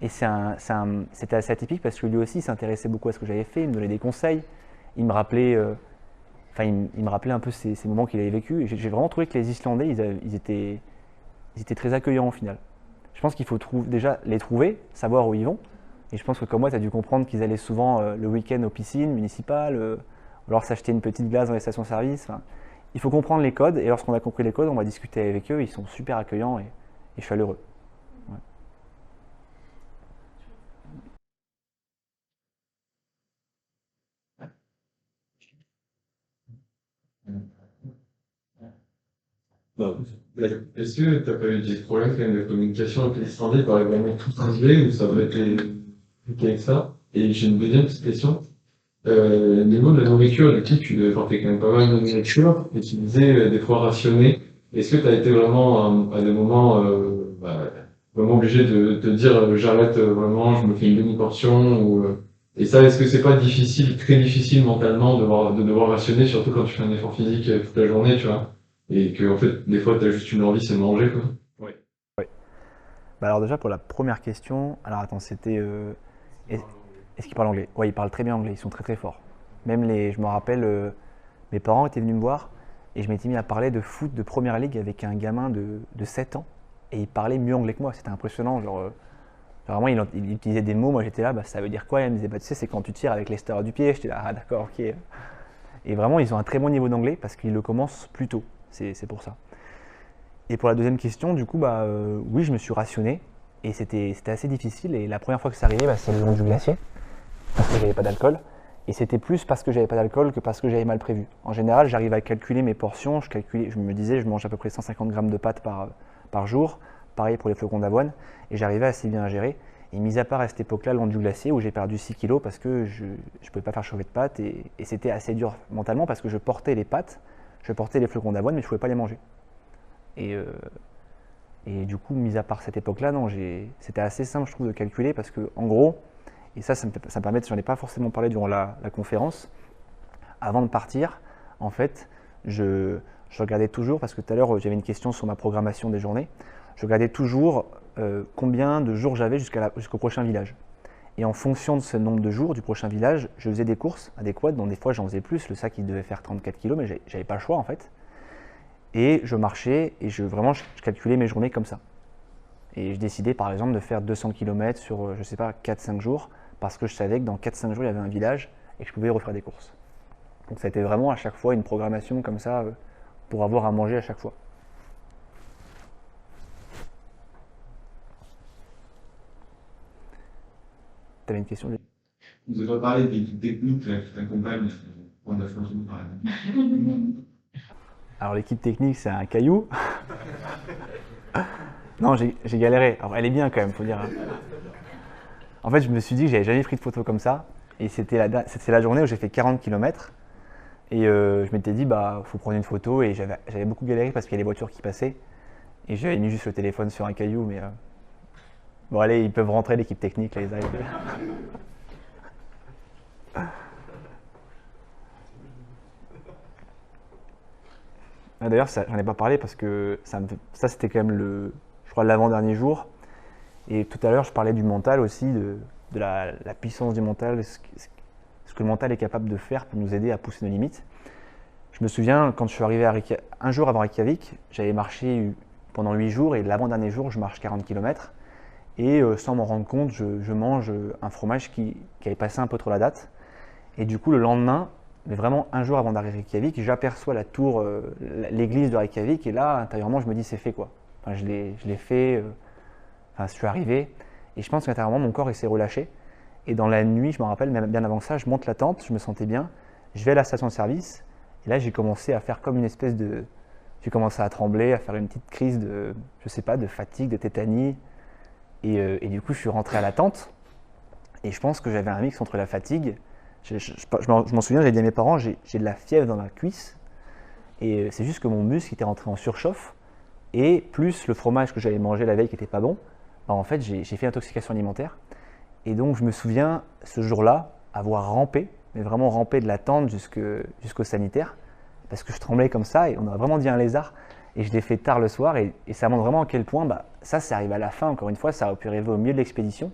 et c'était assez atypique parce que lui aussi, il s'intéressait beaucoup à ce que j'avais fait, il me donnait des conseils, il me rappelait un peu ces moments qu'il avait vécu. Et j'ai vraiment trouvé que les Islandais, ils étaient très accueillants au final. Je pense qu'il faut déjà les trouver, savoir où ils vont. Et je pense que comme moi, tu as dû comprendre qu'ils allaient souvent le week-end aux piscines municipales, ou alors s'acheter une petite glace dans les stations-service. Enfin, il faut comprendre les codes, et lorsqu'on a compris les codes, on va discuter avec eux. Ils sont super accueillants et je suis chaleureux. Ouais. Est-ce que tu n'as pas eu des problèmes quand même de communication avec les étrangers par vraiment tout anglais ou ça va être compliqué avec ça? Et j'ai une deuxième petite question. Au niveau de la nourriture, du coup, tu devais porter quand même pas mal de nourriture et tu disais des fois rationner. Est-ce que tu as été vraiment à des moments vraiment obligé de te dire j'arrête vraiment, je me fais une demi-portion et ça, est-ce que c'est pas difficile, très difficile mentalement de devoir rationner, surtout quand tu fais un effort physique toute la journée, tu vois? Et que, en fait, des fois, t'as juste une envie, c'est de manger, quoi. Bah alors déjà pour la première question, alors attends, c'était est-ce qu'il parle anglais? Ouais, il parle très bien anglais, ils sont très très forts. Même je me rappelle, mes parents étaient venus me voir et je m'étais mis à parler de foot de première ligue avec un gamin de 7 ans et il parlait mieux anglais que moi, c'était impressionnant. Genre, vraiment, il utilisait des mots, moi j'étais là, bah, ça veut dire quoi? Il me disait, bah, tu sais, c'est quand tu tires avec l'extérieur du pied. J'étais là, ah d'accord, ok. Et vraiment, ils ont un très bon niveau d'anglais parce qu'ils le commencent plus tôt, c'est pour ça. Et pour la deuxième question, du coup, bah, oui, je me suis rationné et c'était assez difficile. Et la première fois que c'est arrivé, bah, c'est le long du glacier parce que j'avais pas d'alcool. Et c'était plus parce que j'avais pas d'alcool que parce que j'avais mal prévu. En général, j'arrive à calculer mes portions. Je me disais, je mange à peu près 150 grammes de pâtes par jour. Pareil pour les flocons d'avoine. Et j'arrivais assez bien à gérer. Et mis à part à cette époque-là, le long du glacier, où j'ai perdu 6 kilos parce que je ne pouvais pas faire chauffer de pâtes. Et c'était assez dur mentalement parce que je portais les pâtes, je portais les flocons d'avoine, mais je ne pouvais pas les manger. Et du coup, mis à part cette époque-là, non, c'était assez simple, je trouve, de calculer parce que, en gros, et ça me permet, j'en ai pas forcément parlé durant la conférence, avant de partir, en fait, je regardais toujours, parce que tout à l'heure, j'avais une question sur ma programmation des journées, je regardais toujours combien de jours j'avais jusqu'au prochain village. Et en fonction de ce nombre de jours du prochain village, je faisais des courses adéquates, donc des fois j'en faisais plus, le sac il devait faire 34 kg, mais j'avais pas le choix en fait. Et je marchais et je calculais mes journées comme ça. Et je décidais par exemple de faire 200 km sur, je sais pas, 4-5 jours, parce que je savais que dans 4-5 jours il y avait un village et que je pouvais refaire des courses. Donc ça a été vraiment à chaque fois une programmation comme ça pour avoir à manger à chaque fois. Tu avais une question? Vous avez pas parlé des techniques qui t'accompagnent pour la formation, par exemple. Alors l'équipe technique, c'est un caillou. Non, j'ai galéré. Alors elle est bien quand même, faut dire. En fait, je me suis dit que j'avais jamais pris de photo comme ça. Et c'était la journée où j'ai fait 40 km. Et je m'étais dit, bah, faut prendre une photo. Et j'avais beaucoup galéré parce qu'il y a les voitures qui passaient. Et j'avais mis juste le téléphone sur un caillou. Mais bon, allez, ils peuvent rentrer, l'équipe technique, là, ils arrivent. D'ailleurs, j'en ai pas parlé parce que ça c'était quand même je crois, l'avant-dernier jour. Et tout à l'heure, je parlais du mental aussi, de la puissance du mental, ce que le mental est capable de faire pour nous aider à pousser nos limites. Je me souviens, quand je suis arrivé un jour avant Reykjavik, j'avais marché pendant 8 jours et l'avant-dernier jour, je marche 40 km. Et sans m'en rendre compte, je mange un fromage qui avait passé un peu trop la date. Et du coup, le lendemain, mais vraiment un jour avant d'arriver à Reykjavik, j'aperçois la tour, l'église de Reykjavik, et là, intérieurement, je me dis c'est fait quoi. Enfin, je l'ai fait, je suis arrivé, et je pense qu'intérieurement, mon corps il s'est relâché. Et dans la nuit, je me rappelle, même bien avant ça, je monte la tente, je me sentais bien, je vais à la station de service, et là, j'ai commencé à faire comme une espèce de... J'ai commencé à trembler, à faire une petite crise de, je sais pas, de fatigue, de tétanie. Et du coup, je suis rentré à la tente, et je pense que j'avais un mix entre la fatigue. Je m'en souviens, j'avais dit à mes parents, j'ai de la fièvre dans la cuisse, et c'est juste que mon muscle était rentré en surchauffe, et plus le fromage que j'avais mangé la veille qui n'était pas bon, bah en fait j'ai fait intoxication alimentaire. Et donc je me souviens ce jour-là avoir rampé, mais vraiment rampé de la tente jusqu'au sanitaire, parce que je tremblais comme ça, et on a vraiment dit un lézard, et je l'ai fait tard le soir, et ça montre vraiment à quel point, bah, ça c'est arrivé à la fin, encore une fois, ça aurait pu arriver au milieu de l'expédition,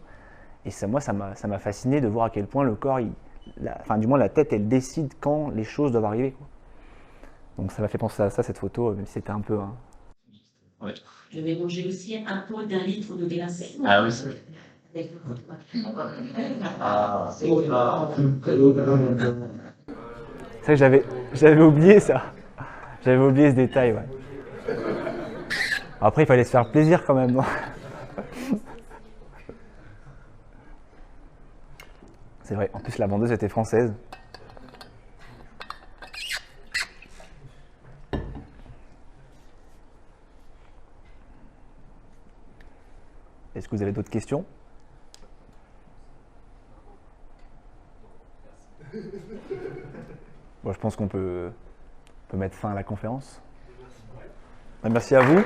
et ça m'a fasciné de voir à quel point le corps, du moins la tête, elle décide quand les choses doivent arriver, quoi. Donc ça m'a fait penser à ça, cette photo, même si c'était un peu... Je vais manger aussi un pot d'un litre de glacé. Ah oui. C'est C'est vrai que j'avais oublié ça. J'avais oublié ce détail, ouais. Après, il fallait se faire plaisir quand même, non? C'est vrai, en plus la vendeuse était française. Est-ce que vous avez d'autres questions? Bon, je pense qu'on peut mettre fin à la conférence. Merci à vous.